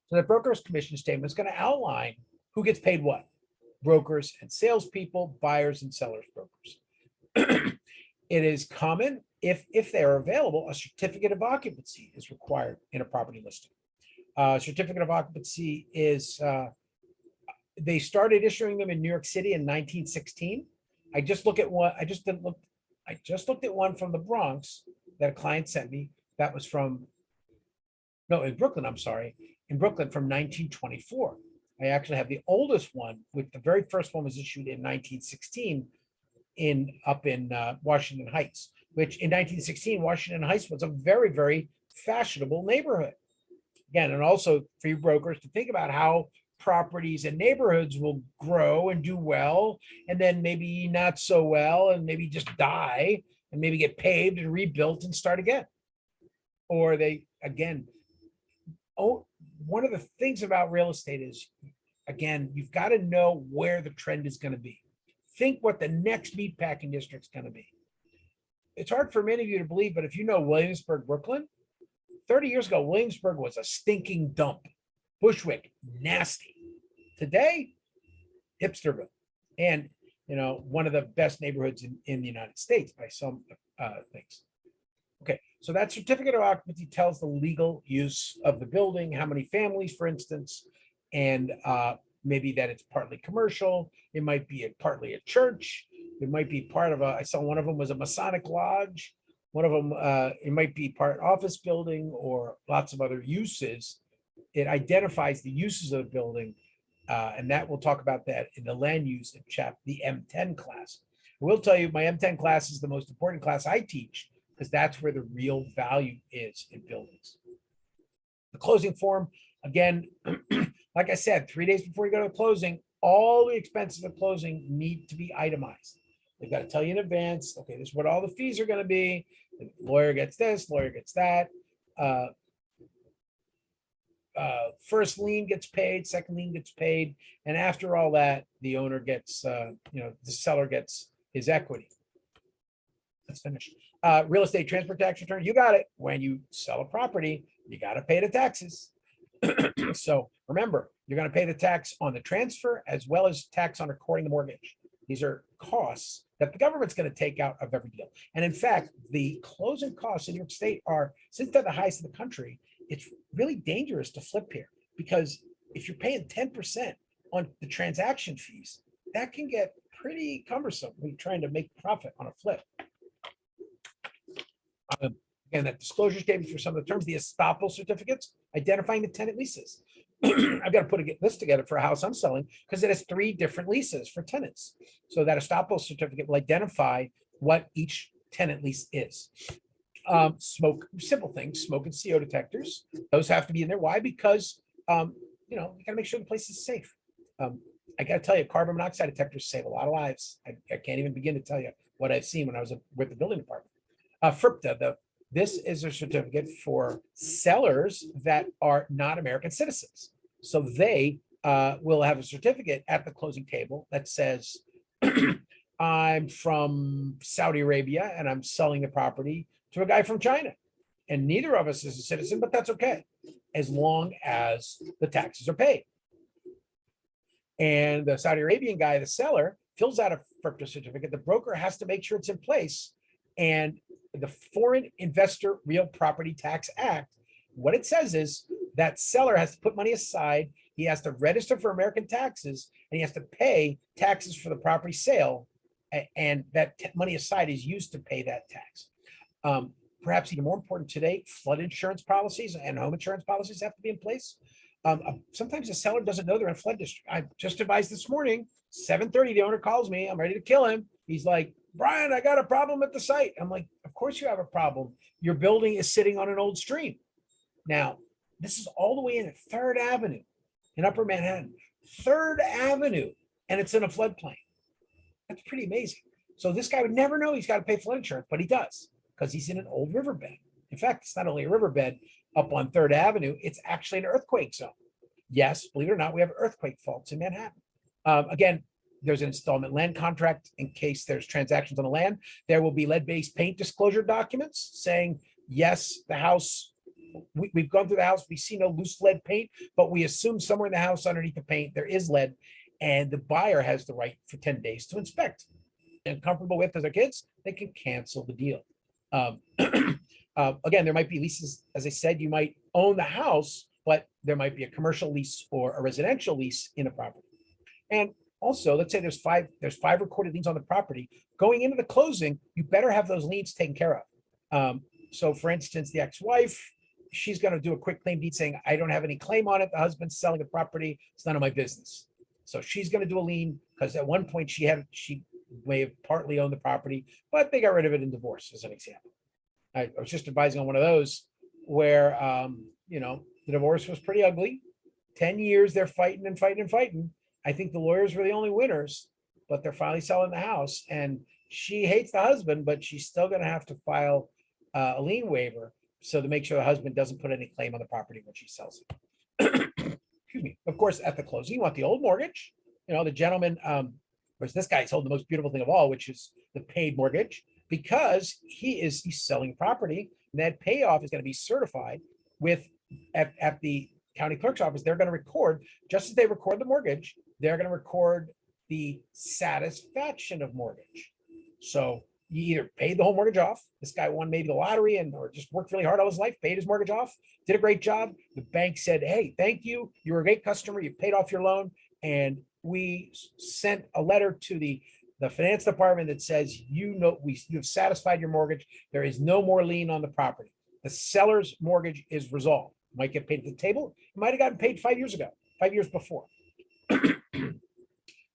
So the broker's commission statement is going to outline who gets paid what. Brokers and salespeople, buyers and sellers brokers. It is common, if they are available, a certificate of occupancy is required in a property listing. Certificate of occupancy is, they started issuing them in New York City in 1916. I just looked at one from the Bronx that a client sent me. That was in Brooklyn, I'm sorry. In Brooklyn from 1924. I actually have the oldest one, with the very first one was issued in 1916 up in Washington Heights, which in 1916, Washington Heights was a very, very fashionable neighborhood. Again, and also for you brokers to think about how properties and neighborhoods will grow and do well, and then maybe not so well, and maybe just die, and maybe get paved and rebuilt and start again. Or one of the things about real estate is, again, you've got to know where the trend is going to be. Think what the next meatpacking district is going to be. It's hard for many of you to believe, but if you know Williamsburg, Brooklyn, 30 years ago, Williamsburg was a stinking dump. Bushwick, nasty. Today, hipsterville, and one of the best neighborhoods in the United States by some things. Okay, so that certificate of occupancy tells the legal use of the building, how many families, for instance, and maybe that it's partly commercial. It might be partly a church. It might be part of I saw one of them was a Masonic lodge. One of them, it might be part office building or lots of other uses. It identifies the uses of the building. And that we'll talk about that in the land use in the M10 class. I will tell you, my M10 class is the most important class I teach because that's where the real value is in buildings. The closing form, again, like I said, 3 days before you go to the closing, all the expenses of closing need to be itemized. They've got to tell you in advance, okay, this is what all the fees are going to be. The lawyer gets this, lawyer gets that. First lien gets paid, second lien gets paid. And after all that, the owner gets, the seller gets his equity. Let's finish. Real estate transfer tax return, you got it. When you sell a property, you got to pay the taxes. So remember, you're going to pay the tax on the transfer as well as tax on recording the mortgage. These are costs that the government's going to take out of every deal. And in fact, the closing costs in New York State are, since they're the highest in the country, it's really dangerous to flip here because if you're paying 10% on the transaction fees, that can get pretty cumbersome when you're trying to make profit on a flip. Again, that disclosure statement for some of the terms, the estoppel certificates, identifying the tenant leases. I've got to put a list together for a house I'm selling because it has 3 different leases for tenants. So that estoppel certificate will identify what each tenant lease is. Simple things, smoke and CO detectors. Those have to be in there. Why? Because, you got to make sure the place is safe. I got to tell you, carbon monoxide detectors save a lot of lives. I can't even begin to tell you what I've seen when I was with the building department. FRPTA, this is a certificate for sellers that are not American citizens. So they will have a certificate at the closing table that says, I'm from Saudi Arabia and I'm selling the property to a guy from China. And neither of us is a citizen, but that's okay, as long as the taxes are paid. And the Saudi Arabian guy, the seller, fills out a FRPTA certificate. The broker has to make sure it's in place. And the Foreign Investor Real Property Tax Act, what it says is that seller has to put money aside. He has to register for American taxes, and he has to pay taxes for the property sale. And that money aside is used to pay that tax. Perhaps even more important today, flood insurance policies and home insurance policies have to be in place. Sometimes the seller doesn't know they're in a flood district. I just advised this morning, 7:30, the owner calls me. I'm ready to kill him. He's like, Brian, I got a problem at the site. I'm like, of course you have a problem. Your building is sitting on an old stream. Now, this is all the way in at 3rd Avenue in Upper Manhattan. 3rd Avenue, and it's in a floodplain. That's pretty amazing. So this guy would never know he's got to pay flood insurance, but he does because he's in an old riverbed. In fact, it's not only a riverbed up on 3rd Avenue, it's actually an earthquake zone. Yes, believe it or not, we have earthquake faults in Manhattan. Again, there's an installment land contract in case there's transactions on the land. There will be lead-based paint disclosure documents saying, yes, the house, we've gone through the house, we see no loose lead paint, but we assume somewhere in the house underneath the paint, there is lead, and the buyer has the right for 10 days to inspect. And comfortable with as their kids, they can cancel the deal. Again, there might be leases, as I said, you might own the house, but there might be a commercial lease or a residential lease in a property. And also, let's say there's 5 recorded liens on the property. Going into the closing, you better have those liens taken care of. So for instance, the ex-wife, she's going to do a quick claim deed saying, I don't have any claim on it. The husband's selling the property. It's none of my business. So she's going to do a lien because at one point she may have partly owned the property, but they got rid of it in divorce, as an example. I was just advising on one of those where, the divorce was pretty ugly. 10 years, they're fighting and fighting and fighting. I think the lawyers were the only winners, but they're finally selling the house. And she hates the husband, but she's still going to have to file a lien waiver. So to make sure the husband doesn't put any claim on the property when she sells it. Excuse me. Of course, at the closing, you want the old mortgage. The gentleman, whereas this guy's holding the most beautiful thing of all, which is the paid mortgage, because he's selling property. And that payoff is going to be certified at the county clerk's office. They're going to record, just as they record the mortgage, they're going to record the satisfaction of mortgage. So you either paid the whole mortgage off. This guy won maybe the lottery or just worked really hard all his life, paid his mortgage off, did a great job. The bank said, hey, thank you. You were a great customer. You paid off your loan. And we sent a letter to the finance department that says, you've satisfied your mortgage. There is no more lien on the property. The seller's mortgage is resolved. Might get paid at the table. It might have gotten paid 5 years ago, 5 years before.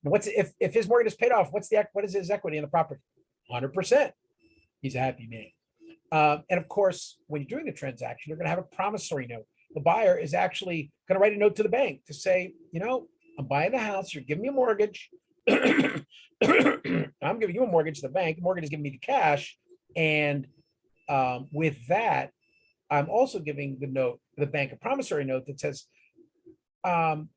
What's if his mortgage is paid off? What is his equity in the property? 100%. He's a happy man. And of course, when you're doing the transaction, you're going to have a promissory note. The buyer is actually going to write a note to the bank to say, I'm buying the house. You're giving me a mortgage. I'm giving you a mortgage to the bank. The mortgage is giving me the cash. And with that, I'm also giving the bank a promissory note that says,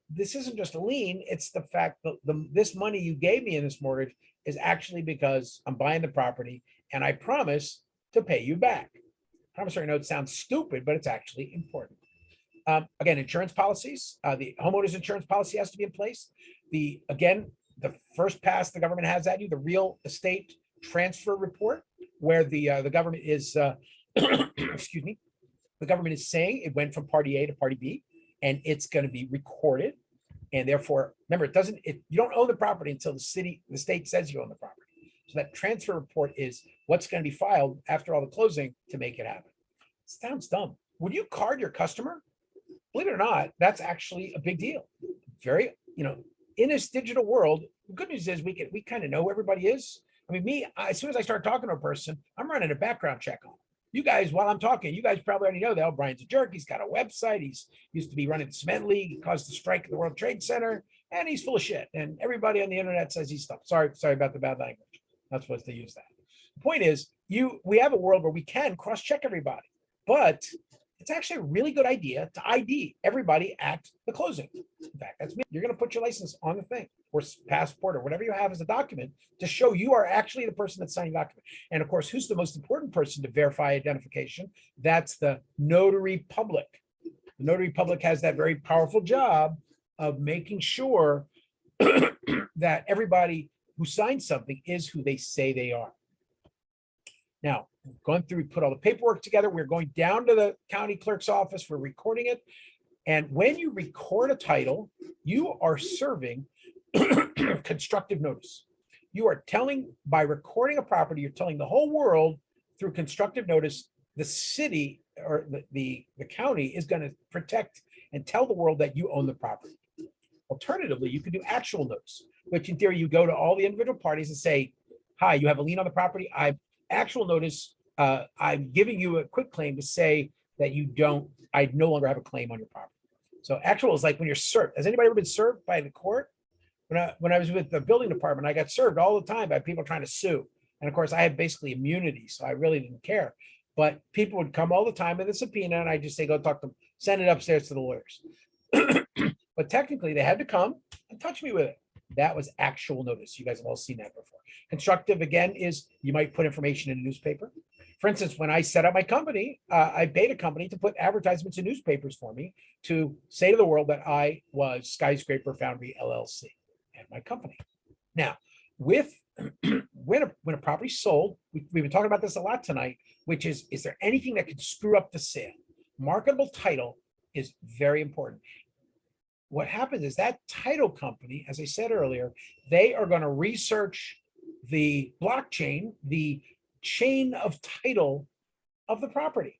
this isn't just a lien. It's the fact that this money you gave me in this mortgage is actually because I'm buying the property and I promise to pay you back. Promissory note sounds stupid, but it's actually important. Again, insurance policies, the homeowner's insurance policy has to be in place. The first pass the government has at you, the real estate transfer report, where the government is, excuse me, the government is saying it went from party A to party B, and it's going to be recorded. And therefore, remember, you don't own the property until the state says you own the property. So that transfer report is what's going to be filed after all the closing to make it happen. It sounds dumb. Would you card your customer? Believe it or not, that's actually a big deal. Very, in this digital world, the good news is we kind of know who everybody is. I mean, as soon as I start talking to a person, I'm running a background check on them. You guys, while I'm talking, you guys probably already know that Brian's a jerk. He's got a website. He's used to be running the cement league. He caused the strike at the World Trade Center, and he's full of shit. And everybody on the internet says he's stuff. Sorry about the bad language. Not supposed to use that. The point is, we have a world where we can cross-check everybody, but it's actually a really good idea to ID everybody at the closing. In fact, that's me. You're going to put your license on the thing or passport or whatever you have as a document to show you are actually the person that's signing the document. And of course, who's the most important person to verify identification? That's the notary public. The notary public has that very powerful job of making sure that everybody who signs something is who they say they are. Now, going through, we put all the paperwork together. We're going down to the county clerk's office. We're recording it. And when you record a title, you are serving constructive notice. You are by recording a property, you're telling the whole world through constructive notice, the city or the county is going to protect and tell the world that you own the property. Alternatively, you could do actual notice, which in theory, you go to all the individual parties and say, hi, you have a lien on the property. Actual notice, I'm giving you a quick claim to say that I no longer have a claim on your property. So actual is like when you're served. Has anybody ever been served by the court? When I was with the building department, I got served all the time by people trying to sue. And of course, I had basically immunity, so I really didn't care. But people would come all the time with a subpoena, and I just say, go talk to them, send it upstairs to the lawyers. But technically, they had to come and touch me with it. That was actual notice. You guys have all seen that before. Constructive, again, is you might put information in a newspaper. For instance, when I set up my company, I paid a company to put advertisements in newspapers for me to say to the world that I was Skyscraper Foundry LLC and my company. Now, when a property's sold, we've been talking about this a lot tonight, which is there anything that could screw up the sale? Marketable title is very important. What happens is that title company, as I said earlier, they are going to research the blockchain, the chain of title of the property.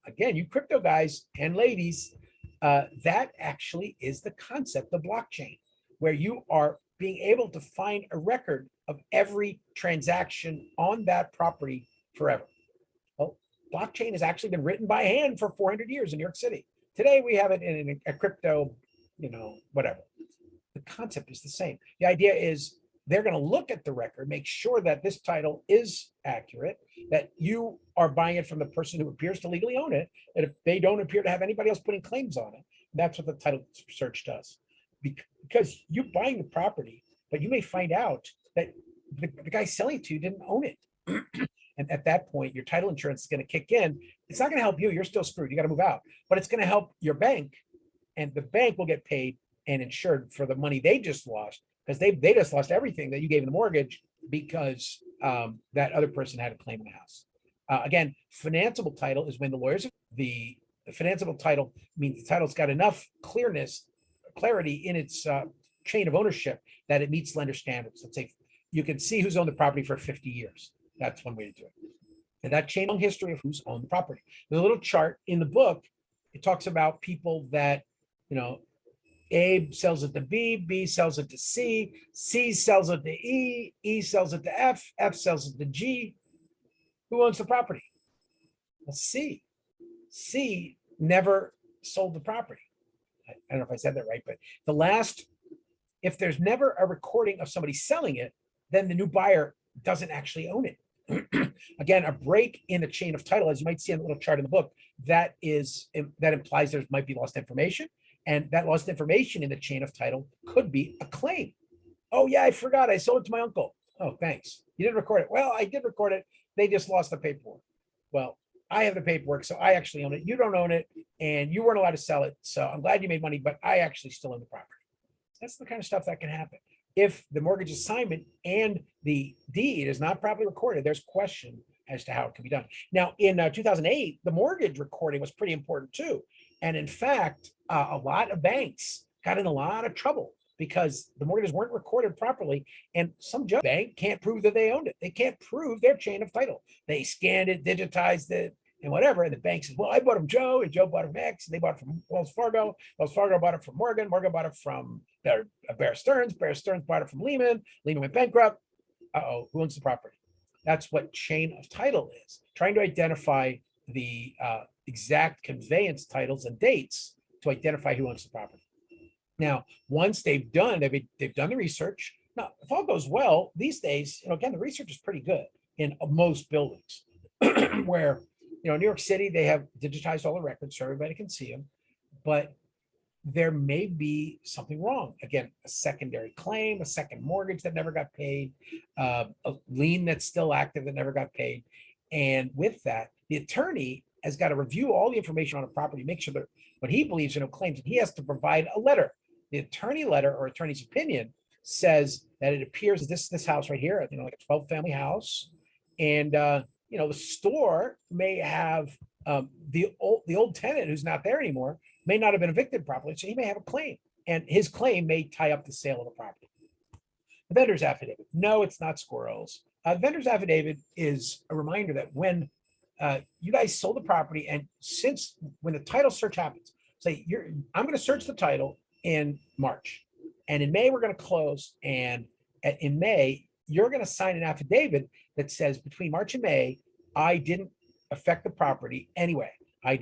Again, you crypto guys and ladies, that actually is the concept of blockchain, where you are being able to find a record of every transaction on that property forever. Well, blockchain has actually been written by hand for 400 years in New York City. Today, we have it in a crypto, whatever. The concept is the same. The idea is they're going to look at the record, make sure that this title is accurate, that you are buying it from the person who appears to legally own it, that if they don't appear to have anybody else putting claims on it, that's what the title search does. Because you're buying the property, but you may find out that the guy selling it to you didn't own it. And at that point, your title insurance is going to kick in. It's not going to help you. You're still screwed. You got to move out. But it's going to help your bank, and the bank will get paid and insured for the money they just lost, because they just lost everything that you gave in the mortgage because that other person had a claim in the house. Again, financeable title is when the lawyers, the financeable title means the title's got enough clarity in its chain of ownership that it meets lender standards. Let's say you can see who's owned the property for 50 years. That's one way to do it. And that chain long history of who's owned the property. There's a little chart in the book. It talks about people that, A sells it to B sells it to C sells it to E sells it to F sells it to G. Who owns the property? Well, C never sold the property. I don't know if I said that right, but if there's never a recording of somebody selling it, then the new buyer doesn't actually own it. Again, a break in the chain of title, as you might see on the little chart in the book, that implies there might be lost information, and that lost information in the chain of title could be a claim. Oh yeah, I forgot, I sold it to my uncle. Oh, thanks. You didn't record it. Well, I did record it. They just lost the paperwork. Well, I have the paperwork, so I actually own it. You don't own it, and you weren't allowed to sell it. So I'm glad you made money, but I actually still own the property. That's the kind of stuff that can happen. If the mortgage assignment and the deed is not properly recorded, there's question as to how it can be done. Now, in 2008, the mortgage recording was pretty important too. And in fact, a lot of banks got in a lot of trouble because the mortgages weren't recorded properly. And some bank can't prove that they owned it. They can't prove their chain of title. They scanned it, digitized it, and whatever. And the bank says, well, I bought it from Joe, and Joe bought it from X, and they bought it from Wells Fargo. Wells Fargo bought it from Morgan. Morgan bought it from Bear Stearns. Bear Stearns bought it from Lehman. Lehman went bankrupt. Uh-oh, who owns the property? That's what chain of title is. Trying to identify the exact conveyance titles and dates to identify who owns the property. Now, once they've done the research. Now, if all goes well, these days, again, the research is pretty good in most buildings where, New York City, they have digitized all the records so everybody can see them, but there may be something wrong. Again, a secondary claim, a second mortgage that never got paid, a lien that's still active that never got paid. And with that, the attorney has got to review all the information on a property, make sure that what he believes in claims, and he has to provide a letter. The attorney letter or attorney's opinion says that it appears this house right here, like a 12-family house, and the store may have the old tenant who's not there anymore may not have been evicted properly, so he may have a claim, and his claim may tie up the sale of the property. The vendor's affidavit. No, it's not squirrels. The vendor's affidavit is a reminder that when you guys sold the property, and since when the title search happens, say I'm going to search the title in March, and in May we're going to close, and in May you're going to sign an affidavit that says between March and May I didn't affect the property anyway. I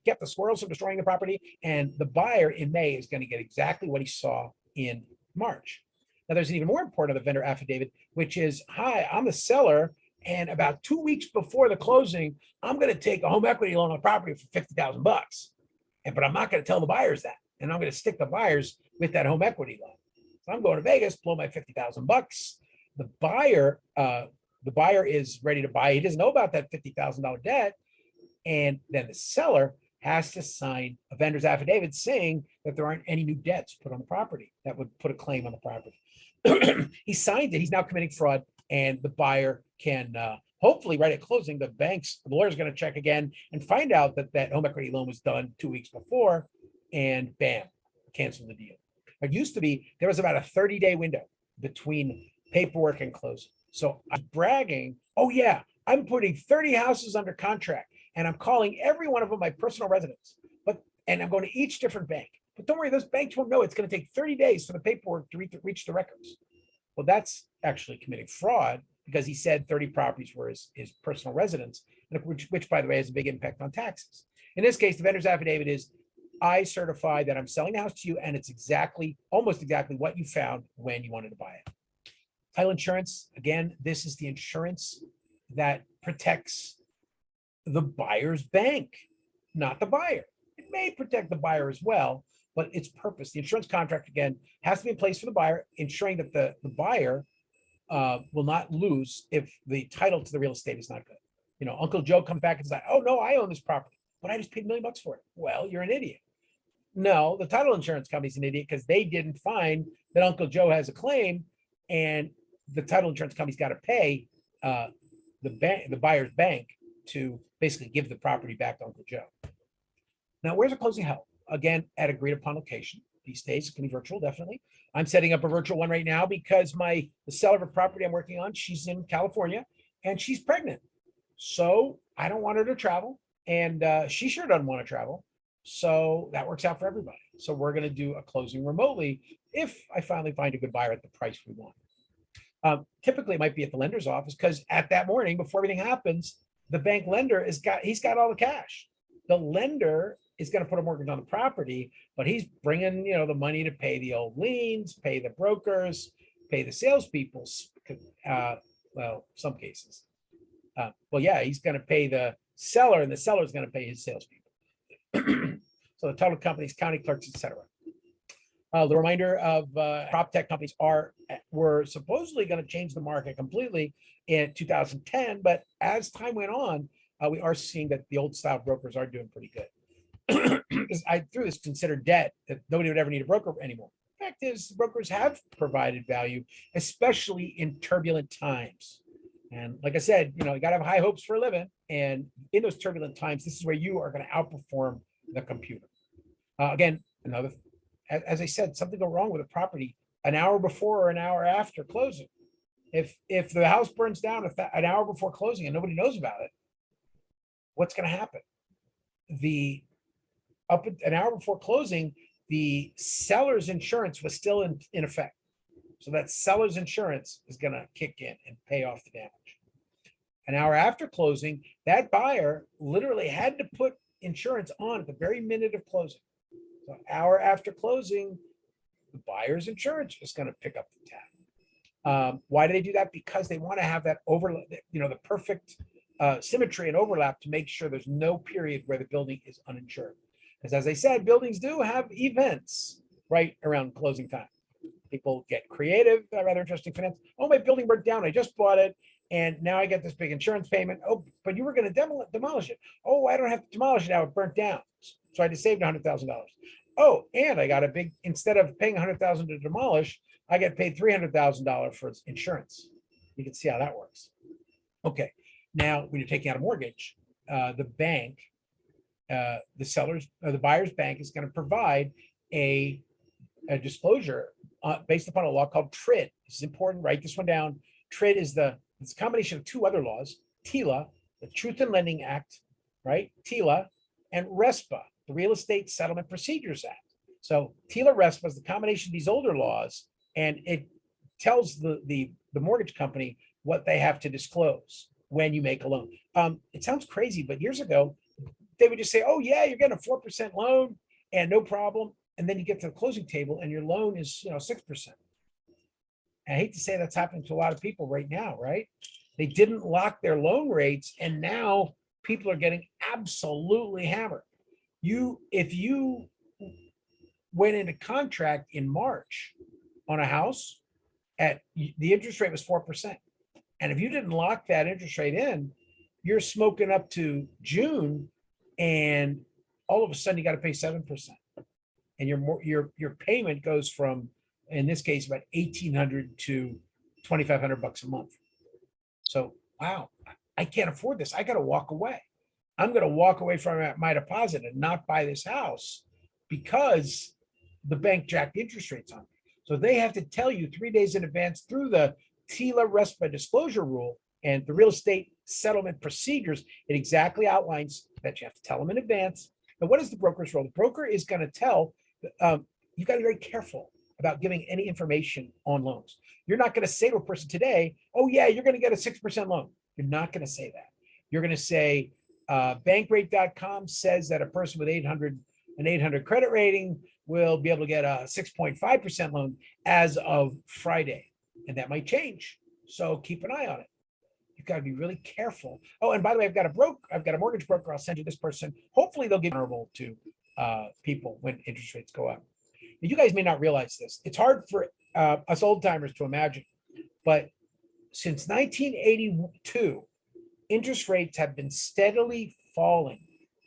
kept the squirrels from destroying the property, and the buyer in May is going to get exactly what he saw in March. Now, there's an even more important of the vendor affidavit, which is, hi, I'm the seller, and about 2 weeks before the closing, I'm going to take a home equity loan on the property for $50,000, but I'm not going to tell the buyers that, and I'm going to stick the buyers with that home equity loan. So I'm going to Vegas, blow my $50,000. The buyer is ready to buy. He doesn't know about that $50,000 debt. And then the seller has to sign a vendor's affidavit saying that there aren't any new debts put on the property that would put a claim on the property. He signed it. He's now committing fraud, and the buyer can hopefully right at closing, the lawyer's going to check again and find out that that home equity loan was done 2 weeks before, and bam, cancel the deal. It used to be there was about a 30-day window between paperwork and closing. So I'm bragging, oh yeah, I'm putting 30 houses under contract, and I'm calling every one of them my personal residence, and I'm going to each different bank. But don't worry, those banks won't know. It's going to take 30 days for the paperwork to reach the records. Well, that's actually committing fraud, because he said 30 properties were his personal residence, which, by the way, has a big impact on taxes. In this case, the vendor's affidavit is, I certify that I'm selling the house to you, and it's almost exactly what you found when you wanted to buy it. Title insurance, again, this is the insurance that protects the buyer's bank, not the buyer. It may protect the buyer as well, but its purpose, the insurance contract, again, has to be in place for the buyer, ensuring that the buyer will not lose if the title to the real estate is not good. Uncle Joe comes back and says, oh no, I own this property, but I just paid $1 million for it. Well, you're an idiot. No, the title insurance company's an idiot because they didn't find that Uncle Joe has a claim, and the title insurance company's got to pay the buyer's bank to basically give the property back to Uncle Joe. Now, where's a closing held? Again, at agreed upon location. these days. It can be virtual, definitely. I'm setting up a virtual one right now because the seller of a property I'm working on, she's in California and she's pregnant. So I don't want her to travel, and she sure doesn't want to travel. So that works out for everybody. So we're going to do a closing remotely if I finally find a good buyer at the price we want. Typically, it might be at the lender's office because at that morning, before everything happens, the bank lender he's got all the cash. The lender is going to put a mortgage on the property, but he's bringing, the money to pay the old liens, pay the brokers, pay the salespeople. Well, some cases. He's going to pay the seller, and the seller is going to pay his salespeople. So the title companies, county clerks, etc. The reminder of prop tech companies were supposedly going to change the market completely in 2010, but as time went on, we are seeing that the old style brokers are doing pretty good. I threw this considered debt that nobody would ever need a broker anymore. Fact is, brokers have provided value, especially in turbulent times. And like I said, you got to have high hopes for a living. And in those turbulent times, this is where you are going to outperform the computer. Again, as I said, something go wrong with a property an hour before or an hour after closing. If the house burns down an hour before closing and nobody knows about it, what's going to happen? An hour before closing, the seller's insurance was still in effect. So that seller's insurance is going to kick in and pay off the damage. An hour after closing, that buyer literally had to put insurance on at the very minute of closing. So an hour after closing, the buyer's insurance is going to pick up the tab. Why do they do that? Because they want to have that overlap, the perfect symmetry and overlap to make sure there's no period where the building is uninsured. Because as I said, buildings do have events right around closing time. People get creative, rather interesting finance. Oh, my building burnt down. I just bought it. And now I get this big insurance payment. Oh, but you were going to demolish it. Oh, I don't have to demolish it now. It burnt down. So I just saved $100,000. Oh, and I got instead of paying $100,000 to demolish, I get paid $300,000 for insurance. You can see how that works. Okay. Now, when you're taking out a mortgage, the bank, the buyer's bank is going to provide a disclosure based upon a law called TRID. This is important. Write this one down. TRID is it's a combination of two other laws, TILA, the Truth in Lending Act, right? TILA, and RESPA, the Real Estate Settlement Procedures Act. So TILA RESPA is the combination of these older laws, and it tells the mortgage company what they have to disclose when you make a loan. It sounds crazy, but years ago, they would just say, oh yeah, you're getting a 4% loan and no problem. And then you get to the closing table and your loan is 6%. And I hate to say that's happening to a lot of people right now, right? They didn't lock their loan rates and now people are getting absolutely hammered. If you went into contract in March on a house the interest rate was 4%. And if you didn't lock that interest rate in, you're smoking up to June and all of a sudden you got to pay 7%. And your payment goes from, in this case, about $1,800 to $2,500 a month. So, wow, I can't afford this. I got to walk away. I'm going to walk away from my deposit and not buy this house because the bank jacked interest rates on me. So they have to tell you 3 days in advance through the TILA RESPA disclosure rule and the real estate settlement procedures. It exactly outlines that you have to tell them in advance. And what is the broker's role? The broker is going to tell, you got to be very careful about giving any information on loans. You're not going to say to a person today, oh yeah, you're going to get a 6% loan. You're not going to say that. You're going to say, bankrate.com says that a person with an 800 credit rating will be able to get a 6.5% loan as of Friday. And that might change. So keep an eye on it. You've got to be really careful. Oh, and by the way, I've got a mortgage broker. I'll send you this person. Hopefully they'll give honorable to people when interest rates go up. You guys may not realize this. It's hard for us old timers to imagine, but since 1982, interest rates have been steadily falling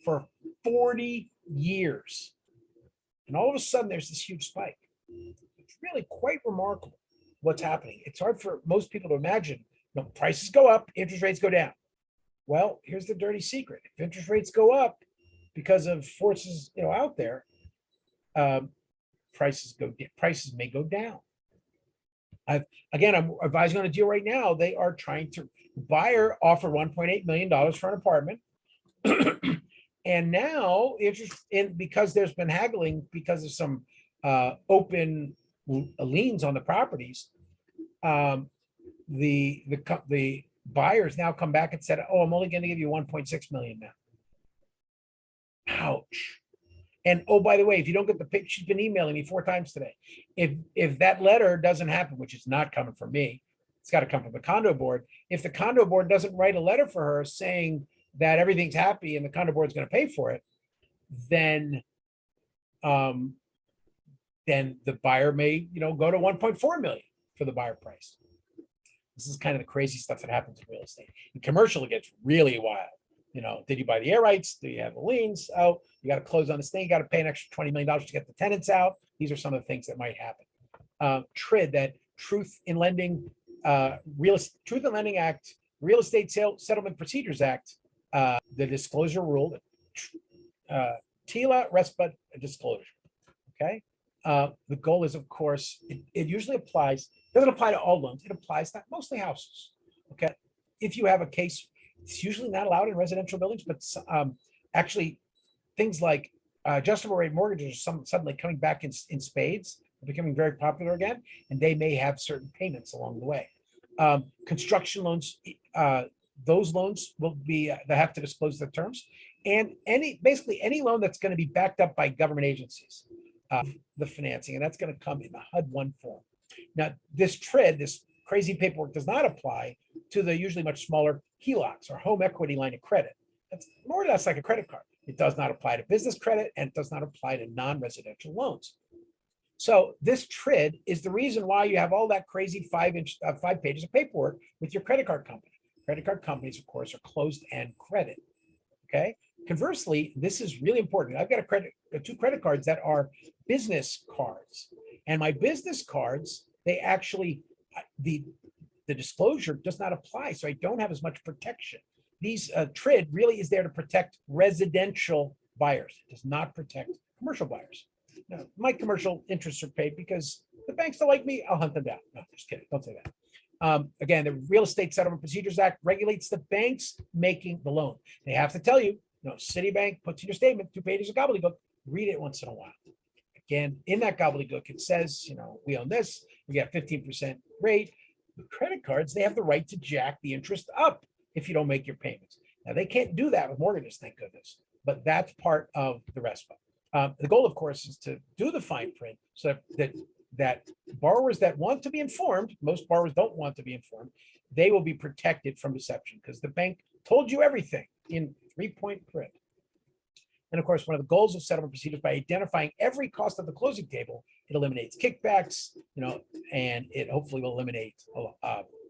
for 40 years. And all of a sudden there's this huge spike. It's really quite remarkable what's happening. It's hard for most people to imagine. Prices go up, interest rates go down. Well, here's the dirty secret. If interest rates go up because of forces, out there, prices may go down. I'm advising on a deal right now. They are trying to buyer offer $1.8 million for an apartment. And now because there's been haggling because of some open liens on the properties, the buyers now come back and said, "Oh, I'm only going to give you 1.6 million now." Ouch. And oh, by the way, if you don't get the picture, she's been emailing me 4 times today. If that letter doesn't happen, which is not coming from me, it's got to come from the condo board. If the condo board doesn't write a letter for her saying that everything's happy and the condo board is going to pay for it, then the buyer may, go to 1.4 million for the buyer price. This is kind of the crazy stuff that happens in real estate. In commercial, it gets really wild. Did you buy the air rights? Do you have the liens? Oh, you got to close on this thing. You got to pay an extra $20 million to get the tenants out. These are some of the things that might happen. TRID, that Truth in Lending, Truth in Lending Act, Real Estate Settlement Procedures Act, the disclosure rule, TILA, RESPA disclosure. Okay. The goal is, of course, it usually doesn't apply to all loans. It applies to mostly houses. Okay. If you have a case, it's usually not allowed in residential buildings, but actually things like adjustable rate mortgages are suddenly coming back in spades, becoming very popular again, and they may have certain payments along the way. Construction loans, those loans will be, they have to disclose their terms, and basically any loan that's going to be backed up by government agencies, the financing, and that's going to come in the HUD-1 form. Now, this TRID, this crazy paperwork, does not apply to the usually much smaller HELOCs or home equity line of credit. That's more or less like a credit card. It does not apply to business credit, and it does not apply to non-residential loans. So this TRID is the reason why you have all that crazy 5 pages of paperwork with your credit card company. Credit card companies, of course, are closed-end credit. Okay. Conversely, this is really important. I've got 2 credit cards that are business cards, and my business cards, they actually, the disclosure does not apply, so I don't have as much protection. These TRID really is there to protect residential buyers. It does not protect commercial buyers. Now, my commercial interests are paid because the banks don't like me. I'll hunt them down. No, just kidding. Don't say that. Again, the Real Estate Settlement Procedures Act regulates the banks making the loan. They have to tell you, Citibank puts in your statement 2 pages of gobbledygook. Read it once in a while. Again, in that gobbledygook, it says, we own this. We get 15% rate. The credit cards, they have the right to jack the interest up if you don't make your payments. Now, they can't do that with mortgages, thank goodness, but that's part of the RESPA. The goal, of course, is to do the fine print so that borrowers that want to be informed, most borrowers don't want to be informed, they will be protected from deception because the bank told you everything in 3-point print. And of course, one of the goals of settlement procedures, by identifying every cost of the closing table, it eliminates kickbacks, and it hopefully will eliminate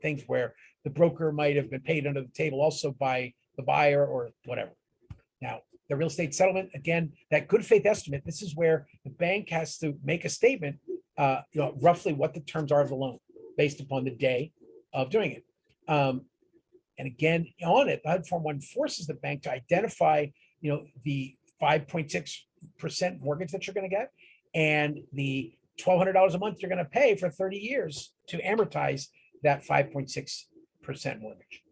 things where the broker might have been paid under the table also by the buyer or whatever. Now, the real estate settlement, again, that good faith estimate, this is where the bank has to make a statement, roughly what the terms are of the loan based upon the day of doing it. And again, on it, the HUD Form 1 forces the bank to identify, the 5.6% mortgage that you're going to get and the $1,200 a month you're going to pay for 30 years to amortize that 5.6% mortgage.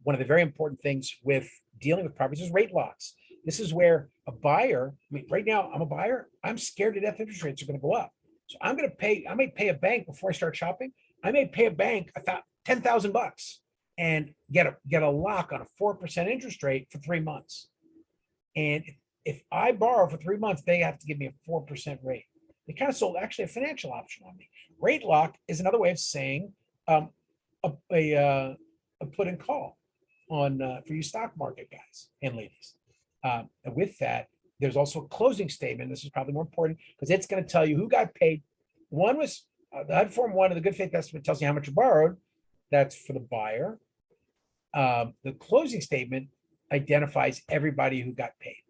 One of the very important things with dealing with properties is rate locks. This is where a buyer, right now I'm a buyer, I'm scared to death interest rates are going to go up. So I may pay a bank before I start shopping. I may pay a bank $10,000 and get a lock on a 4% interest rate for 3 months. And if I borrow for 3 months, they have to give me a 4% rate. They kind of sold actually a financial option on me. Rate lock is another way of saying a put and call on for you stock market guys and ladies. And with that, there's also a closing statement. This is probably more important because it's going to tell you who got paid. One was the HUD Form 1 of the good faith estimate tells you how much you borrowed. That's for the buyer. The closing statement identifies everybody who got paid.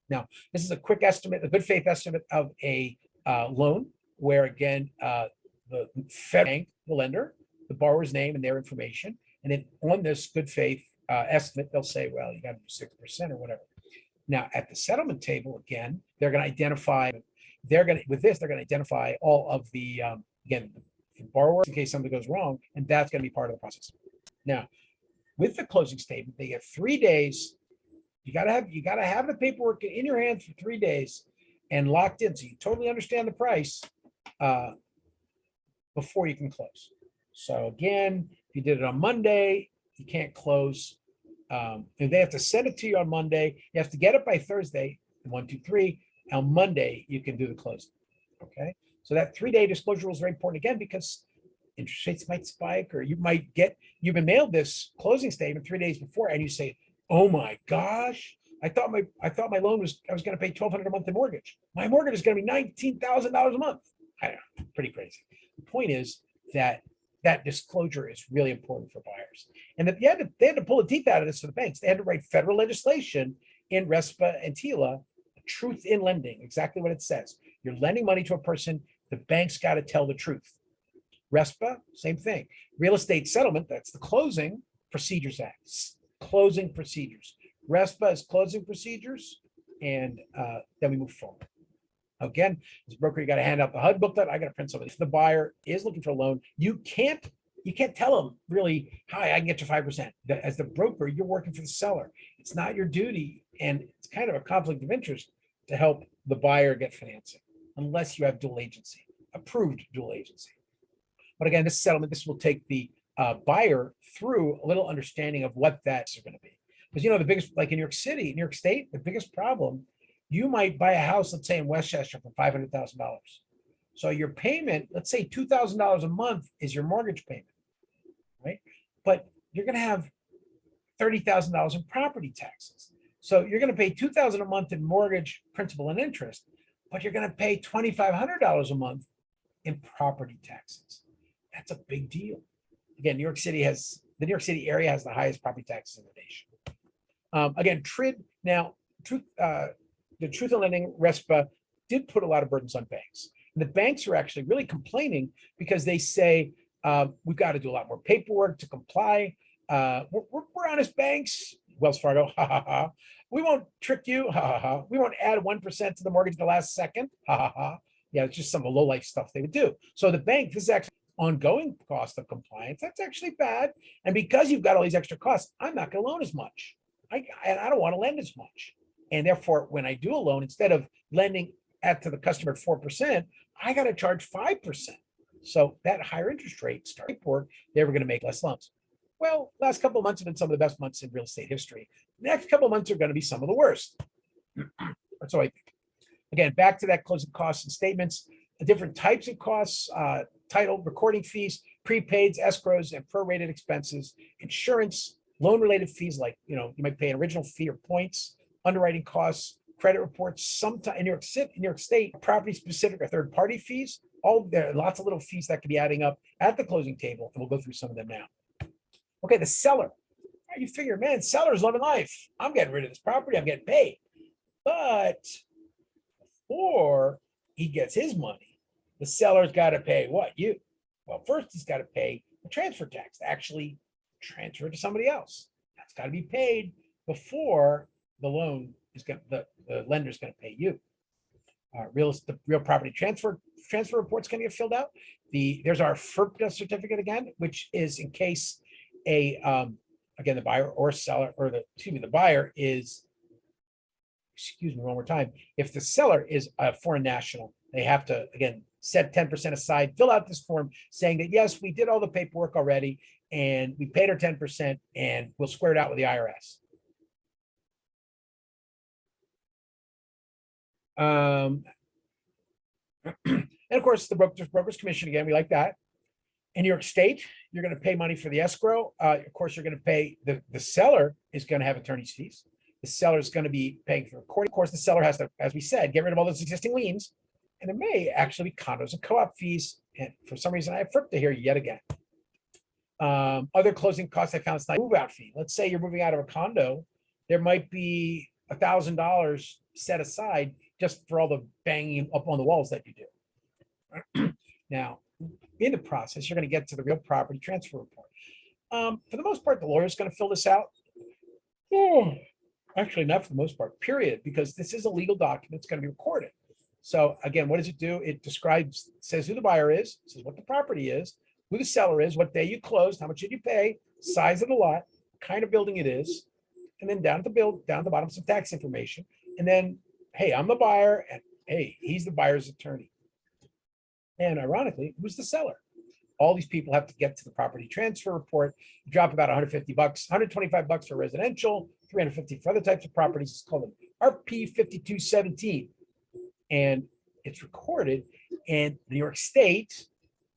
Now, this is a quick estimate, a good faith estimate of a loan where, again, the federal bank, the lender, the borrower's name and their information. And then on this good faith estimate, they'll say, well, you got to do 6% or whatever. Now, at the settlement table, again, they're going to identify they're going to, with this, they're going to identify all of the, again, the borrowers in case something goes wrong, and that's going to be part of the process. Now, with the closing statement, they have 3 days. You gotta have the paperwork in your hands for 3 days and locked in, so you totally understand the price before you can close. So again, if you did it on Monday, you can't close. If they have to send it to you on Monday, you have to get it by Thursday. 1, 2, 3. On Monday, you can do the closing. Okay, so that 3-day disclosure is very important again because interest rates might spike, or you've been mailed this closing statement 3 days before, and you say, "Oh my gosh, I thought my loan was I was going to pay $1,200 a month in mortgage. My mortgage is going to be $19,000 a month." I don't know, pretty crazy. The point is that disclosure is really important for buyers, and that they had to pull the teeth out of this for the banks. They had to write federal legislation in RESPA and TILA, truth in lending, exactly what it says. You're lending money to a person, the bank's got to tell the truth. RESPA, same thing. Real estate settlement, that's the Closing Procedures Act. Closing procedures. RESPA is closing procedures, and then we move forward. Again, as a broker, you got to hand out the HUD booklet. I got to print something. If the buyer is looking for a loan, you can't tell them really, "Hi, I can get you 5%." As the broker, you're working for the seller. It's not your duty, and it's kind of a conflict of interest to help the buyer get financing, unless you have dual agency, approved dual agency. But again, this settlement, this will take the buyer through a little understanding of what that's going to be. Because the biggest, like in New York City, New York State, the biggest problem, you might buy a house, let's say in Westchester for $500,000. So your payment, let's say $2,000 a month is your mortgage payment, right? But you're going to have $30,000 in property taxes. So you're going to pay $2,000 a month in mortgage principal and interest, but you're going to pay $2,500 a month in property taxes. That's a big deal. Again, the New York City area has the highest property taxes in the nation. Again, the Truth in Lending RESPA did put a lot of burdens on banks. And the banks are actually really complaining because they say, we've got to do a lot more paperwork to comply. We're honest banks. Wells Fargo, ha ha ha. We won't trick you, ha ha ha. We won't add 1% to the mortgage at the last second, ha ha ha. Yeah, it's just some of the low life stuff they would do. So the bank, this is actually ongoing cost of compliance. That's actually bad. And because you've got all these extra costs, I'm not going to loan as much. I don't want to lend as much. And therefore, when I do a loan, instead of lending to the customer at 4%, I got to charge 5%. So that higher interest rate started work, they were going to make less loans. Well, last couple of months have been some of the best months in real estate history. Next couple of months are going to be some of the worst. That's all I think. Again, back to that closing costs and statements, the different types of costs, title, recording fees, prepaids, escrows, and prorated expenses, insurance, loan-related fees like, you might pay an original fee or points, underwriting costs, credit reports, sometimes in New York State, property-specific or third-party fees. There are lots of little fees that could be adding up at the closing table, and we'll go through some of them now. Okay, the seller. You figure, man, seller's loving life. I'm getting rid of this property. I'm getting paid. But before he gets his money, the seller's got to pay what? You. Well, first he's got to pay a transfer tax to actually transfer it to somebody else. That's got to be paid before the loan is going. The lender's going to pay you. The real property transfer report's going to get filled out. There's our FERPA certificate again, which is in case again, the buyer or seller, or the buyer is, excuse me one more time, if the seller is a foreign national, they have to, again, set 10% aside, fill out this form saying that, yes, we did all the paperwork already and we paid our 10% and we'll square it out with the IRS. And of course, the broker's commission, again, we like that. In New York State, you're going to pay money for the escrow. Of course, you're going to pay, the seller is going to have attorney's fees. The seller is going to be paying for recording. Of course, the seller has to, as we said, get rid of all those existing liens. And there may actually be condos and co-op fees. And for some reason, I have FERPA here yet again. Other closing costs I found, it's not a move-out fee. Let's say you're moving out of a condo. There might be $1,000 set aside just for all the banging up on the walls that you do. Now, in the process, you're going to get to the real property transfer report. For the most part, the lawyer's going to fill this out. Actually, not for the most part, period, because this is a legal document. It's going to be recorded. So again, what does it do? It describes, says who the buyer is, says what the property is, who the seller is, what day you closed, how much did you pay, size of the lot, kind of building it is, and then down at the bottom, some tax information. And then, hey, I'm the buyer, and hey, he's the buyer's attorney. And ironically, who's the seller? All these people have to get to the property transfer report, drop about 150 bucks, 125 bucks for residential, 350 for other types of properties. It's called an RP 5217. And it's recorded in the New York State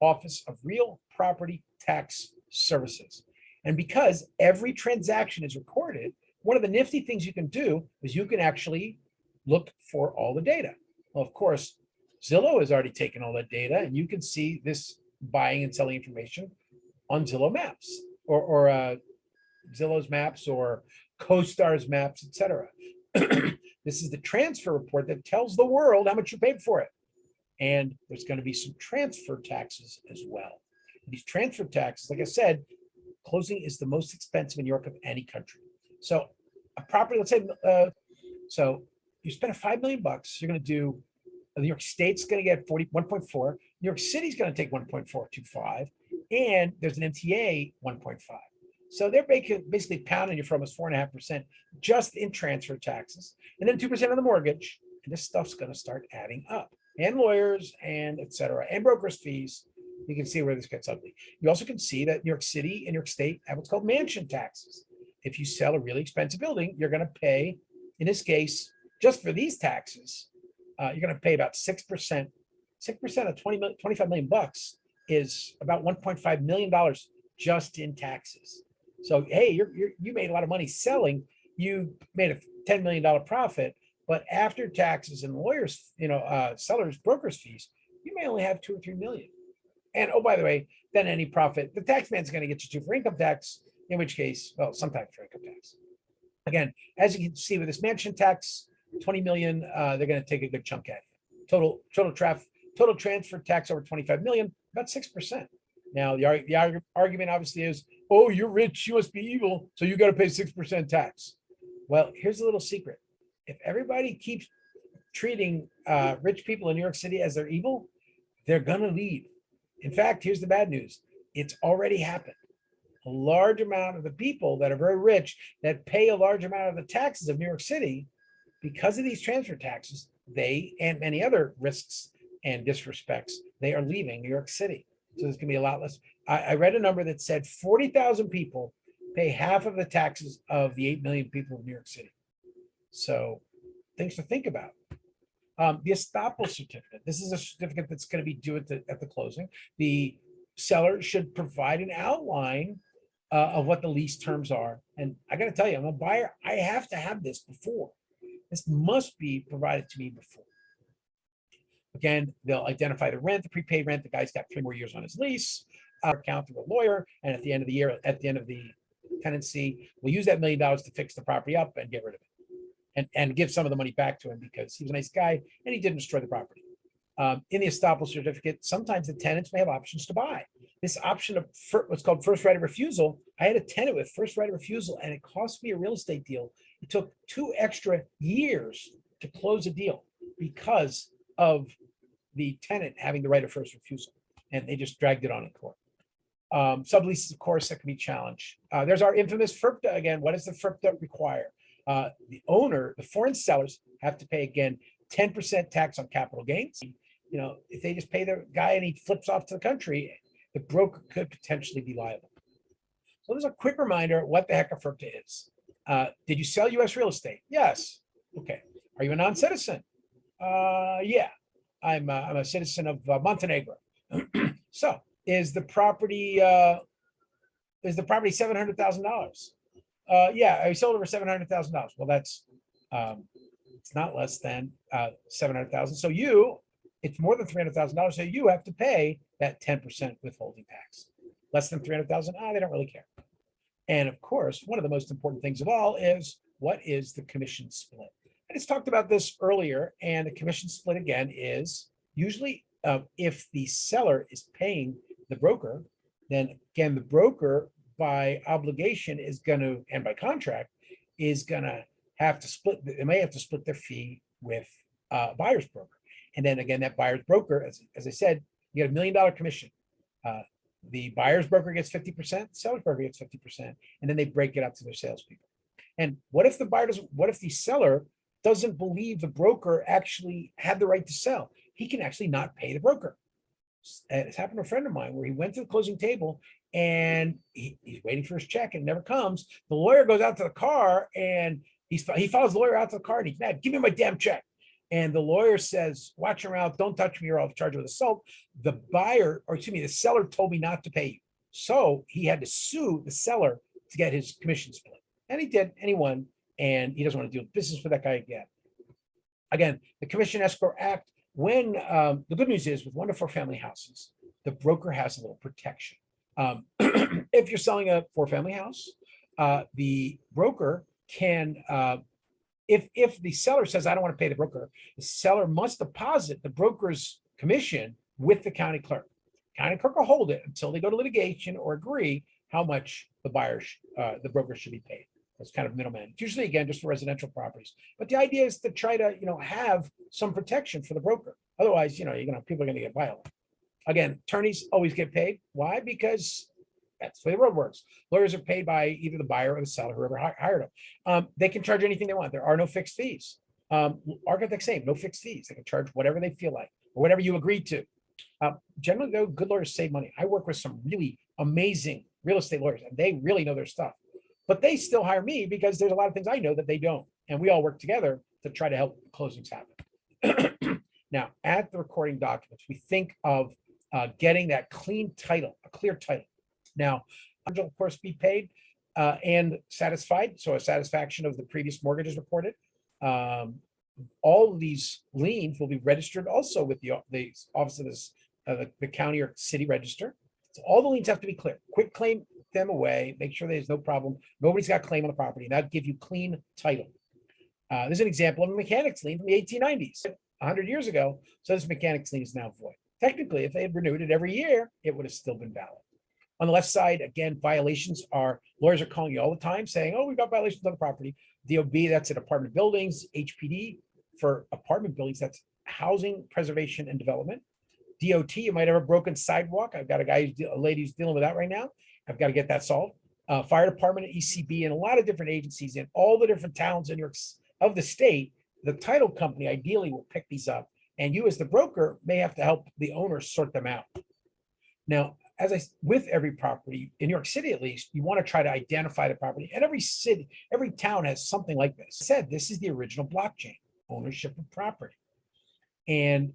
Office of Real Property Tax Services. And because every transaction is recorded, one of the nifty things you can do is you can actually look for all the data. Well, of course, Zillow has already taken all that data, and you can see this buying and selling information on Zillow Maps or Zillow's Maps or CoStar's Maps, etc. This is the transfer report that tells the world how much you paid for it. And there's going to be some transfer taxes as well. These transfer taxes, like I said, closing is the most expensive in New York of any country. So a property, let's say, so you spend $5 million, you're going to do, New York State's going to get 1.4, New York City's going to take 1.425, and there's an MTA 1.5. So they're basically pounding you for almost 4.5% just in transfer taxes, and then 2% on the mortgage. And this stuff's going to start adding up, and lawyers and et cetera, and brokers' fees. You can see where this gets ugly. You also can see that New York City and New York State have what's called mansion taxes. If you sell a really expensive building, you're going to pay, in this case, just for these taxes, you're going to pay about 6%. 6% of 25 million bucks is about $1.5 million just in taxes. So, hey, you made a lot of money selling. You made a $10 million profit, but after taxes and lawyers, sellers, brokers fees, you may only have 2 or 3 million. And oh, by the way, then any profit, the tax man's going to get you 2 for income tax, in which case, well, sometimes for income tax. Again, as you can see with this mansion tax, 20 million, they're going to take a good chunk at you. Total transfer tax over 25 million, about 6%. Now, the argument obviously is, oh, you're rich, you must be evil, so you got to pay 6% tax. Well, here's a little secret. If everybody keeps treating rich people in New York City as they're evil, they're going to leave. In fact, here's the bad news. It's already happened. A large amount of the people that are very rich that pay a large amount of the taxes of New York City, because of these transfer taxes, they and many other risks and disrespects, they are leaving New York City. So there's going to be a lot less. I read a number that said 40,000 people pay half of the taxes of the 8 million people of New York City. So things to think about. The estoppel certificate. This is a certificate that's going to be due at the closing. The seller should provide an outline of what the lease terms are. And I got to tell you, I'm a buyer. I have to have this before. This must be provided to me before. Again, they'll identify the rent, the prepaid rent. The guy's got 3 more years on his lease. Account to a lawyer, and at the end of the year, at the end of the tenancy, we'll use that $1 million to fix the property up and get rid of it, and give some of the money back to him because he was a nice guy and he didn't destroy the property. In the estoppel certificate, sometimes the tenants may have options to buy. This option of what's called first right of refusal. I had a tenant with first right of refusal, and it cost me a real estate deal. It took 2 extra years to close a deal because of the tenant having the right of first refusal, and they just dragged it on in court. Subleases, of course, that can be challenged. There's our infamous FERPTA again. What does the FERPTA require? The owner, the foreign sellers, have to pay again 10% tax on capital gains. If they just pay the guy and he flips off to the country, the broker could potentially be liable. So there's a quick reminder what the heck a FERPTA is. Did you sell U.S. real estate? Yes. Okay. Are you a non-citizen? Yeah. I'm a citizen of Montenegro. So is the property $700,000? Yeah, I sold it for $700,000. Well, that's it's not less than $700,000. So it's more than $300,000. So you have to pay that 10% withholding tax. Less than $300,000, they don't really care. And of course, one of the most important things of all is, what is the commission split? I just talked about this earlier, and the commission split again is usually if the seller is paying the broker, then again, the broker by obligation is going to, and by contract, is going to have to split, they may have to split their fee with a buyer's broker. And then again, that buyer's broker, as I said, you get $1 million commission. The buyer's broker gets 50%, seller's broker gets 50%, and then they break it up to their salespeople. And what if the buyer doesn't, what if the seller doesn't believe the broker actually had the right to sell? He can actually not pay the broker. It's happened to a friend of mine where he went to the closing table and he's waiting for his check and it never comes. The lawyer goes out to the car and he follows the lawyer out to the car and he's mad, give me my damn check. And the lawyer says, watch your mouth, don't touch me or I'll charge you with assault. The buyer, or excuse me, the seller told me not to pay you. So he had to sue the seller to get his commission split. And he did, and he won, and he doesn't want to do business with that guy again. Again, the Commission Escrow Act, when the good news is with 1 to 4 family houses, the broker has a little protection. If you're selling a 4-family house, the broker can, if the seller says, I don't want to pay the broker, the seller must deposit the broker's commission with the county clerk. County clerk will hold it until they go to litigation or agree how much the the broker should be paid. That's kind of middleman. It's usually, again, just for residential properties. But the idea is to try to, have some protection for the broker. Otherwise, people are going to get violent. Again, attorneys always get paid. Why? Because that's the way the world works. Lawyers are paid by either the buyer or the seller, whoever hired them. They can charge anything they want. There are no fixed fees. Architects same, no fixed fees. They can charge whatever they feel like or whatever you agreed to. Generally, though, good lawyers save money. I work with some really amazing real estate lawyers, and they really know their stuff. But they still hire me because there's a lot of things I know that they don't. And we all work together to try to help closings happen. Now, at the recording documents, we think of getting that clean title, a clear title. Now, will of course be paid and satisfied. So a satisfaction of the previous mortgage is recorded. All of these liens will be registered also with the office of the county or city register. So all the liens have to be clear. Quick claim them away, make sure there's no problem. Nobody's got claim on the property, and that'll give you clean title. There's an example of a mechanics lien from the 1890s, 100 years ago. So this mechanics lien is now void. Technically, if they had renewed it every year, it would have still been valid. On the left side, again, violations are, lawyers are calling you all the time saying, oh, we've got violations on the property. DOB, that's at apartment buildings. HPD for apartment buildings, that's housing preservation and development. DOT, you might have a broken sidewalk. I've got a lady who's dealing with that right now. I've got to get that solved. Fire department, ECB, and a lot of different agencies in all the different towns in New York of the state. The title company ideally will pick these up, and you as the broker may have to help the owner sort them out. Now, with every property in New York City, at least, you want to try to identify the property. And every city, every town has something like this. I said this is the original blockchain, ownership of property, and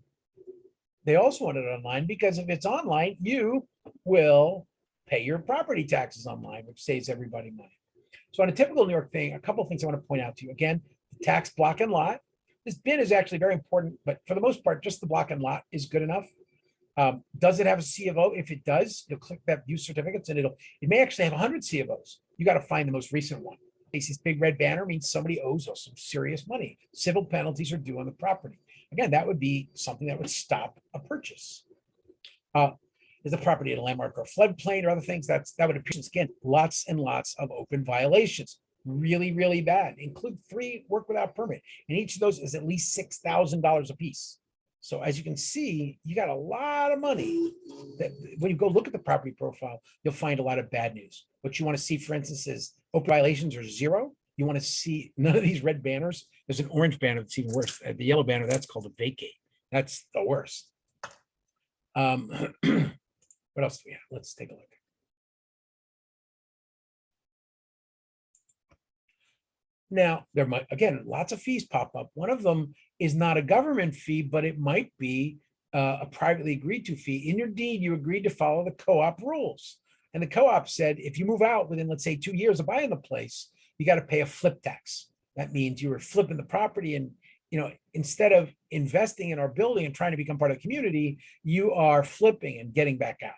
they also want it online because if it's online, you will pay your property taxes online, which saves everybody money. So on a typical New York thing, a couple of things I want to point out to you. Again, the tax block and lot. This bin is actually very important, but for the most part, just the block and lot is good enough. Does it have a C of O? If it does, you'll click that view certificates and it may actually have 100 C of Os. You got to find the most recent one. This big red banner means somebody owes us some serious money. Civil penalties are due on the property. Again, that would be something that would stop a purchase. Is the property in a landmark or a floodplain or other things? That would appear. Again, lots and lots of open violations. Really, really bad. Include 3 work without permit. And each of those is at least $6,000 a piece. So as you can see, you got a lot of money. That when you go look at the property profile, you'll find a lot of bad news. What you want to see, for instance, is open violations are 0. You want to see none of these red banners. There's an orange banner that's even worse. The yellow banner, that's called a vacate. That's the worst. What else do we have? Let's take a look. Now, there might, again, lots of fees pop up. One of them is not a government fee, but it might be a privately agreed to fee. In your deed, you agreed to follow the co-op rules. And the co-op said, if you move out within, let's say, 2 years of buying the place, you got to pay a flip tax. That means you were flipping the property and, instead of investing in our building and trying to become part of the community, you are flipping and getting back out.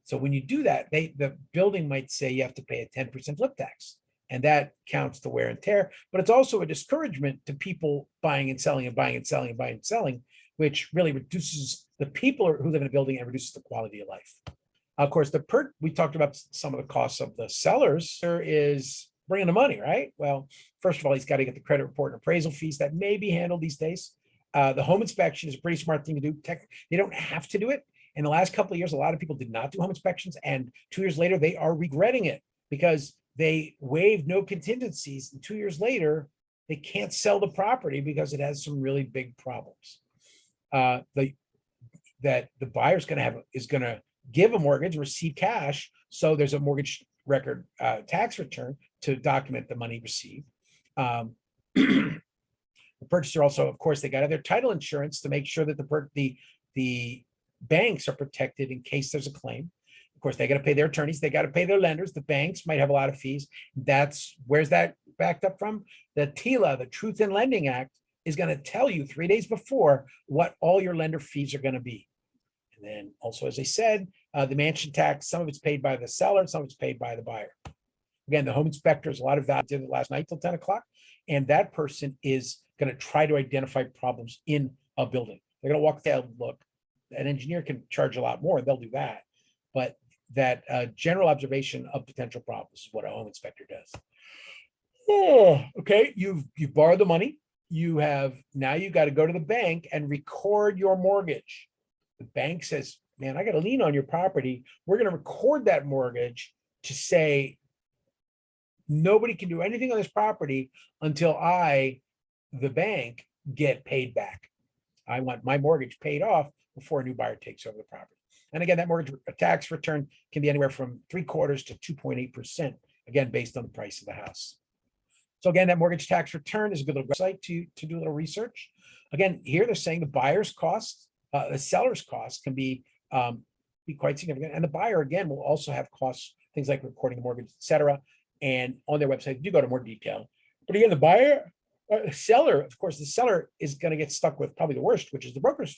So when you do that, the building might say you have to pay a 10% flip tax. And that counts the wear and tear, but it's also a discouragement to people buying and selling and buying and selling and buying and selling, which really reduces the people who live in a building and reduces the quality of life. Of course, we talked about some of the costs of the sellers. There is bringing the money, right? Well, first of all, he's got to get the credit report and appraisal fees that may be handled these days. The home inspection is a pretty smart thing to do. They don't have to do it. In the last couple of years, a lot of people did not do home inspections, and 2 years later, they are regretting it because they waived no contingencies. And 2 years later, they can't sell the property because it has some really big problems. That the buyer is going to give a mortgage and receive cash. So there's a mortgage record tax return to document the money received. The purchaser also, of course, they got their title insurance to make sure that the banks are protected in case there's a claim. Of course, they got to pay their attorneys. They got to pay their lenders. The banks might have a lot of fees. Where's that backed up from? The TILA, the Truth in Lending Act, is going to tell you 3 days before what all your lender fees are going to be. And then also, as I said, the mansion tax, some of it's paid by the seller, some of it's paid by the buyer. Again, the home inspector is a lot of that. Did it last night till 10 o'clock. And that person is going to try to identify problems in a building. They're going to walk down, look. An engineer can charge a lot more, they'll do that. But that general observation of potential problems is what a home inspector does. Oh, okay, you've borrowed the money. Now you got to go to the bank and record your mortgage. The bank says, man, I got a lien on your property. We're going to record that mortgage to say nobody can do anything on this property until the bank, get paid back. I want my mortgage paid off before a new buyer takes over the property. And again, that mortgage tax return can be anywhere from 3/4 to 2.8%, again, based on the price of the house. So again, that mortgage tax return is a good little website to do a little research. Again, here they're saying the buyer's cost, the seller's cost can be quite significant. And the buyer, again, will also have costs, things like recording the mortgage, et cetera. And on their website, you go to more detail. But again, seller, of course, the seller is going to get stuck with probably the worst, which is the broker's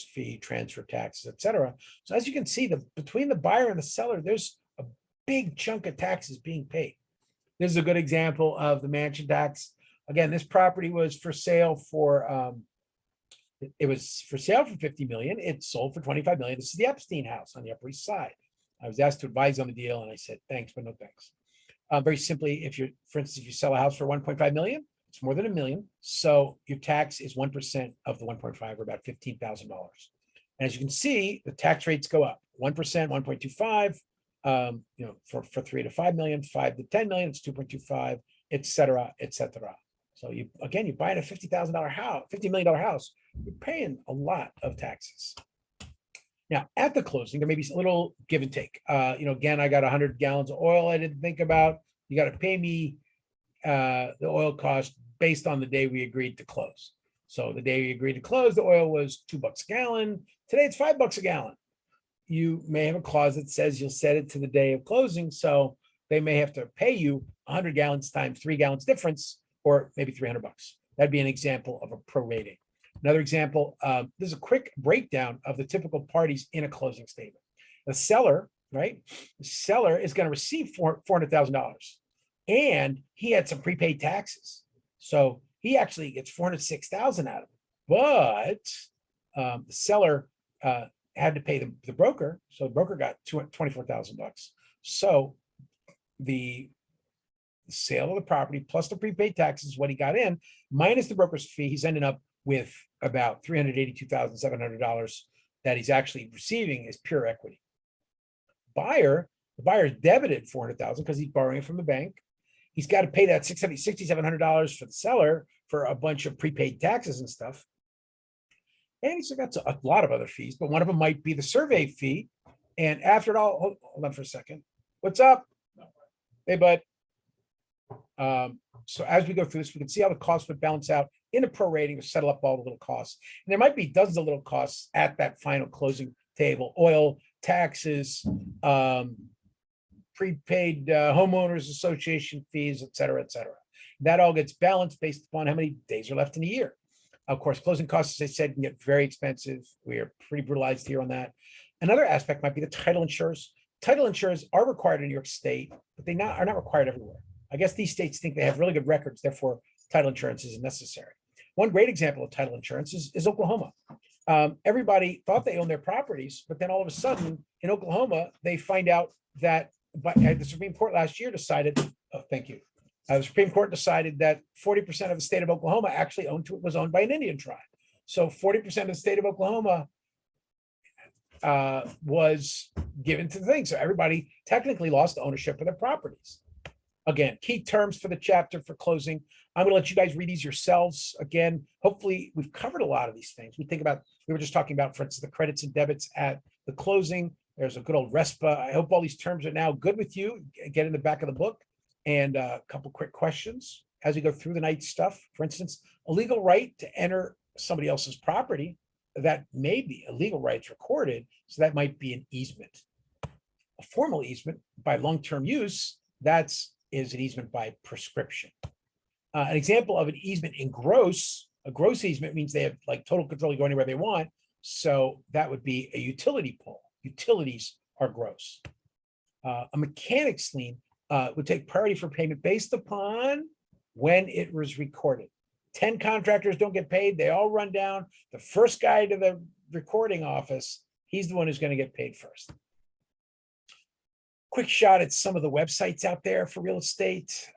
fee, transfer taxes, et cetera. So as you can see, between the buyer and the seller, there's a big chunk of taxes being paid. This is a good example of the mansion tax. Again, this property was for sale for it was for sale for $50 million. It sold for $25 million. This is the Epstein house on the Upper East Side. I was asked to advise on the deal, and I said thanks, but no thanks. Very simply, for instance, if you sell a house for $1.5 million, it's more than $1 million. So your tax is 1% of the 1.5, or about $15,000. And as you can see, the tax rates go up: 1%, 1.25. For 3 to 5 million, 5 to 10 million, it's 2.25, et cetera, et cetera. So you're buying a $50,000 house, $50 million house, you're paying a lot of taxes. Now, at the closing, there may be a little give and take. Again, I got 100 gallons of oil I didn't think about. You got to pay me the oil cost based on the day we agreed to close. So the day we agreed to close, the oil was $2 a gallon. Today, it's $5 a gallon. You may have a clause that says you'll set it to the day of closing. So they may have to pay you 100 gallons times 3 gallons difference, or maybe $300. That'd be an example of a prorating. Another example, this is a quick breakdown of the typical parties in a closing statement. The seller, right? The seller is going to receive $400,000, and he had some prepaid taxes. So he actually gets $406,000 out of it. But the seller had to pay the broker. So the broker got $24,000. So the sale of the property plus the prepaid taxes is what he got in, minus the broker's fee. He's ending up with about $382,700 that he's actually receiving as pure equity. The buyer is debited $400,000 because he's borrowing it from the bank. He's got to pay that $6,700 for the seller for a bunch of prepaid taxes and stuff. And he's got a lot of other fees, but one of them might be the survey fee. And after it all, hold on for a second. What's up? Hey, bud. So as we go through this, we can see how the costs would balance out in a prorating to settle up all the little costs. And there might be dozens of little costs at that final closing table: oil, taxes, prepaid homeowners association fees, et cetera, et cetera. That all gets balanced based upon how many days are left in a year. Of course, closing costs, as I said, can get very expensive. We are pretty brutalized here on that. Another aspect might be the title insurers. Title insurers are required in New York State, but they are not required everywhere. I guess these states think they have really good records, therefore title insurance isn't necessary. One great example of title insurance is Oklahoma. Everybody thought they owned their properties, but then all of a sudden in Oklahoma, they find out that the Supreme Court last year decided, the Supreme Court decided that 40% of the state of Oklahoma actually was owned by an Indian tribe. So 40% of the state of Oklahoma was given to the thing. So everybody technically lost ownership of their properties. Again, key terms for the chapter for closing. I'm gonna let you guys read these yourselves. Again, hopefully we've covered a lot of these things. We were just talking about, for instance, the credits and debits at the closing. There's a good old RESPA. I hope all these terms are now good with you. Get in the back of the book. And a couple quick questions as we go through the night stuff. For instance, a legal right to enter somebody else's property, that may be a legal right, it's recorded. So that might be an easement. A formal easement by long-term use, is an easement by prescription. An example of an easement in gross, a gross easement means they have like total control to go anywhere they want. So that would be a utility pole. Utilities are gross. A mechanic's lien would take priority for payment based upon when it was recorded. 10 contractors don't get paid. They all run down. The first guy to the recording office, he's the one who's going to get paid first. Quick shot at some of the websites out there for real estate.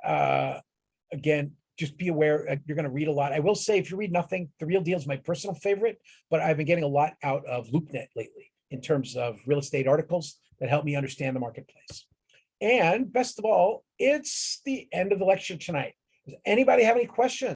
Again, just be aware, you're going to read a lot. I will say, if you read nothing, The Real Deal is my personal favorite, but I've been getting a lot out of LoopNet lately in terms of real estate articles that help me understand the marketplace. And best of all, it's the end of the lecture tonight. Does anybody have any questions?